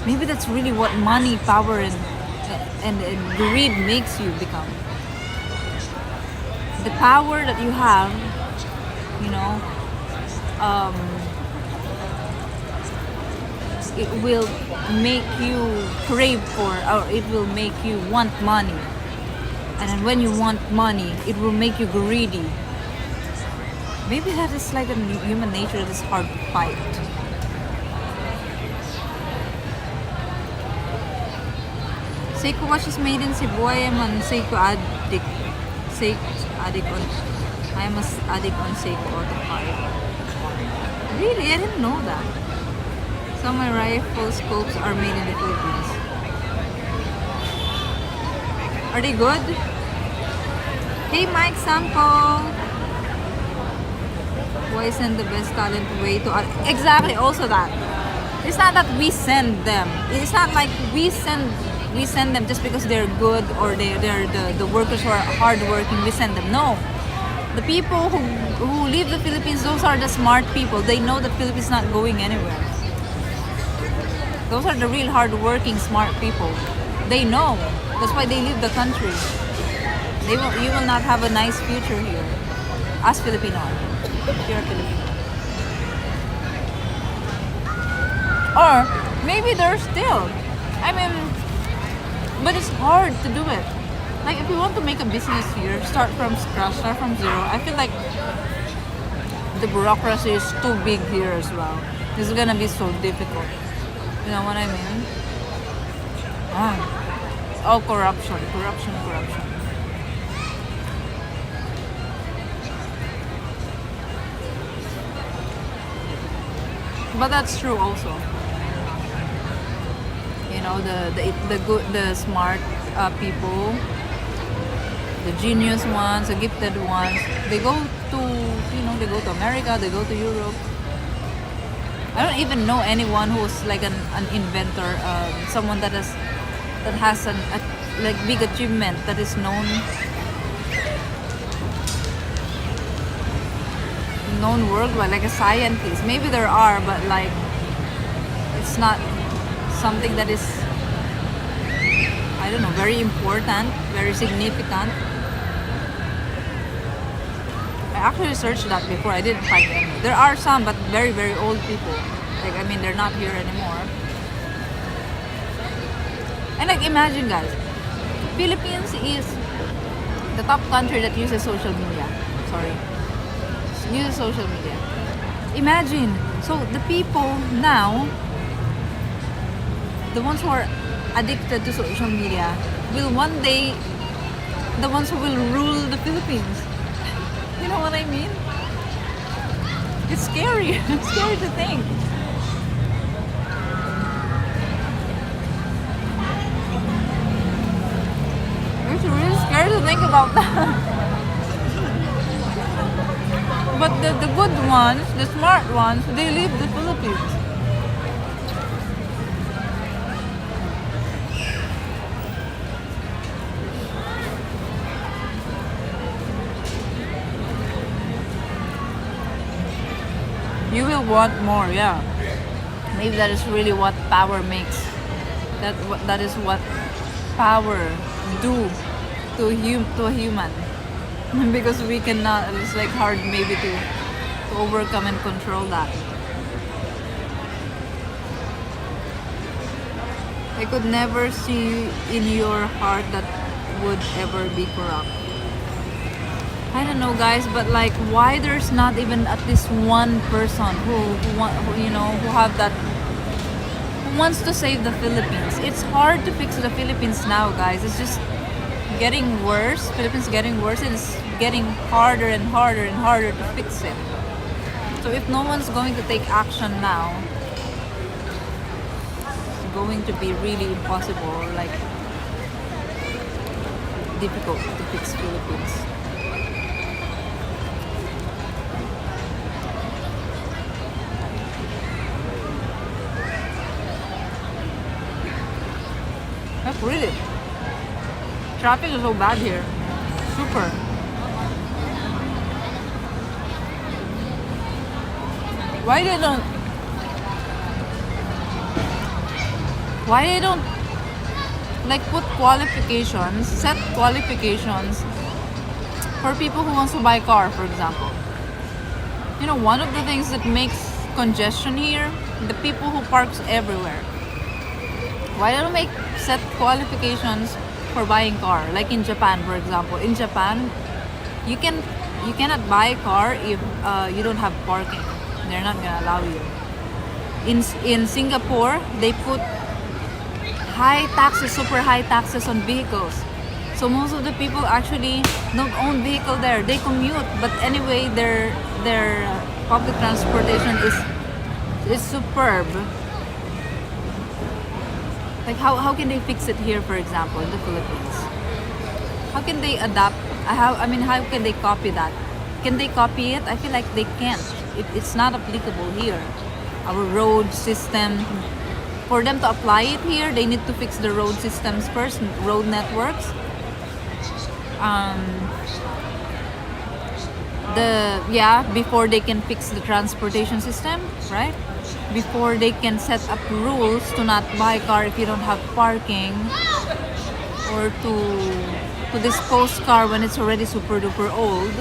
Maybe that's really what money, power, and greed makes you become. The power that you have, you know, it will make you crave for, or it will make you want money. And then when you want money, it will make you greedy. Maybe that is like a human nature that is hard to fight. Seiko watches made in Cebu. I am an Seiko addict. I am an addict on Seiko Auto 5. Really? I didn't know that. Some of my rifle scopes are made in the Philippines. Are they good? Hey Mike Sample! Why send the best talent way to other? Exactly, also that. It's not that we send them. It's not like we send them just because they're good or they're the workers who are hardworking. We send them. No. The people who leave the Philippines, those are the smart people. They know that Philippines is not going anywhere. Those are the real hardworking, smart people. They know. That's why they leave the country. You will not have a nice future here. As Filipino. You're a Filipino. Or maybe they're still. I mean, but it's hard to do it. Like, if you want to make a business here, start from scratch, start from zero. I feel like the bureaucracy is too big here as well. It's gonna be so difficult. You know what I mean? It's all corruption. But that's true also. You know, the good, the smart people the genius ones, the gifted ones, they go to, they go to America, they go to Europe. I don't even know anyone who's like an inventor, someone that has like big achievement that is known worldwide, like a scientist. Maybe there are, but like it's not something that is, I don't know, very important, very significant. I actually searched that before. I didn't find any. There are some, but very, very old people. Like, I mean, they're not here anymore. And like, imagine guys, Philippines is the top country that uses social media. Sorry. Uses social media. Imagine. So the people now, the ones who are addicted to social media, will one day the ones who will rule the Philippines. You know what I mean? It's scary. It's scary to think. It's really scary to think about that. But the good ones, the smart ones, they leave the Philippines. You will want more, yeah. Maybe that is really what power makes. That is what power do to a human. Because we cannot. It's like hard maybe to overcome and control that. I could never see in your heart that would ever be corrupt. I don't know, guys, but like, why there's not even at least one person who have that, who wants to save the Philippines? It's hard to fix the Philippines now, guys. It's just getting worse. Philippines getting worse, and it's getting harder and harder and harder to fix it. So if no one's going to take action now, it's going to be really impossible, like difficult to fix Philippines. That's really, traffic is so bad here. Super. Why they don't like put qualifications, set qualifications for people who wants to buy a car, for example. You know, one of the things that makes congestion here, the people who parks everywhere. Why don't make set qualifications for buying car? Like in Japan, for example. In Japan, you cannot buy a car if you don't have parking. They're not gonna allow you. In Singapore, they put high taxes, super high taxes on vehicles. So most of the people actually don't own vehicle there. They commute, but anyway, their public transportation is superb. Like how can they fix it here, for example, in the Philippines? How can they adapt? How can they copy that? Can they copy it? I feel like they can't. It's not applicable here. Our road system, for them to apply it here, they need to fix the road systems first, road networks. Before they can fix the transportation system, right? Before they can set up rules to not buy a car if you don't have parking, or to dispose car when it's already super duper old.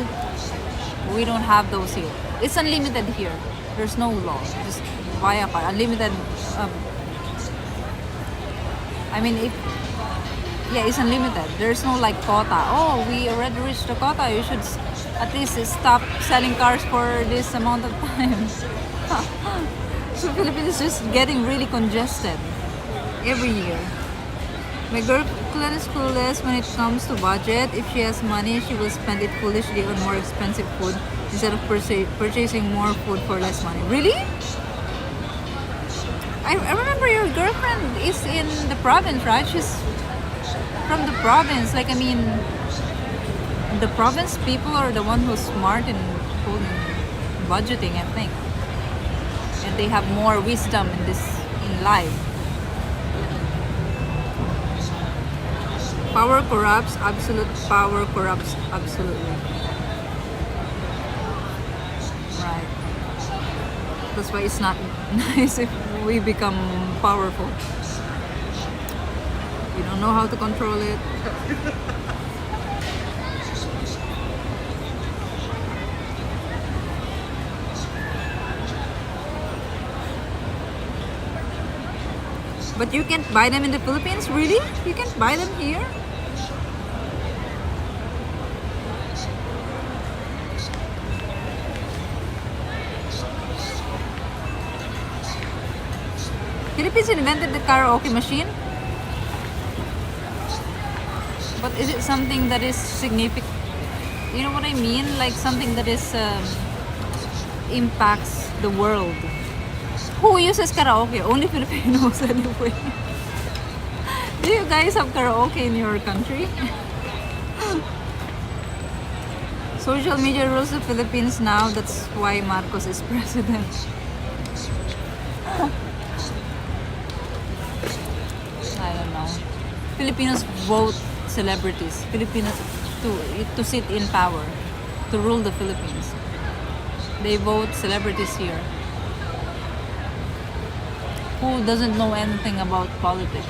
We don't have those here. It's unlimited here. There's no law. Just buy a car. Unlimited. It's unlimited. There's no like quota. Oh, we already reached the quota. You should at least stop selling cars for this amount of time. So Philippines is just getting really congested every year. My girlfriend is clueless when it comes to budget. If she has money, she will spend it foolishly on more expensive food instead of purchasing more food for less money. Really? I remember your girlfriend is in the province, right? She's from the province. Like, I mean, the province people are the one who's smart in holding budgeting, I think. And they have more wisdom in life. Power corrupts, absolute power corrupts absolutely. Right. That's why it's not nice if we become powerful. We don't know how to control it. But you can't buy them in the Philippines? Really? You can't buy them here? Philippines invented the karaoke machine? But is it something that is significant? You know what I mean? Like something that is impacts the world. Who uses karaoke? Only Filipinos anyway. Do you guys have karaoke in your country? Social media rules the Philippines now. That's why Marcos is president. I don't know. Filipinos vote celebrities. Filipinos to sit in power, to rule the Philippines. They vote celebrities here. Who doesn't know anything about politics?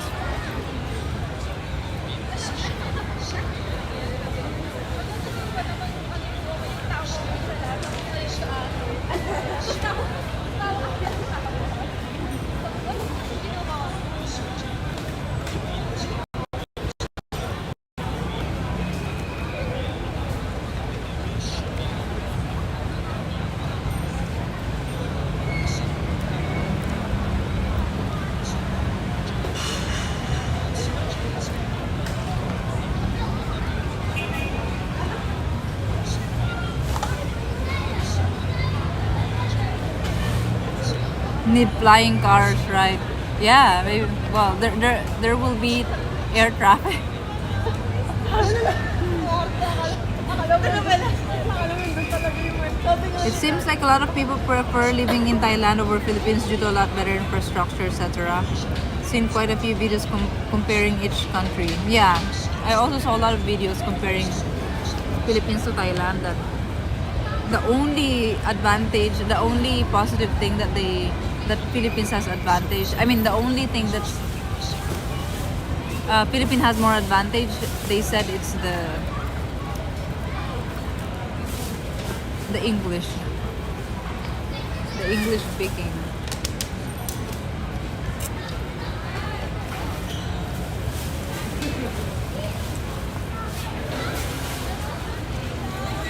Need flying cars, right? Yeah, maybe. Well, there will be air traffic. It seems like a lot of people prefer living in Thailand over Philippines due to a lot better infrastructure, etc. Seen quite a few videos comparing each country. Yeah, I also saw a lot of videos comparing Philippines to Thailand. That the only advantage, the only positive thing that Philippines has advantage. I mean, the only thing that Philippines has more advantage. They said it's the English speaking.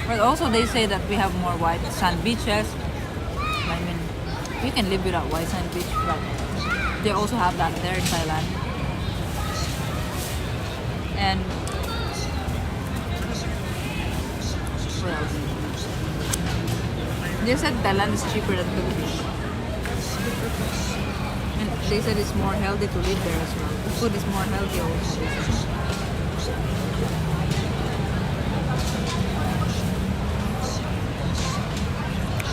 But also they say that we have more white sand beaches. I mean, you can live without white sand beach, but they also have that there in Thailand. And what else? They said Thailand is cheaper than Philippines. And they said it's more healthy to live there as well. The food is more healthy also.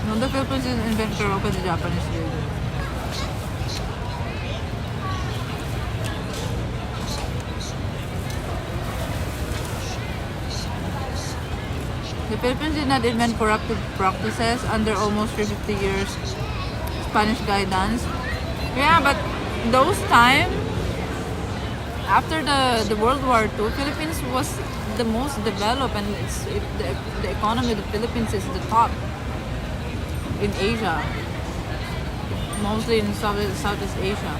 No, the Philippines didn't invent karaoke, the Japanese did. The Philippines did not invent corrupted practices under almost 350 years Spanish guidance. Yeah, but those time, after the World War II, Philippines was the most developed, and the economy of the Philippines is the top in Asia, mostly in Southeast Asia.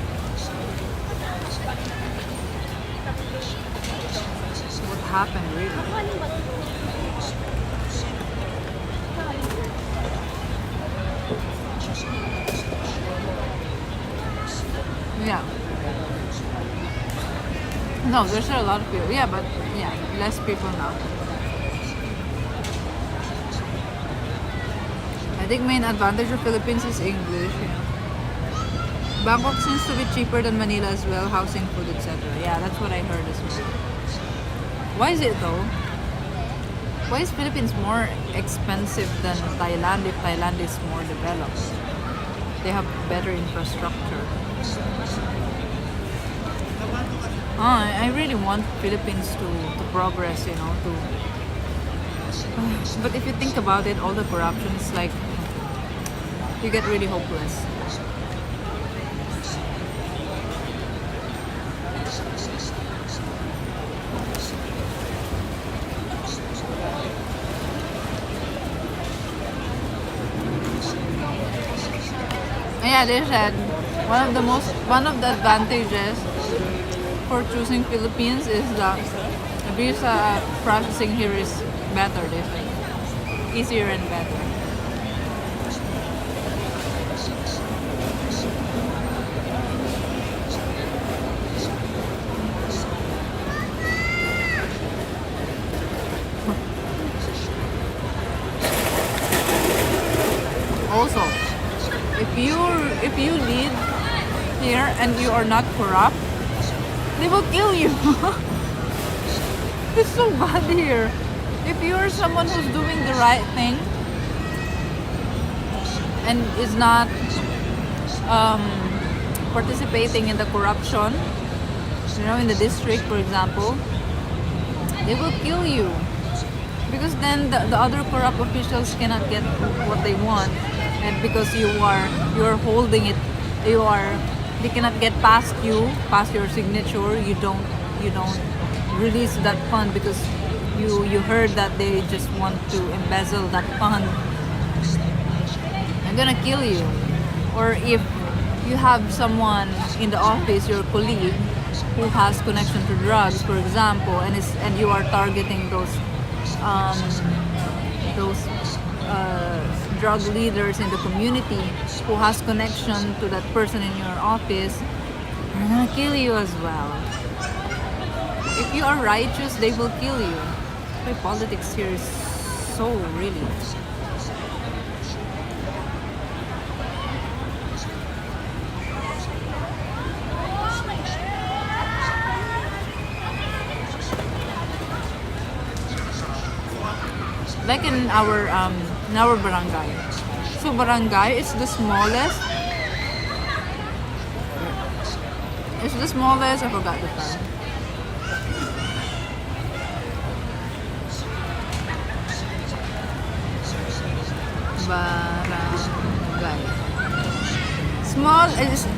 What happened really? Yeah. No, there's still a lot of people. Yeah, but yeah, less people now. I think main advantage of Philippines is English. Bangkok seems to be cheaper than Manila as well, housing, food, etc. Yeah, that's what I heard as well. Why is it though? Why is Philippines more expensive than Thailand if Thailand is more developed? They have better infrastructure. I really want Philippines to progress, you know, to but if you think about it, all the corruption is like you get really hopeless. Yeah, they said one of the advantages for choosing Philippines is that visa processing here is better, they say. Easier and better. Also, if you live here and you are not corrupt, they will kill you. It's so bad here. If you are someone who's doing the right thing and is not participating in the corruption, you know, in the district, for example, they will kill you. Because then the other corrupt officials cannot get what they want, and because you are holding it, they cannot get past your signature. You don't release that fund because you heard that they just want to embezzle that fund. I'm gonna kill you. Or if you have someone in the office, your colleague, who has connection to drugs, for example, and you are targeting those drug leaders in the community who has connection to that person in your office, they're gonna kill you as well. If you are righteous, they will kill you. My politics here is so really. Like in our barangay. So barangay is the smallest. It's the smallest. I forgot the term. Barangay. Small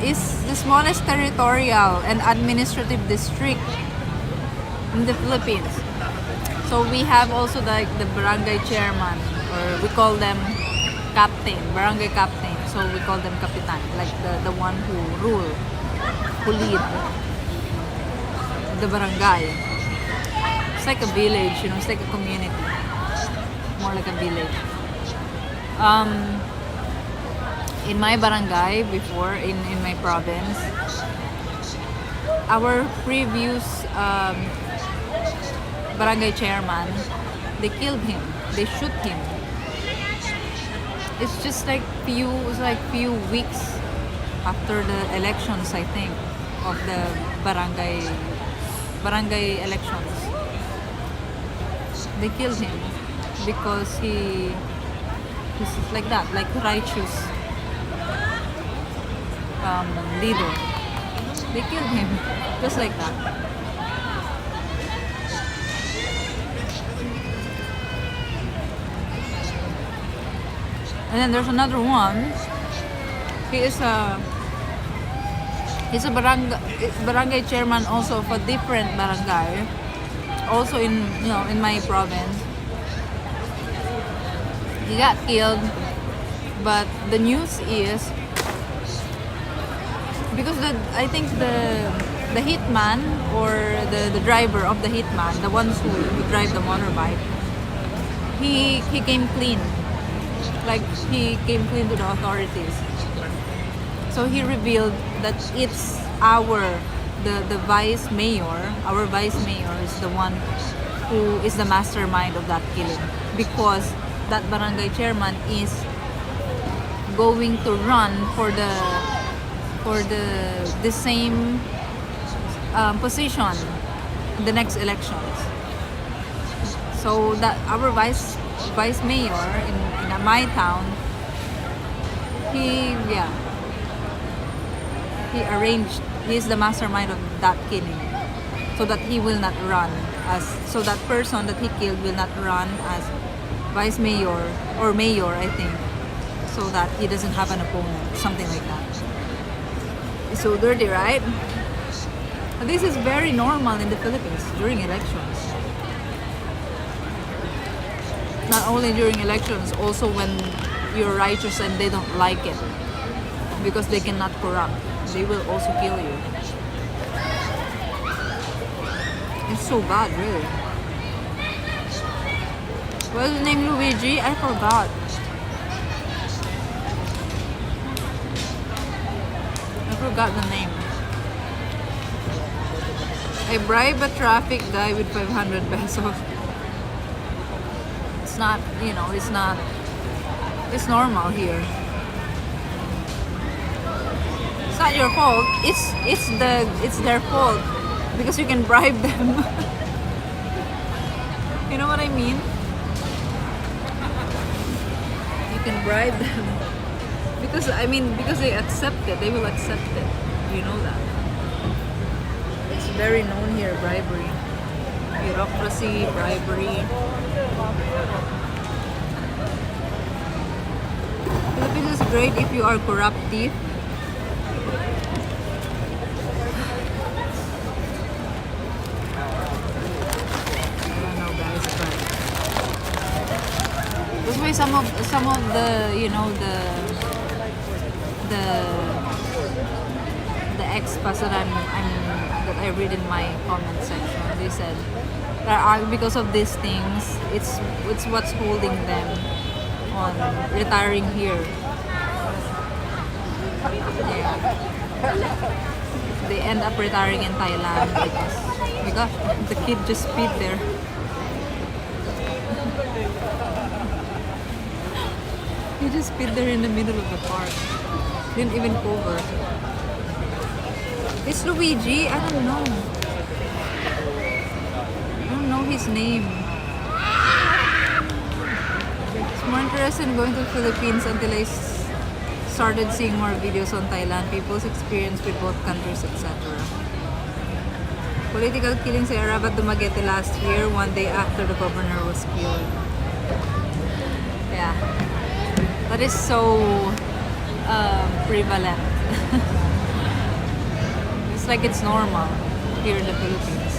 is the smallest territorial and administrative district in the Philippines. So we have also like the barangay chairman, or we call them captain, barangay captain. So we call them kapitan, like the one who lead the barangay. It's like a village, you know, it's like a community, more like a village. In my barangay before, in my province, our previous barangay chairman, they killed him, they shoot him. It's just like few weeks after the elections, I think, of the barangay elections. They killed him because he's like that, like righteous leader. They killed him just like that. And then there's another one. He's a barangay chairman also of a different barangay, also in my province. He got killed, but the news is because I think the hitman, or the driver of the hitman, the ones who drive the motorbike, he came clean. Like, he came clean to the authorities. So he revealed that it's the vice mayor, our vice mayor is the one who is the mastermind of that killing, because that barangay chairman is going to run for the same position in the next elections. So that our vice mayor in my town, he arranged. He's the mastermind of that killing, so that he will not run as so that person that he killed will not run as vice mayor or mayor, I think, so that he doesn't have an opponent, something like that. It's so dirty, right? This is very normal in the Philippines during elections. Not only during elections, also when you're righteous and they don't like it, because they cannot corrupt, they will also kill you. It's so bad, really. What's his name, Luigi? I forgot. I forgot the name. I bribe a traffic guy with 500 pesos. It's not, it's normal here. It's not your fault. It's their fault because you can bribe them. You know what I mean? You can bribe them because they accept it. They will accept it. You know that. It's very known here, bribery, bureaucracy, bribery. Philippines is great if you are corrupt thief. I don't know, guys, but that's why some of the the expats that that I read in my comment section, they said that because of these things, it's what's holding them on retiring here. Yeah. They end up retiring in Thailand because the kid just peed there. He just peed there in the middle of the park. Didn't even cover. It's Luigi? I don't know. I don't know his name. It's more interested in going to the Philippines until I started seeing more videos on Thailand, people's experience with both countries, etc. Political killing sa Arabat Dumaguete last year, one day after the governor was killed. Yeah. That is so prevalent. It's like it's normal here in the Philippines.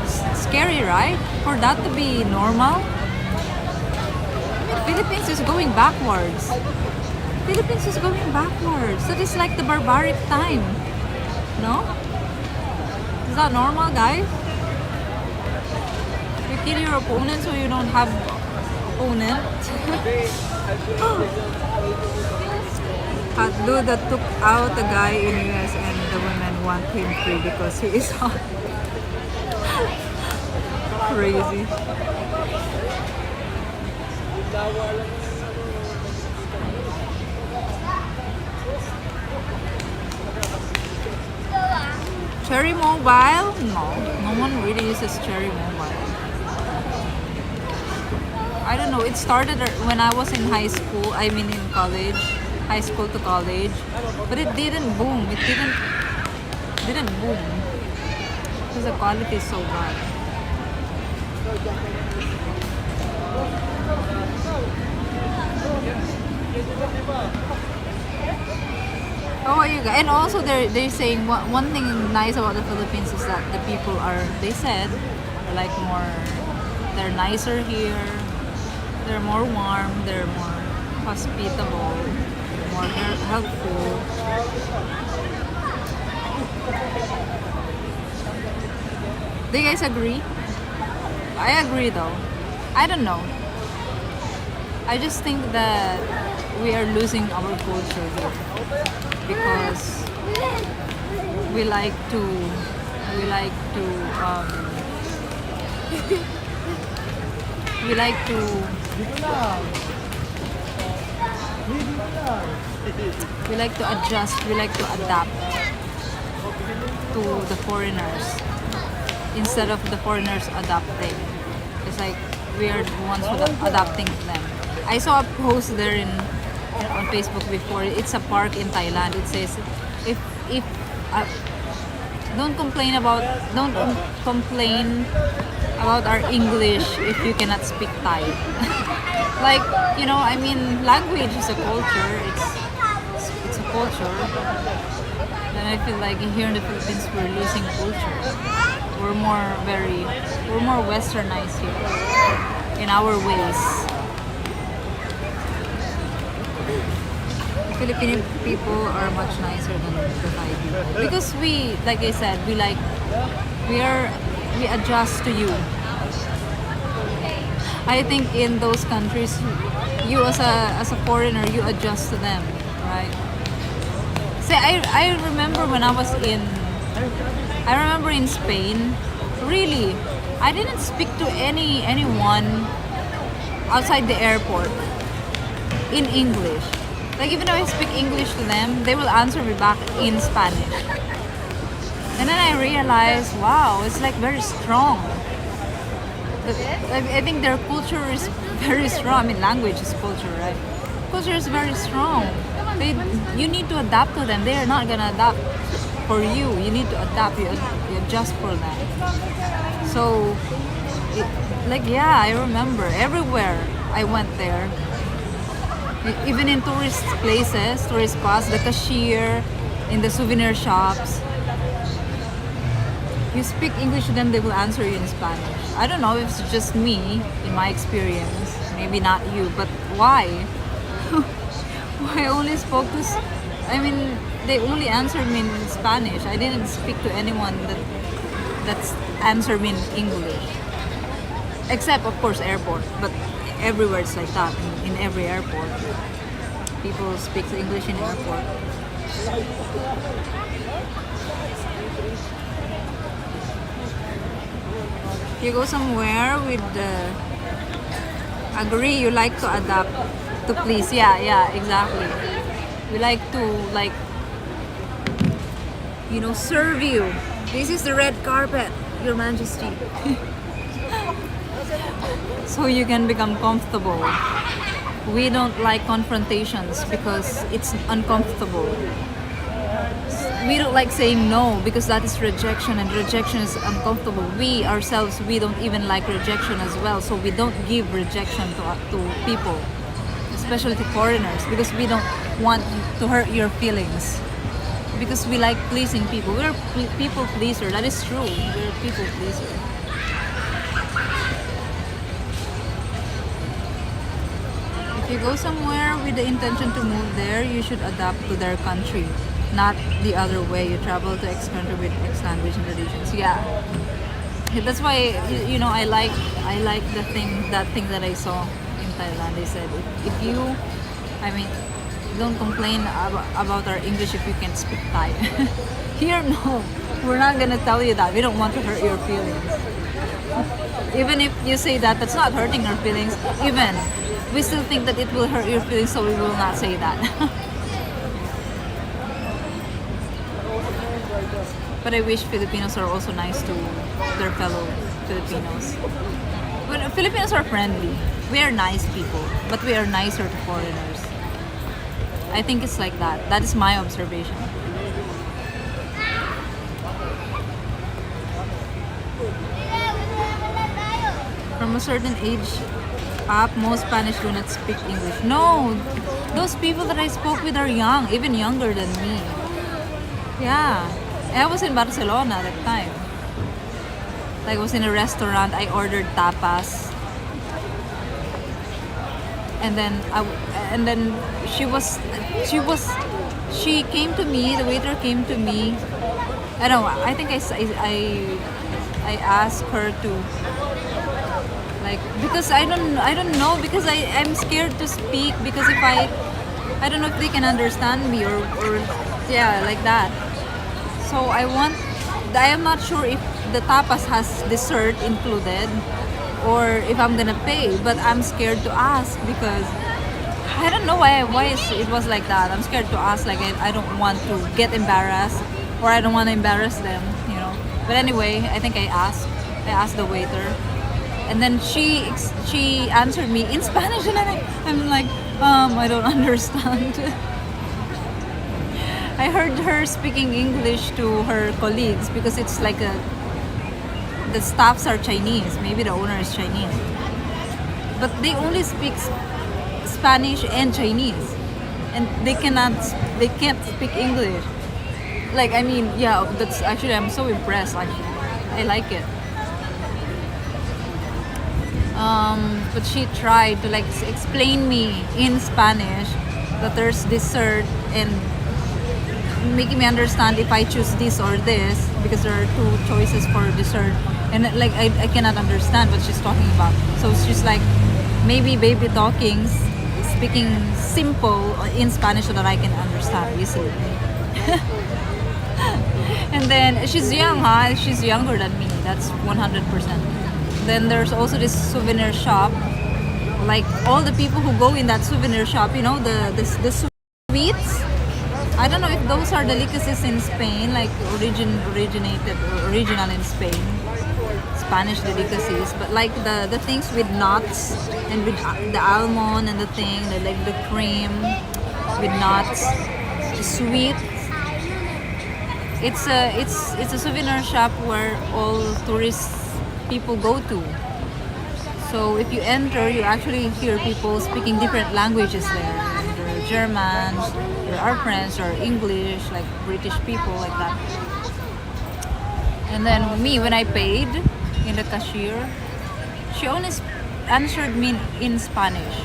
It's scary, right? For that to be normal. Philippines is going backwards. Philippines is going backwards. That is like the barbaric time. No? Is that normal, guys? You kill your opponent so you don't have opponent. Hot dude that took out a guy in US and the women want him free because he is hot. Crazy. Cherry Mobile? No one really uses Cherry Mobile. I don't know, it started when I was in high school, in college, high school to college, but it didn't boom. It didn't boom because the quality is so bad. How are you guys? And also they're saying one thing nice about the Philippines is that the people they said like they're nicer here, they're more warm, they're more hospitable, more helpful. Do you guys agree? I agree though. I don't know. I just think that we are losing our culture here because we like to adjust, we like to adapt to the foreigners instead of the foreigners adapting. It's like we are the ones who are adopting them. I saw a post there on Facebook before. It's a park in Thailand. It says, if don't complain about our English if you cannot speak Thai. Like, I mean, language is a culture. It's a culture. And I feel like here in the Philippines we're losing culture. We're more westernized here in our ways. Filipino people are much nicer than the Thai people because we, like I said, we adjust to you. I think in those countries, you as a foreigner, you adjust to them, right? Say, I remember when I was in Spain. Really, I didn't speak to anyone outside the airport in English. Like, even though I speak English to them, they will answer me back in Spanish. And then I realized, wow, it's like very strong. I think their culture is very strong. I mean, language is culture, right? Culture is very strong. You need to adapt to them. They are not gonna adapt for you. You need to adapt. You adjust for them. So, I remember everywhere I went there. Even in tourist places, tourist spots, the cashier, in the souvenir shops, you speak English to them, they will answer you in Spanish. I don't know if it's just me, in my experience, maybe not you, but why? Why I only spoke to, they only answered me in Spanish. I didn't speak to anyone that's answered me in English. Except, of course, airport, but everywhere it's like that, in every airport. People speak English in airport. You go somewhere with agree you like to adapt to please. Yeah, exactly. We like to serve you. This is the red carpet, Your Majesty. So you can become comfortable. We don't like confrontations because it's uncomfortable. We don't like saying no because that is rejection, and rejection is uncomfortable. We ourselves, we don't even like rejection as well, so we don't give rejection to people, especially to foreigners, because we don't want to hurt your feelings. Because we like pleasing people. We're people pleaser. That is true. We're people pleaser. If you go somewhere with the intention to move there, you should adapt to their country, not the other way. You travel to X country with X language and traditions. Yeah, that's why I like that thing that I saw in Thailand. They said if you, don't complain about our English if you can't speak Thai. Here, no, we're not gonna tell you that. We don't want to hurt your feelings. Even if you say that, that's not hurting our feelings. Even we still think that it will hurt your feelings, so we will not say that. But I wish Filipinos are also nice to their fellow Filipinos. But Filipinos are friendly. We are nice people, but we are nicer to foreigners. I think it's like that. That is my observation. From a certain age up, most Spanish do not speak English. No, those people that I spoke with are young, even younger than me. Yeah, I was in Barcelona at that time. I was in a restaurant. I ordered tapas, and then she came to me. The waiter came to me. I don't know. I think I asked her to, because I don't know, because I'm scared to speak, because if I don't know if they can understand me or yeah, like that. So I am not sure if the tapas has dessert included or if I'm gonna pay, but I'm scared to ask because I don't know why it was like that. I'm scared to ask, I don't want to get embarrassed, or I don't want to embarrass them, But anyway, I think I asked the waiter. And then she answered me in Spanish, and I'm like, I don't understand. I heard her speaking English to her colleagues because it's like the staffs are Chinese. Maybe the owner is Chinese, but they only speak Spanish and Chinese, and they can't speak English. Like, I mean, yeah, that's actually, I'm so impressed. Actually, I like it. But she tried to like explain me in Spanish that there's dessert and making me understand if I choose this or this, because there are two choices for dessert, and like I cannot understand what she's talking about. So she's like maybe baby talking, speaking simple in Spanish so that I can understand easily. And then she's young, huh? She's younger than me. That's 100%. Then there's also this souvenir shop. Like all the people who go in that souvenir shop, you know, the sweets. I don't know if those are delicacies in Spain, like original in Spain, Spanish delicacies. But like the things with nuts and with the almond and the thing, like the cream with nuts, the sweet. It's a souvenir shop where all tourist people go to. So if you enter, you actually hear people speaking different languages there. There are Germans, there are French or English, like British people like that. And then me, when I paid in the cashier, she only answered me in Spanish.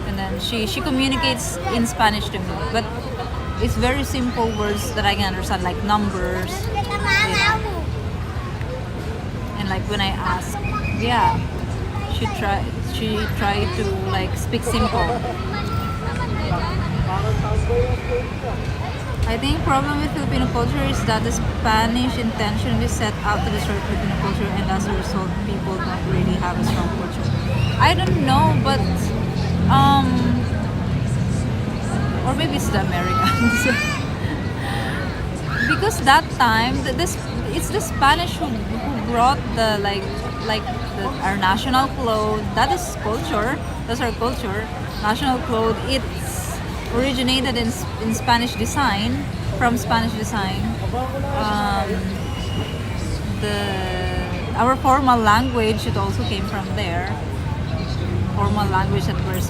And then she communicates in Spanish to me. But it's very simple words that I can understand, like numbers. And like when I ask, yeah, she tried to like speak simple. I think problem with Filipino culture is that the Spanish intentionally set out to destroy Filipino culture, and as a result, people don't really have a strong culture. I don't know, but or maybe it's the Americans. Because that time, it's the Spanish who brought the our national clothes. That is culture. That's our culture. National clothes. It's originated in Spanish design, from Spanish design. Our formal language, it also came from there. Formal language that we're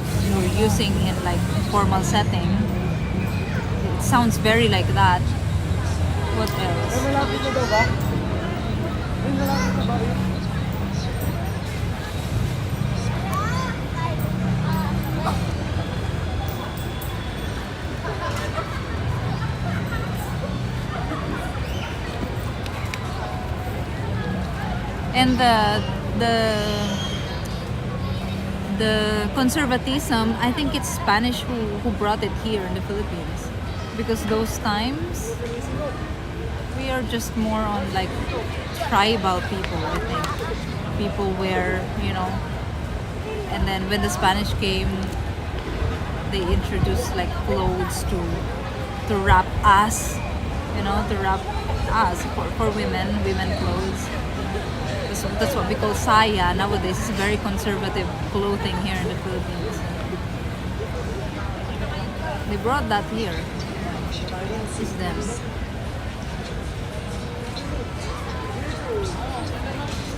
using in like formal setting. It sounds very like that. What else? And the conservatism, I think it's Spanish who brought it here in the Philippines, because those times we are just more on like tribal people. I think people wear, you know, and then when the Spanish came, they introduced like clothes to wrap us, you know, to wrap us for women clothes. That's what we call saya nowadays. It's very conservative clothing here in the Philippines. They brought that here. It's them.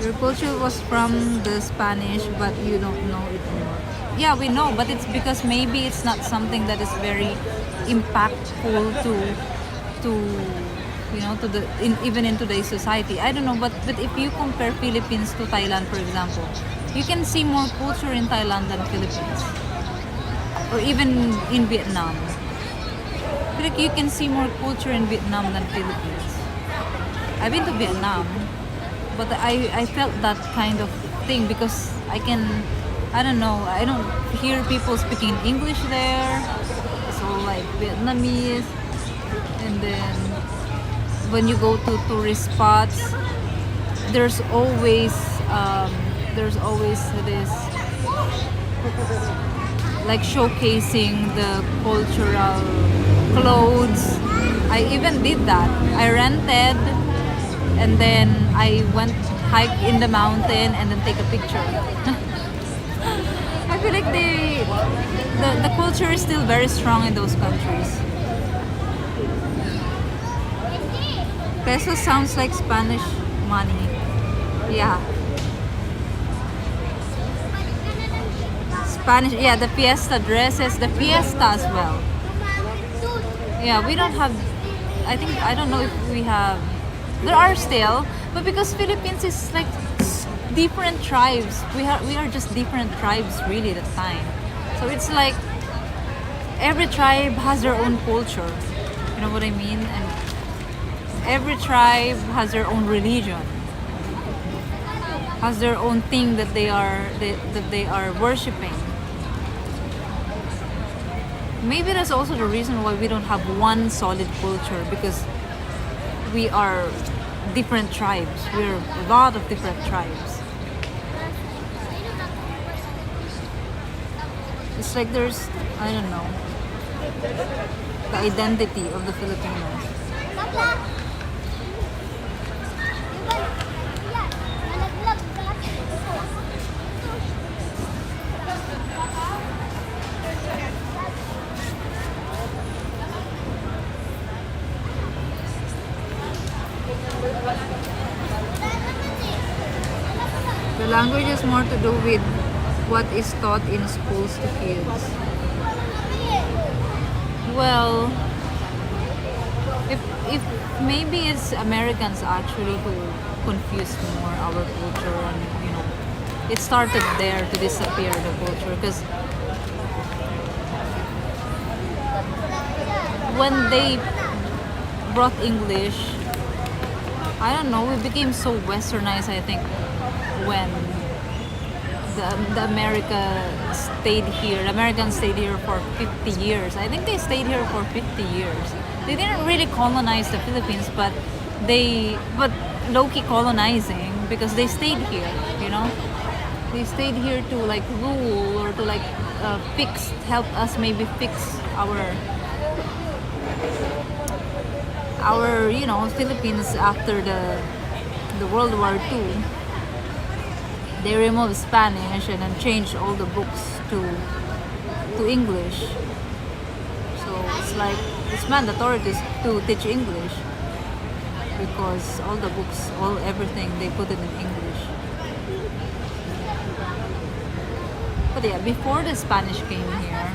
Your culture was from the Spanish, but you don't know it more. Yeah, we know, but it's because maybe it's not something that is very impactful to you know, even in today's society. I don't know, but if you compare Philippines to Thailand, for example, you can see more culture in Thailand than Philippines, or even in Vietnam. I feel like you can see more culture in Vietnam than Philippines. I've been to Vietnam, but I felt that kind of thing because I don't know, I don't hear people speaking English there. It's all like Vietnamese, and then when you go to tourist spots, there's always this like showcasing the cultural clothes. I even did that. I rented, and then I went hike in the mountain and then take a picture. I feel like the culture is still very strong in those countries. Peso sounds like Spanish money. Yeah. Spanish, yeah, the fiesta dresses, the fiesta as well. Yeah, we don't have, I don't know if we have, there are still, but because Philippines is like different tribes, we are just different tribes really at the time. So it's like every tribe has their own culture, you know what I mean? And every tribe has their own religion, has their own thing that they are worshiping. Maybe that's also the reason why we don't have one solid culture, because we are different tribes. We're a lot of different tribes. It's like there's, I don't know, the identity of the Filipinos. The language is more to do with what is taught in schools to kids. Well, if maybe it's Americans actually who confuse more our culture, and you know, it started there to disappear the culture, because when they brought English, I don't know, we became so westernized, I think, when the Americans stayed here for 50 years. I think they stayed here for 50 years. They didn't really colonize the Philippines, but low-key colonizing, because they stayed here, you know? They stayed here to like rule, or to like help us maybe fix our you know, Philippines after the World War II. They removed Spanish and then changed all the books to English. So it's like it's mandatory to teach English, because all the books, everything, they put it in English. But yeah, before the Spanish came here,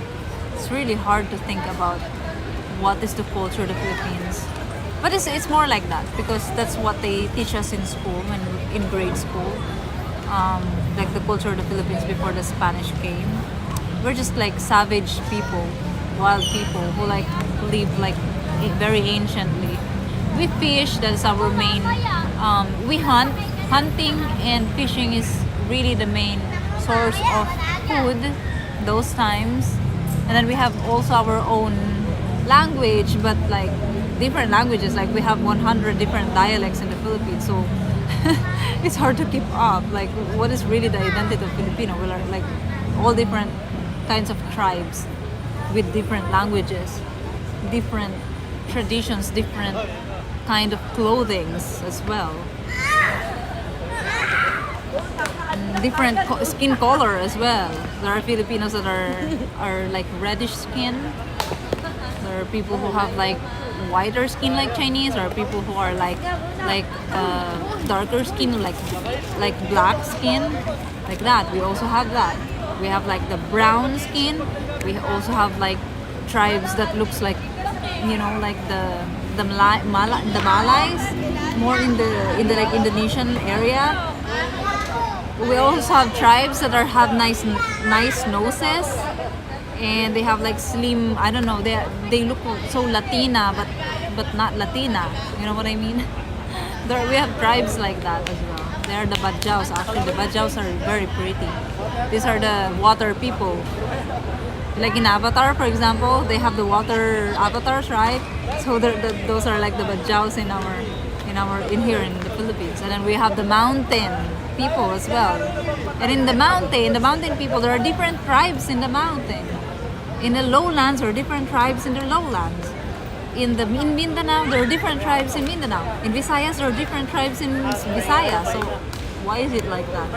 it's really hard to think about what is the culture of the Philippines. But it's more like that, because that's what they teach us in school and in grade school. Like the culture of the Philippines before the Spanish came. We're just like savage people, wild people who like live like very anciently. We fish, that's our main, we hunting and fishing is really the main source of food those times. And then we have also our own language, but like different languages, like we have 100 different dialects in the Philippines, so it's hard to keep up. Like, what is really the identity of Filipino? We are like all different kinds of tribes with different languages, different traditions, different kind of clothings as well, and different skin color as well. There are Filipinos that are like reddish skin. There are people who have like whiter skin like Chinese, or people who are like darker skin, like black skin, like that. We also have that. We have like the brown skin. We also have like tribes that looks like, you know, like the Malays, more in the like Indonesian area. We also have tribes that have nice noses, and they have like slim, I don't know, they look so Latina, but not Latina, you know what I mean? We have tribes like that as well. They are the Badjaus. Actually, the Badjaus are very pretty. These are the water people. Like in Avatar, for example, they have the water avatars, right? So those are like the Badjaus in here in the Philippines. And then we have the mountain people as well. And in the mountain people, there are different tribes in the mountain. In the lowlands, there are different tribes in the lowlands. In Mindanao, there are different tribes in Mindanao. In Visayas, there are different tribes in Visayas. So Why is it like that?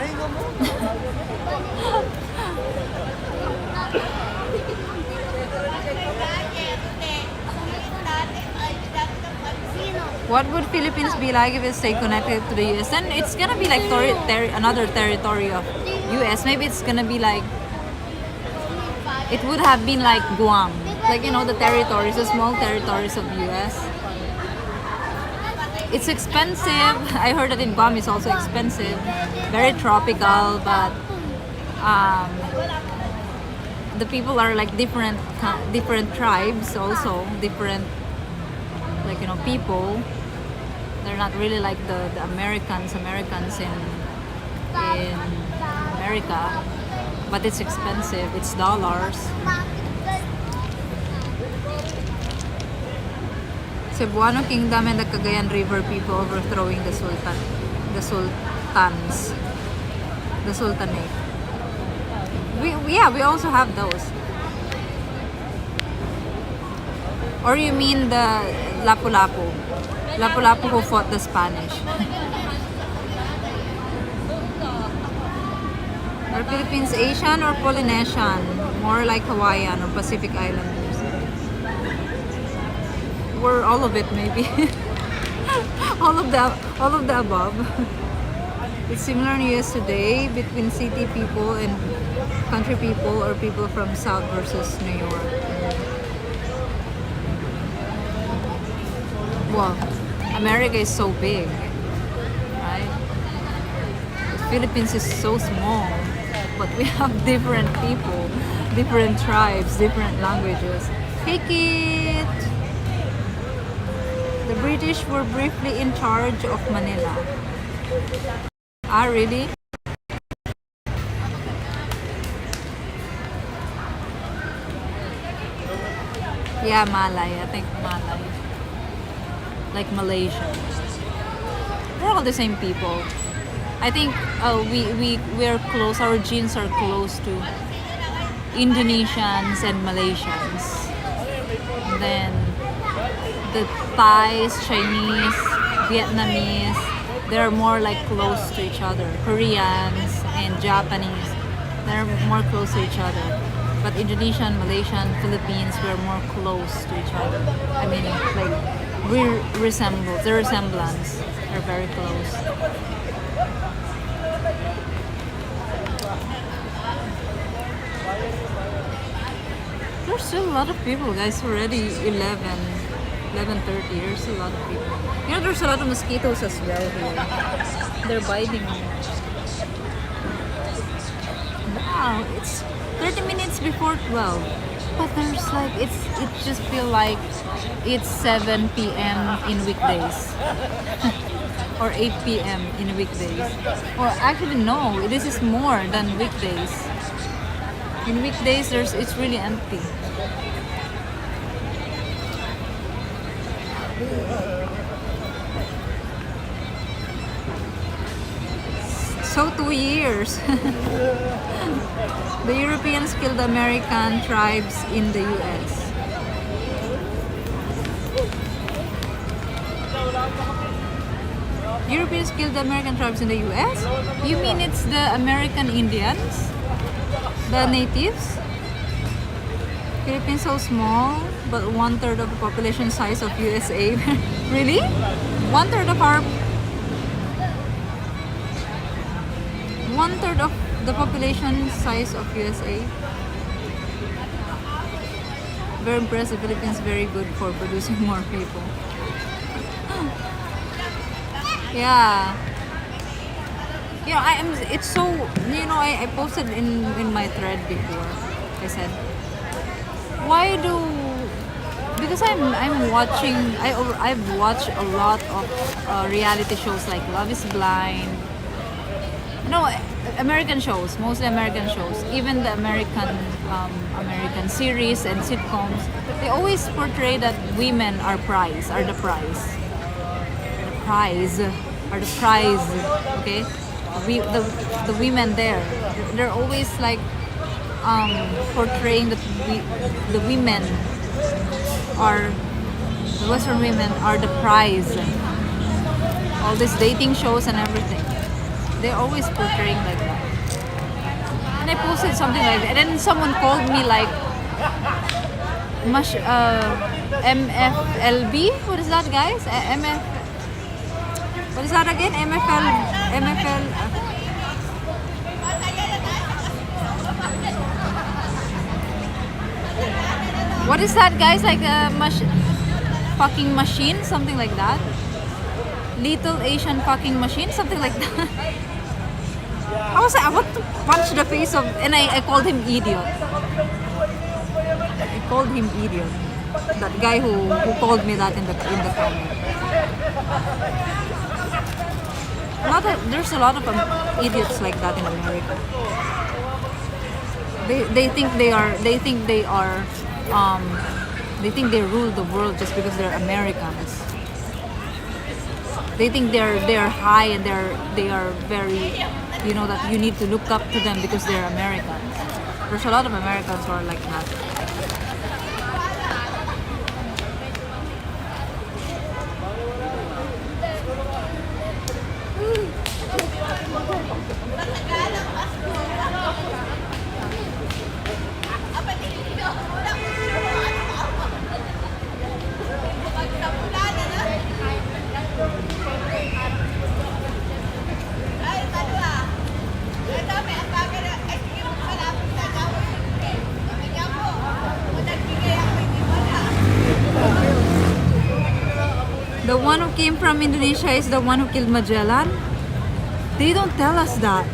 What would Philippines be like if it stayed connected to the US? Then it's gonna be like another territory of US. Maybe it's gonna be like, it would have been like Guam, like, you know, the territories, the small territories of US. It's expensive. I heard that in Guam it's also expensive, very tropical, but the people are like different tribes, also different, like, you know, people. They're not really like the Americans in America, but it's expensive. It's dollars. Cebuano Kingdom and the Cagayan River people overthrowing the Sultanate. We also have those. Or you mean the Lapu-Lapu who fought the Spanish? Are Philippines Asian or Polynesian? More like Hawaiian or Pacific Islanders? Or all of it, maybe. all of the above. It's similar in US today between city people and country people, or people from South versus New York. Well, America is so big, right? The Philippines is so small, but we have different people, different tribes, different languages. Hey kid! The British were briefly in charge of Manila. Ah, really? Yeah, Malay. I think Malay. Like Malaysia. We're all the same people. I think we're close. Our genes are close to Indonesians and Malaysians. And then the Thais, Chinese, Vietnamese, they're more like close to each other. Koreans and Japanese, they're more close to each other. But Indonesian, Malaysian, Philippines, we're more close to each other. I mean, like, the resemblance, they're very close. There's still a lot of people, guys. Already 11:30. There's a lot of people. You know, there's a lot of mosquitoes as well here. They're biting me. Wow, it's 30 minutes before 12. But there's like, it just feel like it's 7 p.m. in weekdays. Or 8 p.m. in weekdays. Or actually no, this is more than weekdays. In weekdays, it's really empty. So 2 years. The Europeans killed American tribes in the US. Europeans killed the American tribes in the US? You mean it's the American Indians? The natives? Philippines so small, but 1/3 of the population size of USA. Really? 1/3 of our... 1/3 of the population size of USA. Very impressive. Philippines very good for producing more people. Yeah. You know, it's so, you know, I posted in my thread before. I said, why do, because I'm watching, I've watched a lot of reality shows like Love is Blind. No, American shows, mostly American shows. Even the American series and sitcoms, they always portray that women are the prize. Okay, the women there, they're always like portraying that the women are, the Western women are the prize. All these dating shows and everything, they're always portraying like that. And I posted something like that, and then someone called me like MFLB. What is that, guys? MF. What is that again? MFL. What is that, guys? Like a fucking machine, something like that. Little Asian fucking machine, something like that. I was like, I want to punch the face of, and I called him idiot. I called him idiot. That guy who called me that in the comment. There's a lot of idiots like that in America. They think they rule the world just because they're Americans. They think they're high and they are very, you know, that you need to look up to them because they're Americans. There's a lot of Americans who are like that. The one who came from Indonesia is the one who killed Magellan? They don't tell us that.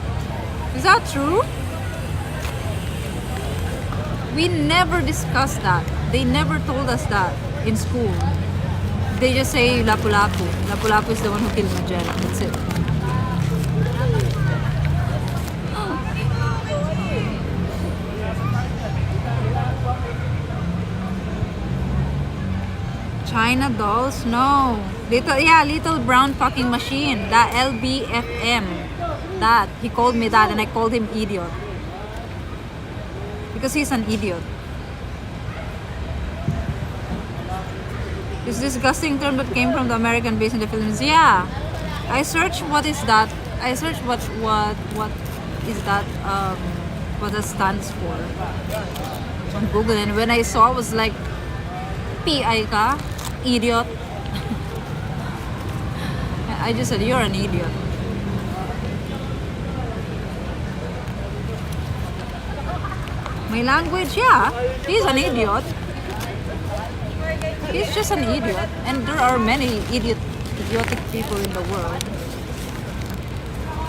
Is that true? We never discussed that. They never told us that in school. They just say Lapu-Lapu. Lapu-Lapu is the one who killed Magellan. That's it. China dolls? No. Little brown fucking machine. That LBFM. That. He called me that and I called him idiot. Because he's an idiot. This disgusting term that came from the American base in the Philippines. Yeah. I searched what is that. I searched what is that what that stands for on Google, and when I saw, I was like, PI ka? Idiot. I just said, you're an idiot. My language, yeah. He's an idiot. He's just an idiot. And there are many idiotic people in the world.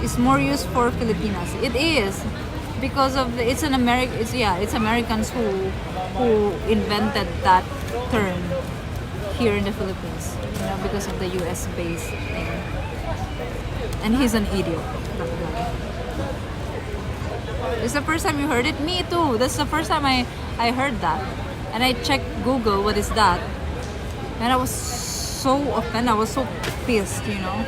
It's more used for Filipinas. It is. Because of it's Americans who invented that term here in the Philippines, you know, because of the US base thing. And he's an idiot, that guy. It's the first time you heard it? Me too. That's the first time I heard that. And I checked Google, what is that? And I was so offended, I was so pissed, you know.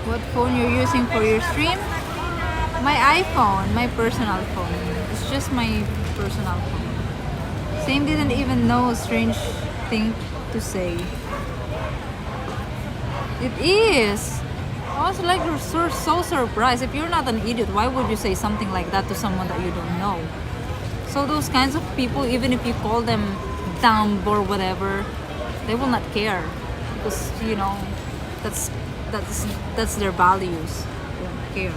What phone you're using for your stream? My iPhone, my personal phone. It's just my personal phone. Same didn't even know, a strange thing to say. It is. I was like so surprised. If you're not an idiot, why would you say something like that to someone that you don't know? So those kinds of people, even if you call them dumb or whatever, they will not care, because you know that's their values. They don't care.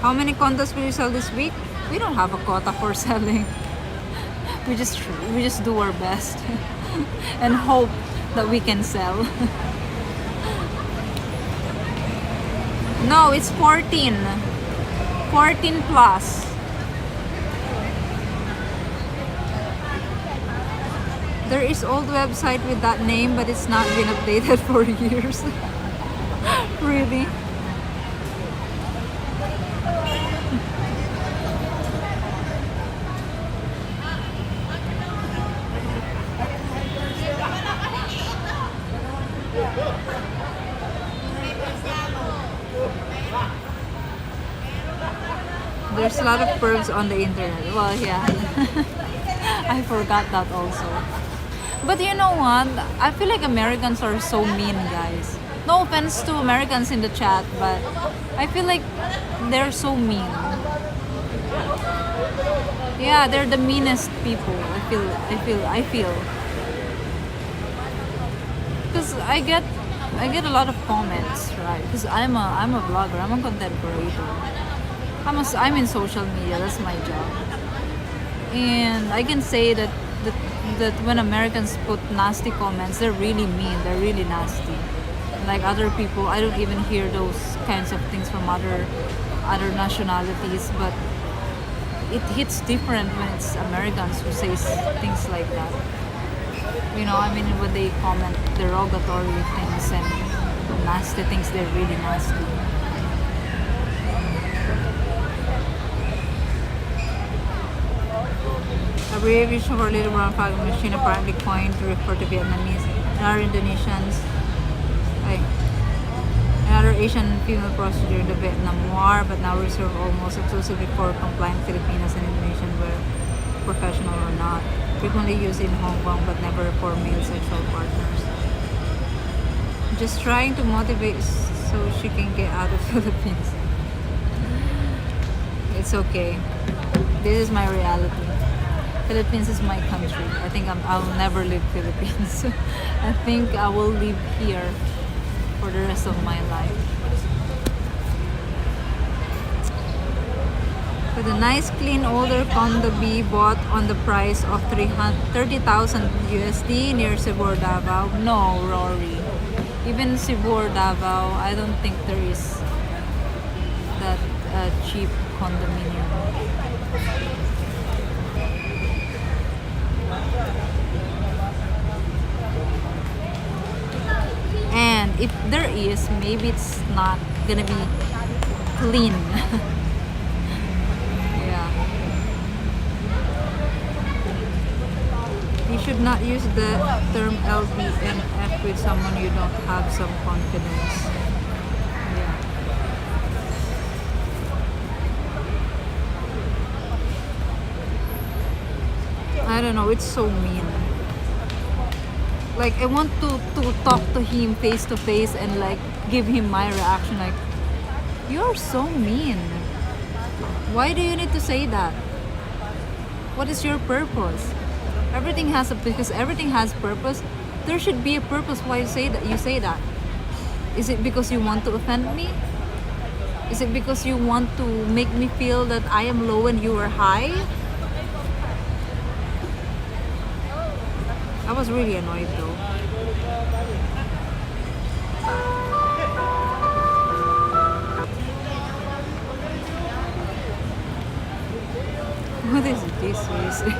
How many condos will you sell this week? We don't have a quota for selling. We just do our best and hope that we can sell. No, it's 14 plus. There is old website with that name, but it's not been updated for years. Really? a lot of pervs on the internet. Well, yeah. I forgot that also. But you know what? I feel like Americans are so mean, guys. No offense to Americans in the chat, but I feel like they're so mean. Yeah, they're the meanest people. I feel. Because I get a lot of comments, right? Because I'm a vlogger, I'm a content creator. I'm in social media. That's my job. And I can say that when Americans put nasty comments, they're really mean. They're really nasty. Like other people, I don't even hear those kinds of things from other nationalities, but it hits different when it's Americans who say things like that. You know, I mean, when they comment derogatory things and nasty things, they're really nasty. Abbreviation for Little Brown Flag Machine apparently coined to refer to Vietnamese and other Indonesians. Another Asian female prostitute during the Vietnam War, but now reserved almost exclusively for compliant Filipinas and Indonesian, whether professional or not. Frequently used in Hong Kong, but never for male sexual partners. Just trying to motivate so she can get out of Philippines. It's okay. This is my reality. Philippines is my country. I think I'll never leave Philippines. I think I will live here for the rest of my life. With a nice clean older condo B bought on the price of 30,000 USD near Cebu, Davao. No, Rory. Even Cebu, Davao, I don't think there is that cheap condominium. And if there is, maybe it's not gonna be clean. Yeah. You should not use the term LBNF with someone you don't have some confidence. Yeah. I don't know, it's so mean. Like, I want to talk to him face to face and like give him my reaction, like, you're so mean. Why do you need to say that? What is your purpose? Because everything has purpose. There should be a purpose why you say that. Is it because you want to offend me? Is it because you want to make me feel that I am low and you are high? I was really annoyed though. What is this seriously?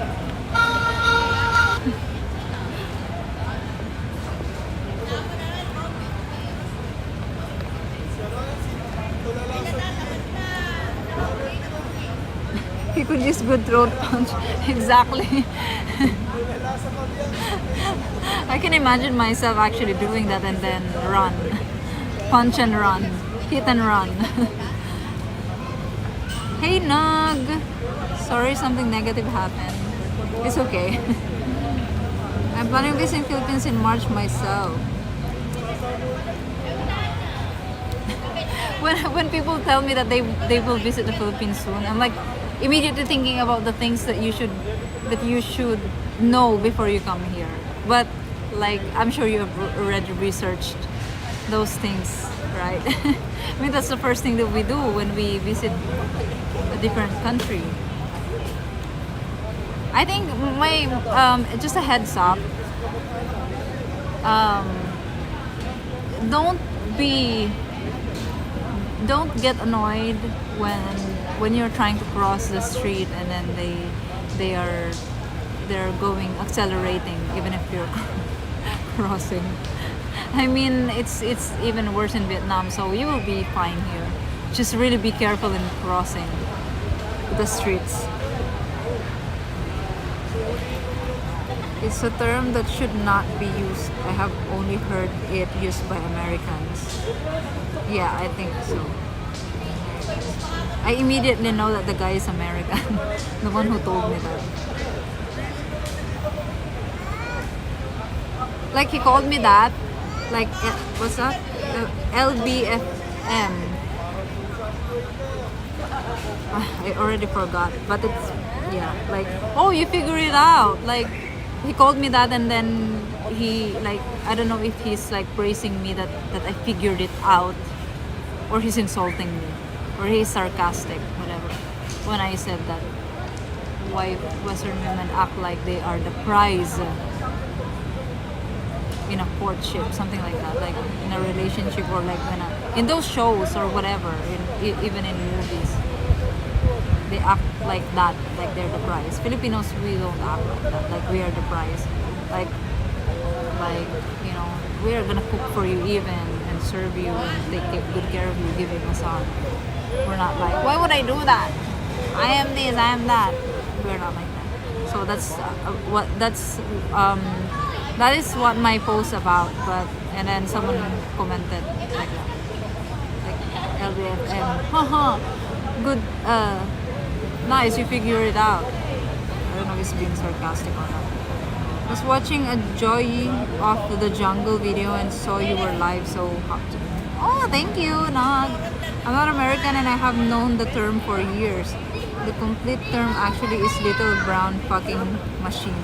He could use good throat punch. Exactly. I can imagine myself actually doing that and then run. Punch and run. Hit and run. Hey Nug! Sorry something negative happened. It's okay. I'm planning to visit in Philippines in March myself. When people tell me that they will visit the Philippines soon, I'm like immediately thinking about the things that you should know before you come here. But like, I'm sure you have already researched those things, right? I mean, that's the first thing that we do when we visit a different country. I think my just a heads up, don't get annoyed when you're trying to cross the street and then they're going accelerating even if you're crossing. I mean, it's even worse in Vietnam, so you will be fine here. Just really be careful in crossing the streets. It's a term that should not be used. I have only heard it used by Americans. Yeah, I think so. I immediately know that the guy is American. The one who told me that. Like he called me that. Like what's that? LBFM. I already forgot, but it's yeah. Like oh, you figure it out. Like he called me that, and then he like I don't know if he's like praising me that I figured it out, or he's insulting me, or he's sarcastic, whatever. When I said that, why Western women act like they are the prize in a courtship, something like that, like in a relationship, or like in those shows or whatever, even in movies, they act like that, like they're the prize. Filipinos, we don't act like that, like we are the prize, like you know, we are gonna cook for you even and serve you and take good care of you, give you a massage. We're not like, why would I do that? I am this, I am that. We're not like that. So that is what my post about. But and then someone commented like that, like LBFM, haha, good, nice, you figure it out. I don't know if it's being sarcastic or not. I was watching a Joy of the Jungle video and saw you were live, so happy. Oh, thank you, Nog. I'm not American and I have known the term for years. The complete term actually is little brown fucking machine.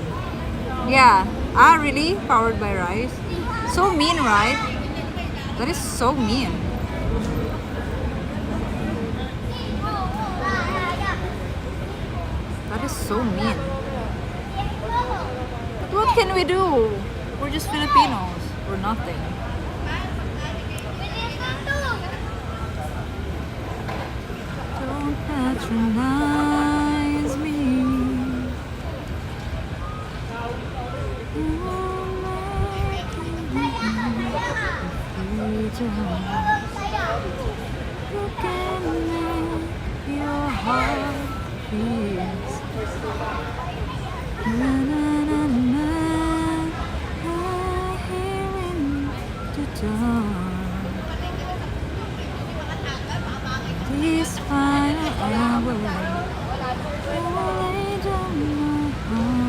Yeah. Ah, really? Powered by rice? So mean, right? That is so mean. That is so mean. But what can we do? We're just Filipinos. We're nothing. Don't patronize me. You can make your heart beat. Na na na na, I hear in the dark. This final hour, I lay down my heart.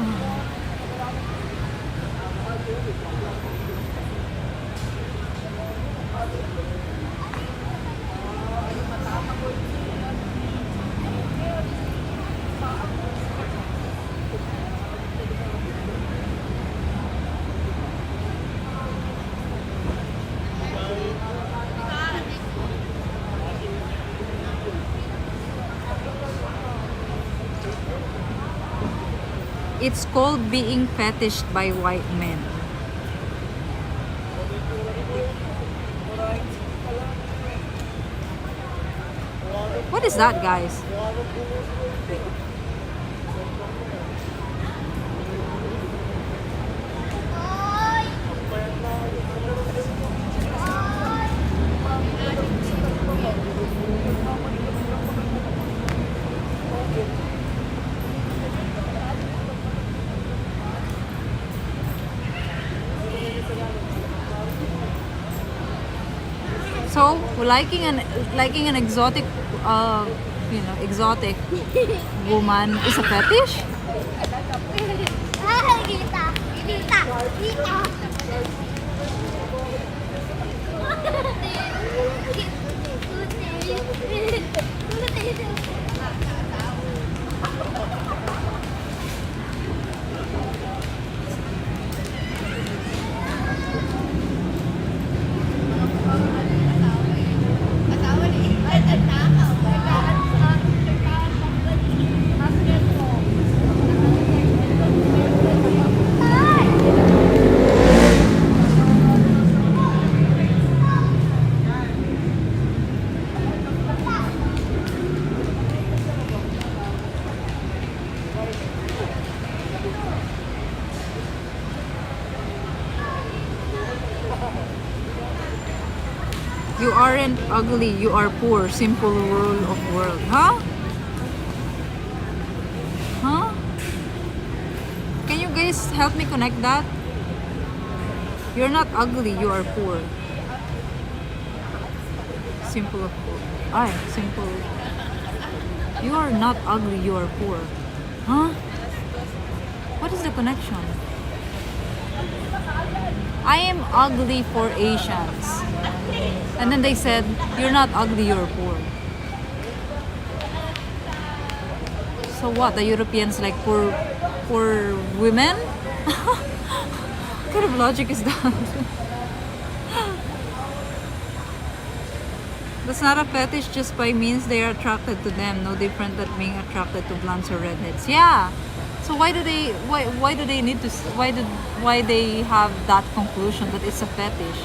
It's called being fetished by white men. What is that, guys? So liking an exotic, exotic woman is a fetish. You aren't ugly, you are poor. Simple rule of world. Huh? Huh? Can you guys help me connect that? You're not ugly, you are poor. Simple of poor. Ay, simple. You are not ugly, you are poor. Huh? What is the connection? I am ugly for Asians. And then they said, you're not ugly, you're poor. So what? The Europeans like poor women? What kind of logic is that? That's not a fetish just by means they are attracted to them, no different than being attracted to blondes or redheads. Yeah. So why do they need to why they have that conclusion that it's a fetish?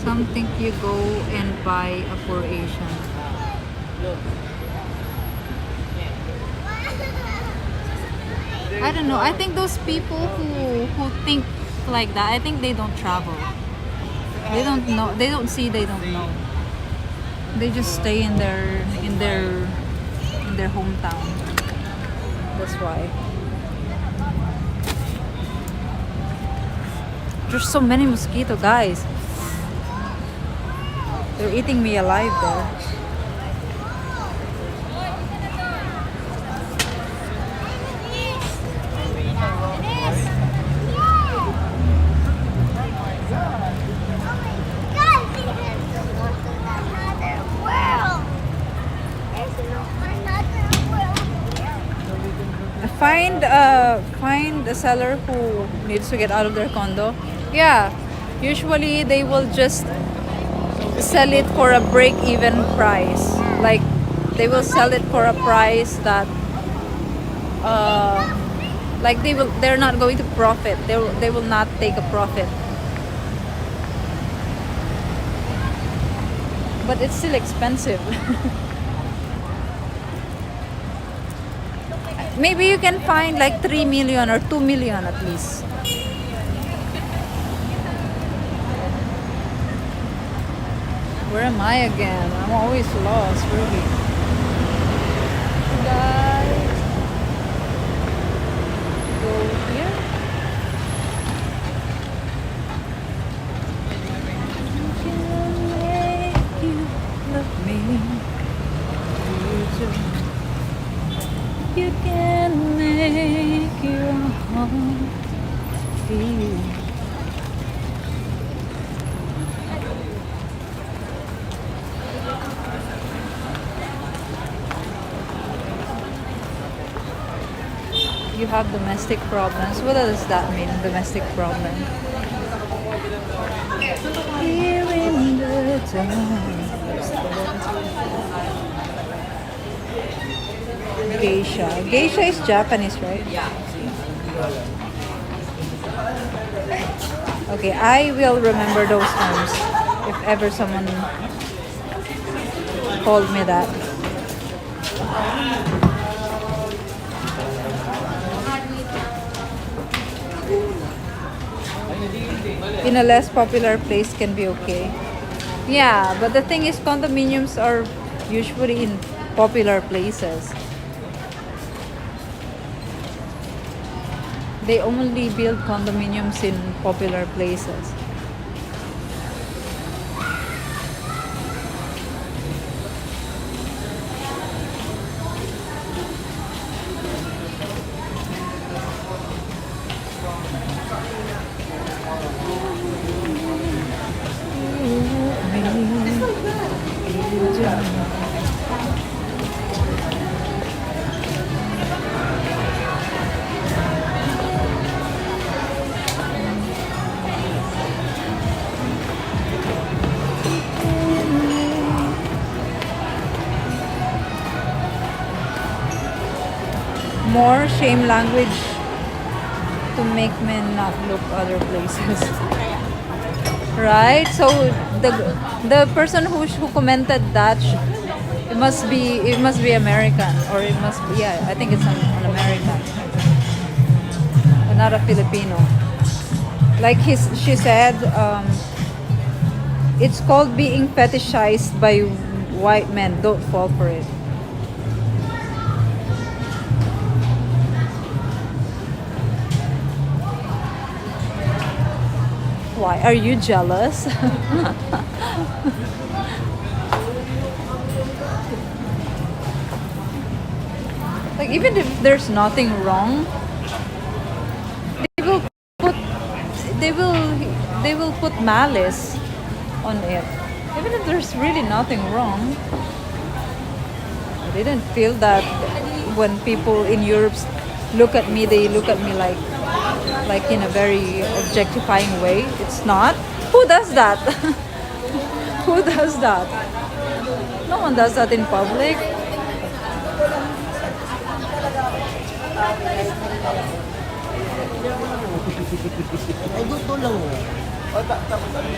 Some think you go and buy a poor Asian. I don't know. I think those people who think like that, I think they don't travel. They don't know. They don't see. They don't know. They just stay in their hometown. That's why. There's so many mosquito, guys. They're eating me alive there. Find a seller who needs to get out of their condo. Yeah, usually they will just sell it for a break-even price. Like they will sell it for a price that like they're not going to profit. They will not take a profit. But it's still expensive. Maybe you can find like 3 million or 2 million at least. Where am I again? I'm always lost, really. Guys, go here. Can make you love me. You can make your heart feel. You have domestic problems. What does that mean, domestic problem? Here in the dark. Geisha. Geisha is Japanese, right? Yeah. Okay, I will remember those terms if ever someone told me that. In a less popular place can be okay. Yeah, but the thing is condominiums are usually in popular places. They only build condominiums in popular places. More shame language to make men not look other places. Right? So the person who commented that it must be American, or it must be, yeah, I think it's an American, and not a Filipino. Like she said, it's called being fetishized by white men. Don't fall for it. Why are you jealous? Like, even if there's nothing wrong, they will put they will they will put malice on it. Even if there's really nothing wrong. I didn't feel that when people in Europe look at me, they look at me like in a very objectifying way. It's not. Who does that? Who does that? No one does that in public. Ay, gusto lang mo. O, tapos ano?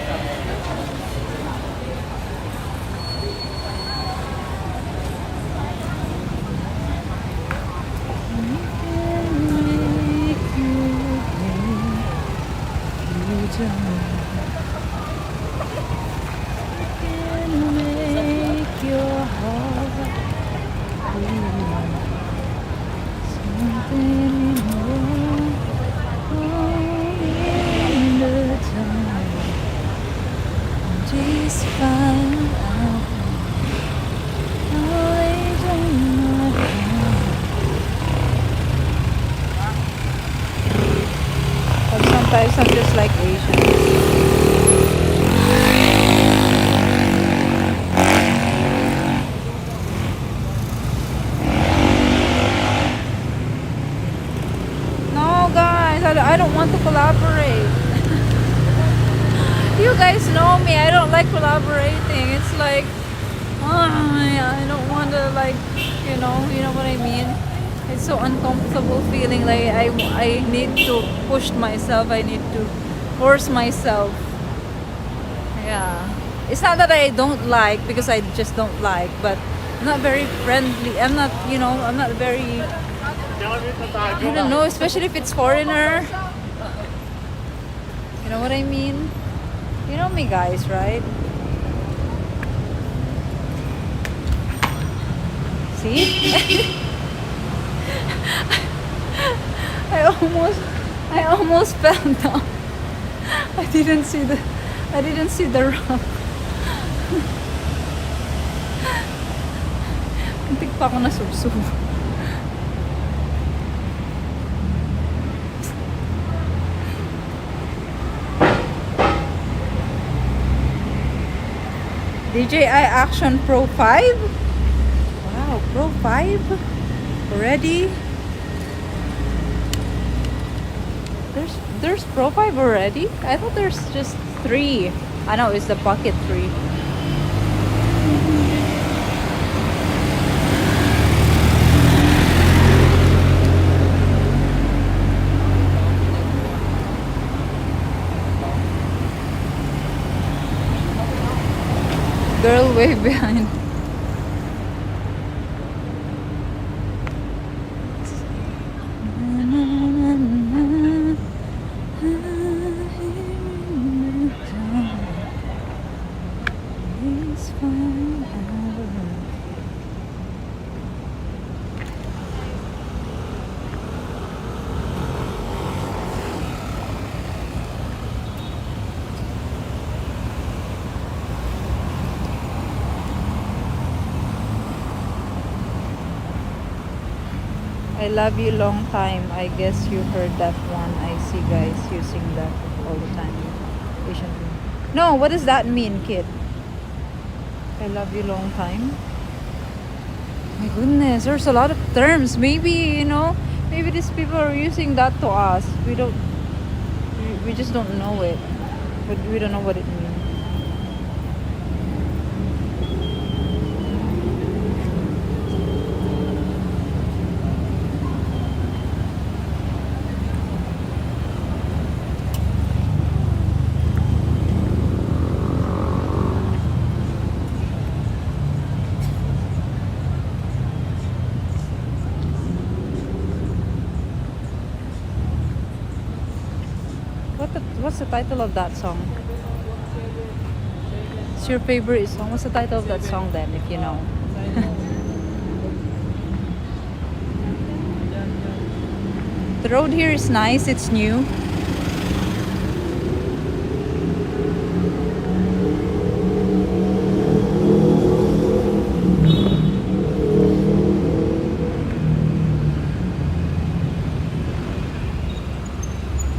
But sometimes I'm just like Asian. No, guys, I don't want to collaborate. You guys know me. I don't like collaborating. It's like, I don't want to, like, you know what I mean. It's so uncomfortable feeling. Like I need to push myself. I need to force myself. Yeah, it's not that I don't like, because I just don't like, but I'm not very friendly. I'm not, I'm not very. I don't know, especially if it's foreigner. You know what I mean? You know me, guys, right? See? I almost fell down. I didn't see the rock. Muntik pa ako nasubsob. DJI Action Pro 5? Wow, Pro 5? Already? There's Pro 5 already? I thought there's just 3. I know, it's the Pocket 3. Girl way behind. I love you long time. I guess you heard that one. I see guys using that all the time. Patiently. No, what does that mean, kid? I love you long time. My goodness, there's a lot of terms. Maybe, you know, maybe these people are using that to us. We just don't know it. But we don't know what it means. What's the title of that song? It's your favorite song. What's the title of that song then, if you know? The road here is nice. It's new.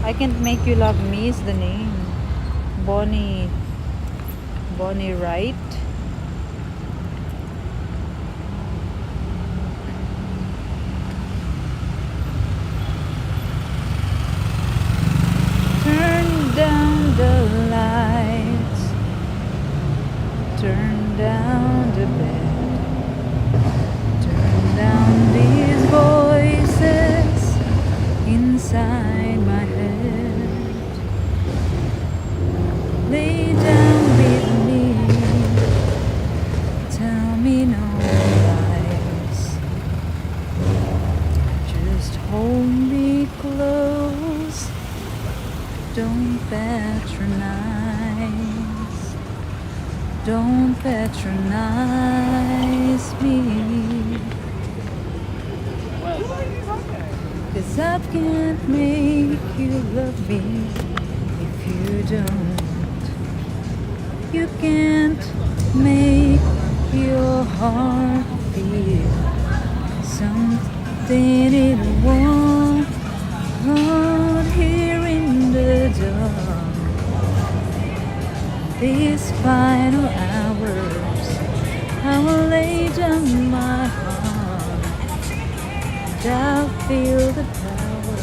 I Can't Make You Love Me is the name. Bonnie Wright. Turn down the lights. Turn down the bed. Turn down these voices inside my head. Lay down with me. Tell me no lies. Just hold me close. Don't patronize. Don't patronize me. 'Cause I can't make you love me if you don't. You can't make your heart feel something it won't here in the dark. These final hours, I will lay down my heart. I'll feel the power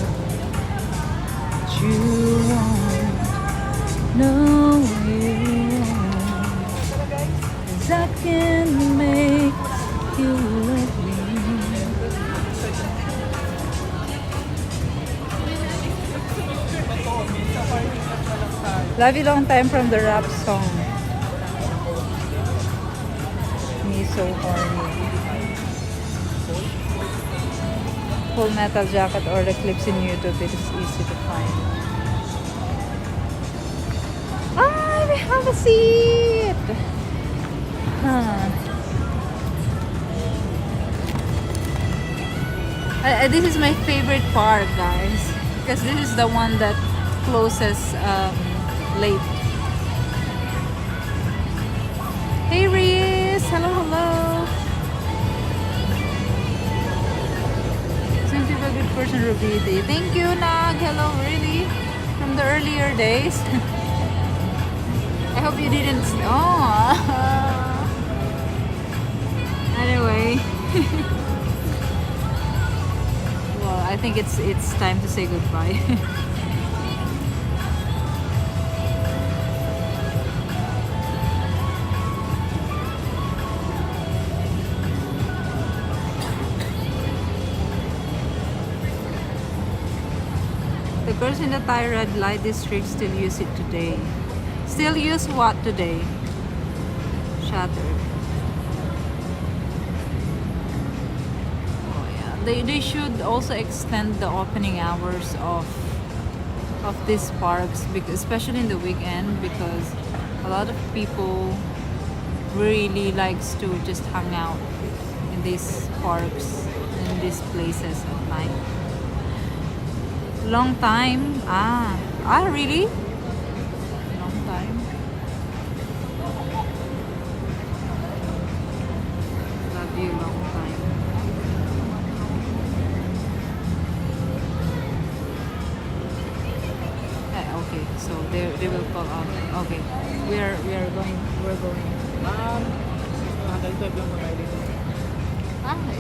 that you want. No, you won't. 'Cause I can make you love me. Love You Long Time from the rap song. Me so horny. Full Metal Jacket or the clips in YouTube, it is easy to find. Ah, we have a seat! This is my favorite part, guys, because this is the one that closes late. Hey Reese! Hello, hello! Seems you're a good person, Ruby. Thank you, Nag! Hello, really? From the earlier days. I hope you didn't... Oh! Anyway. Well, I think it's time to say goodbye. The girls in the Thai red light district still use it today. Still use what today? Shattered. Oh yeah. They should also extend the opening hours of these parks, because especially in the weekend, because a lot of people really likes to just hang out in these parks, in these places at night. Long time. Really? Long time. Love you long time. Okay, so they will call out. Okay, we're going. Hanggang 12 lang po tayo dito.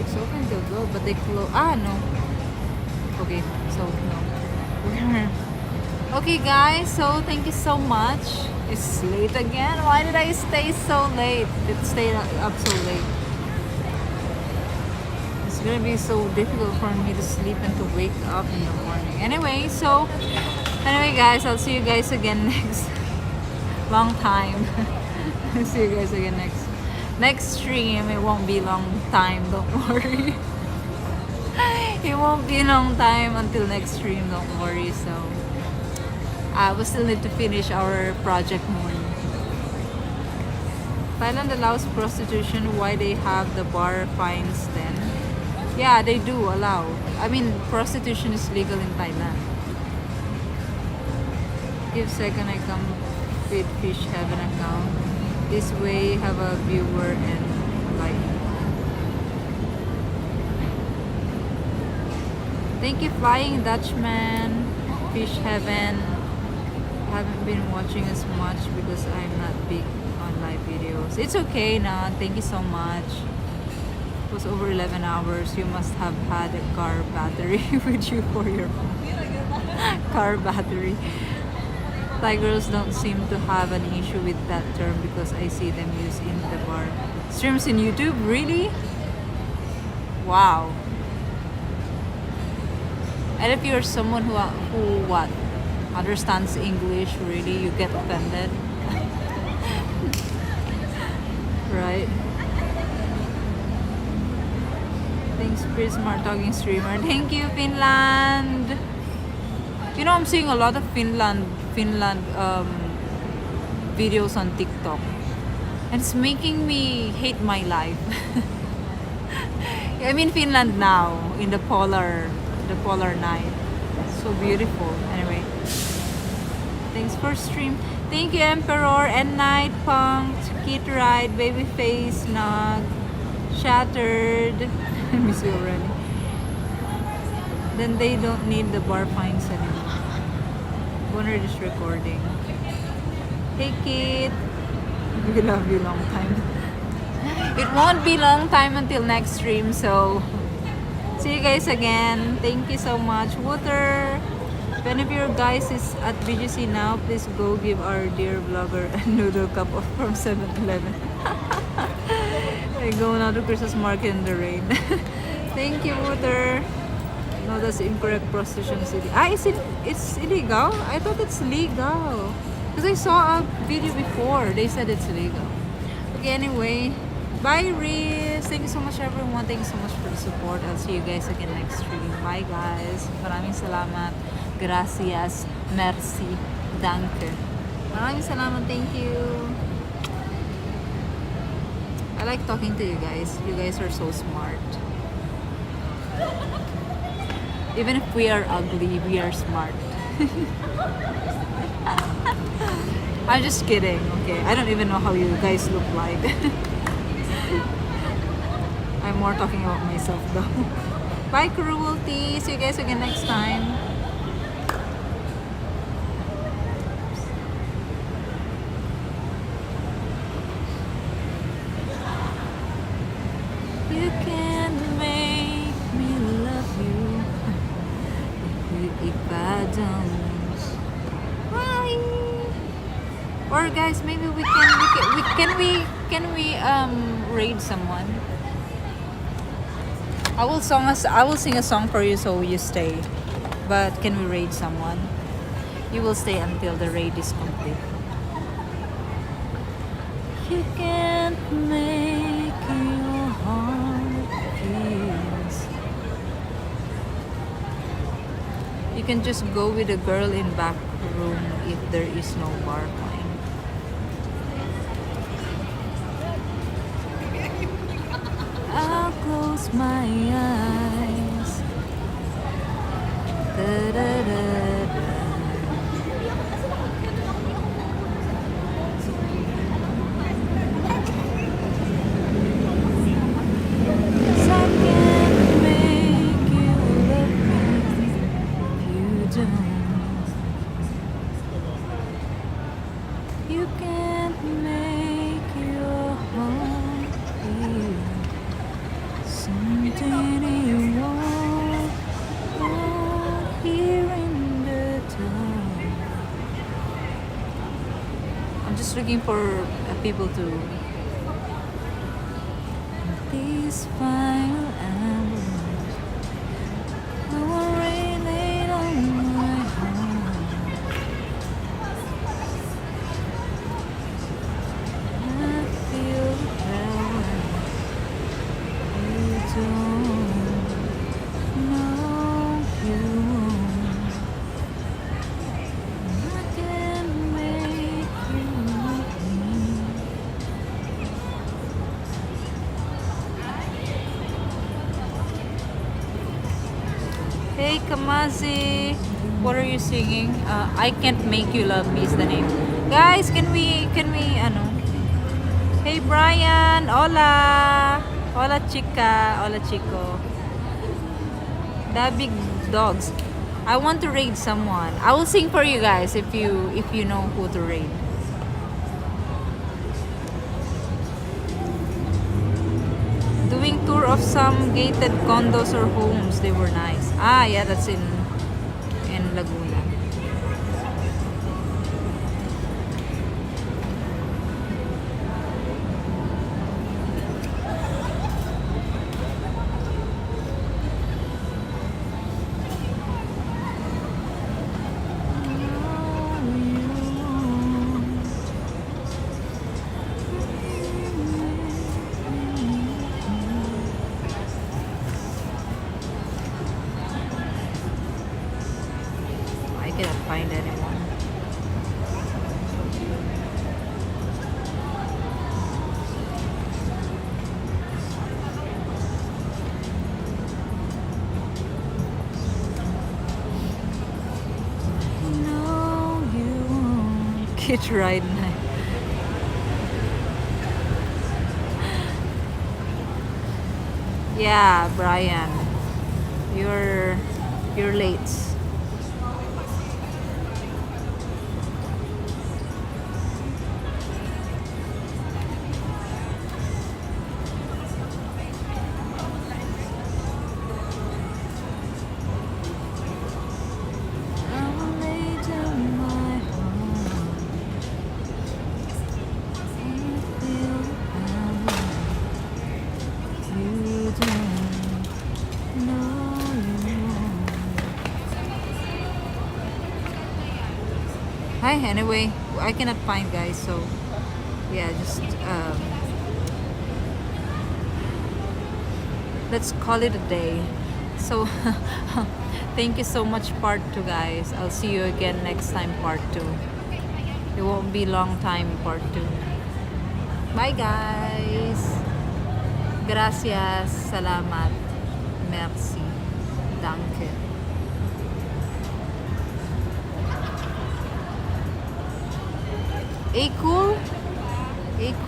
It's open till go, but they close. No. Okay, so no. Okay, guys. So thank you so much. It's late again. Why did I stay so late? Stay up so late. It's gonna be so difficult for me to sleep and to wake up in the morning. Anyway, guys, I'll see you guys again next long time. See you guys again next stream. It won't be long time, don't worry. It won't be a long time until next stream, don't worry. So we still need to finish our project moon. Thailand allows prostitution. Why they have the bar fines then? Yeah, they do allow. I mean, prostitution is legal in Thailand. Give second I come with Fish Heaven account. This way have a viewer and like. Thank you, Flying Dutchman, Fish Heaven. I haven't been watching as much because I'm not big on live videos. It's okay now. Thank you so much. It was over 11 hours. You must have had a car battery with you for your car battery. Thai girls don't seem to have an issue with that term because I see them use in the bar. Streams in YouTube? Really? Wow. And if you're someone who what understands English, really, you get offended. Right? Thanks, pretty smart talking streamer. Thank you, Finland. You know, I'm seeing a lot of Finland videos on TikTok, and it's making me hate my life. I'm in Finland now in the polar night. So beautiful. Anyway, thanks for stream. Thank you, Emperor and Night Punk, Kid Ride, Babyface, Nog, Shattered. I miss you already. Then they don't need the bar fines anymore. Bonner is recording. Hey Kid, we love you long time. It won't be long time until next stream, so see you guys again. Thank you so much. Water. If any of your guys is at BGC now, please go give our dear vlogger a noodle cup of from 7-Eleven. I go now to Christmas market in the rain. Thank you, Water. No, that's incorrect. Prostitution is illegal. It's illegal? I thought it's legal. Because I saw a video before. They said it's illegal. Okay, anyway. Bye, Riz. Thank you so much, everyone. Thank you so much for the support. I'll see you guys again next stream. Bye, guys. Maraming salamat. Gracias. Merci. Danke. Maraming salamat. Thank you. I like talking to you guys. You guys are so smart. Even if we are ugly, we are smart. I'm just kidding, okay? I don't even know how you guys look like. I'm more talking about myself though. Bye, Cruelty. See you guys again next time. You can make me love you if I don't. Why? Or guys, maybe we can raid someone. I will sing a song for you so you stay. But can we raid someone? You will stay until the raid is complete. You can't make your heart peace. You can just go with a girl in back room if there is no bar fine. I'll close my eyes. Da, da, da, da. I can't make you love me if you don't. can't make your heart feel something you want here in the dark. I'm just looking for people to these final hours. I will rain it on my heart. I feel the power. You don't know you won't. I can make you leave. Hey Kamazi, what are you singing? I Can't Make You Love Me is the name. Guys, can we ano? Hey Brian, hola. Hola chica, hola chico. The big dogs. I want to raid someone. I will sing for you guys if you know who to raid. Doing tour of some gated condos or homes. They were nice. Ah, yeah, that's in Laguna. I cannot find anyone. No, you won't. Kid ride night. Yeah, Brian, you're late. I will lay down my heart. You feel the power. You don't know you won't. Hi, anyway, I cannot find guys, so yeah, just let's call it a day. So thank you so much, part 2 guys. I'll see you again next time, part 2. It won't be long time, part 2. Bye guys. Gracias, salamat, merci, danke. Cool.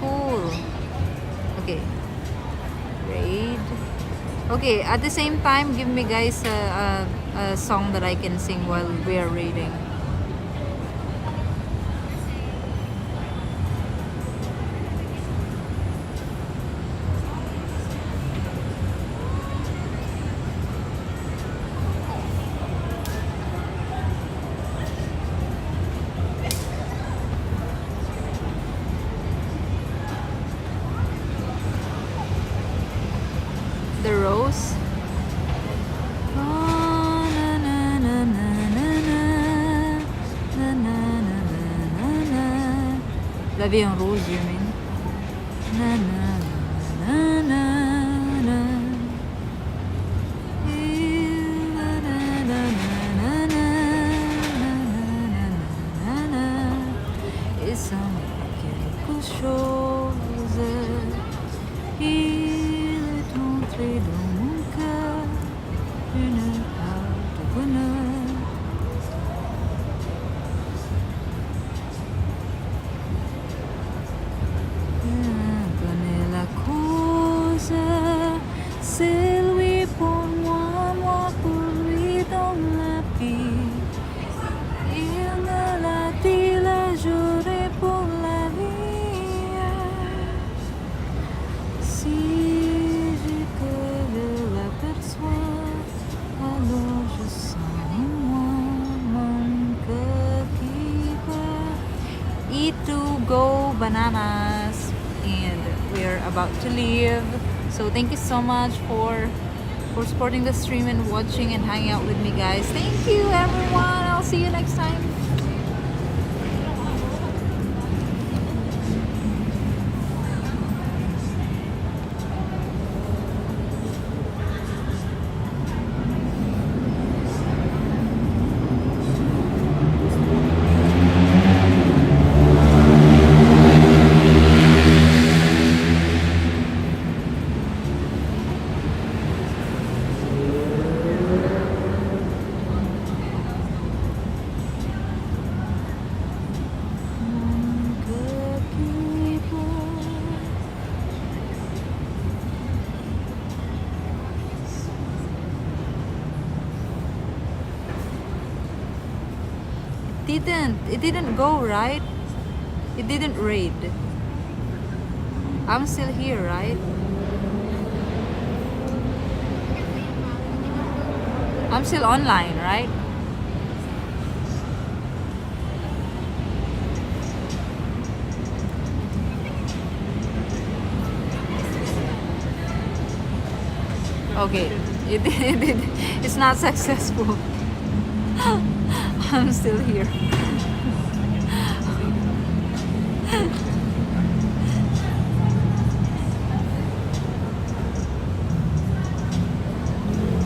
Cool. Okay. Raid. Okay, at the same time, give me guys a song that I can sing while we are raiding. The Rose. Oh, na, na, na, na, na, na. Na, na, na, na, na, na. La vie en rose, you mean? Na, na, na, na, na. Na, na, na, na, na, na. Na, na, na, na, na. Et sans quelque chose, il est entré dans mon cœur une part de bonheur. Connais Bananas, and we're about to leave. So thank you so much for supporting the stream and watching and hanging out with me, guys. Thank you, everyone. I'll see you next time. It didn't go, right? It didn't raid. I'm still here, right? I'm still online, right? Okay, it's not successful. I'm still here.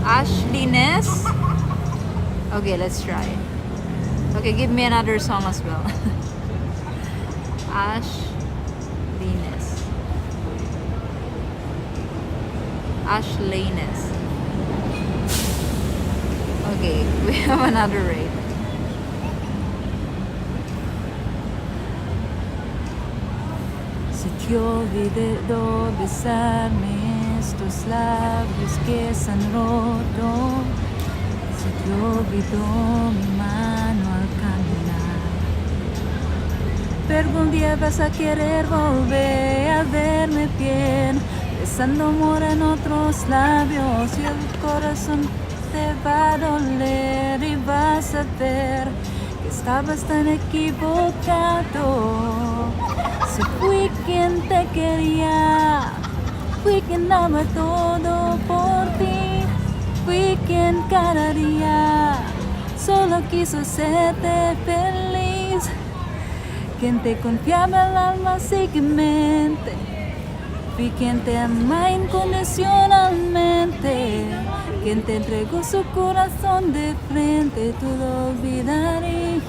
Ashliness. Okay, let's try. Okay, give me another song as well. Ashliness. Ashliness. Okay, we have another rate. Se te olvidó besarme estos labios que se han roto, se te olvidó mi mano al caminar. Pero un día vas a querer volver a verme bien, besando amor en otros labios y el corazón te va a doler y vas a ver que estabas tan equivocado. Si fui quien te quería, fui quien daba todo por ti, fui quien cada día solo quiso hacerte feliz, quien te confiaba el alma ciegamente, fui quien te ama incondicionalmente, quien te entregó su corazón de frente, tú lo olvidarías.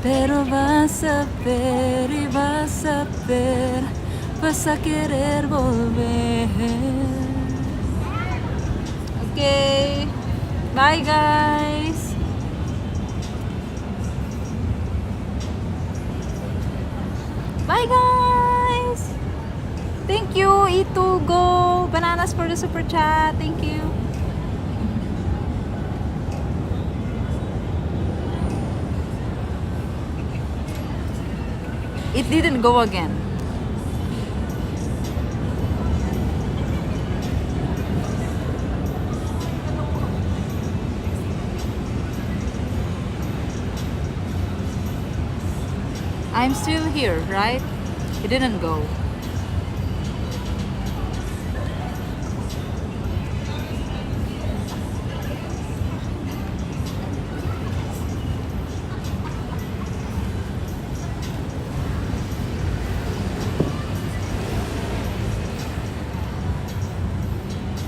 Pero vas a ver y vas a ver, vas a querer volver. Okay, bye guys. Bye guys. Thank you, Itugo Bananas, for the super chat. Thank you. It didn't go again. I'm still here, right? It didn't go.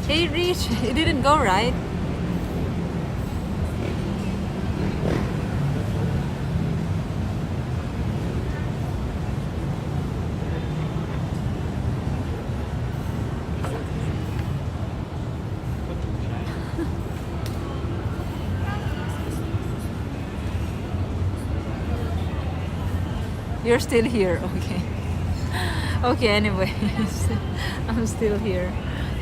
Hey Rich, it didn't go, right? You're still here, okay. Okay, anyways, I'm still here.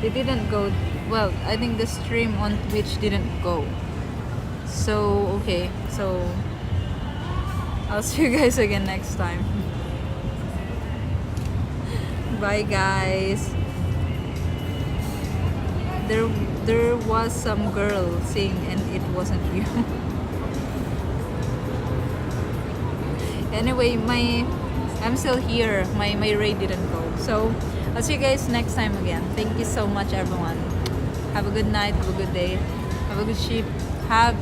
It didn't go, well, I think the stream on Twitch didn't go. So, okay, so I'll see you guys again next time. Bye guys. There was some girl saying and it wasn't you. Anyway, I'm still here. My ray didn't go. So I'll see you guys next time again. Thank you so much, everyone. Have a good night. Have a good day. Have a good shift. Have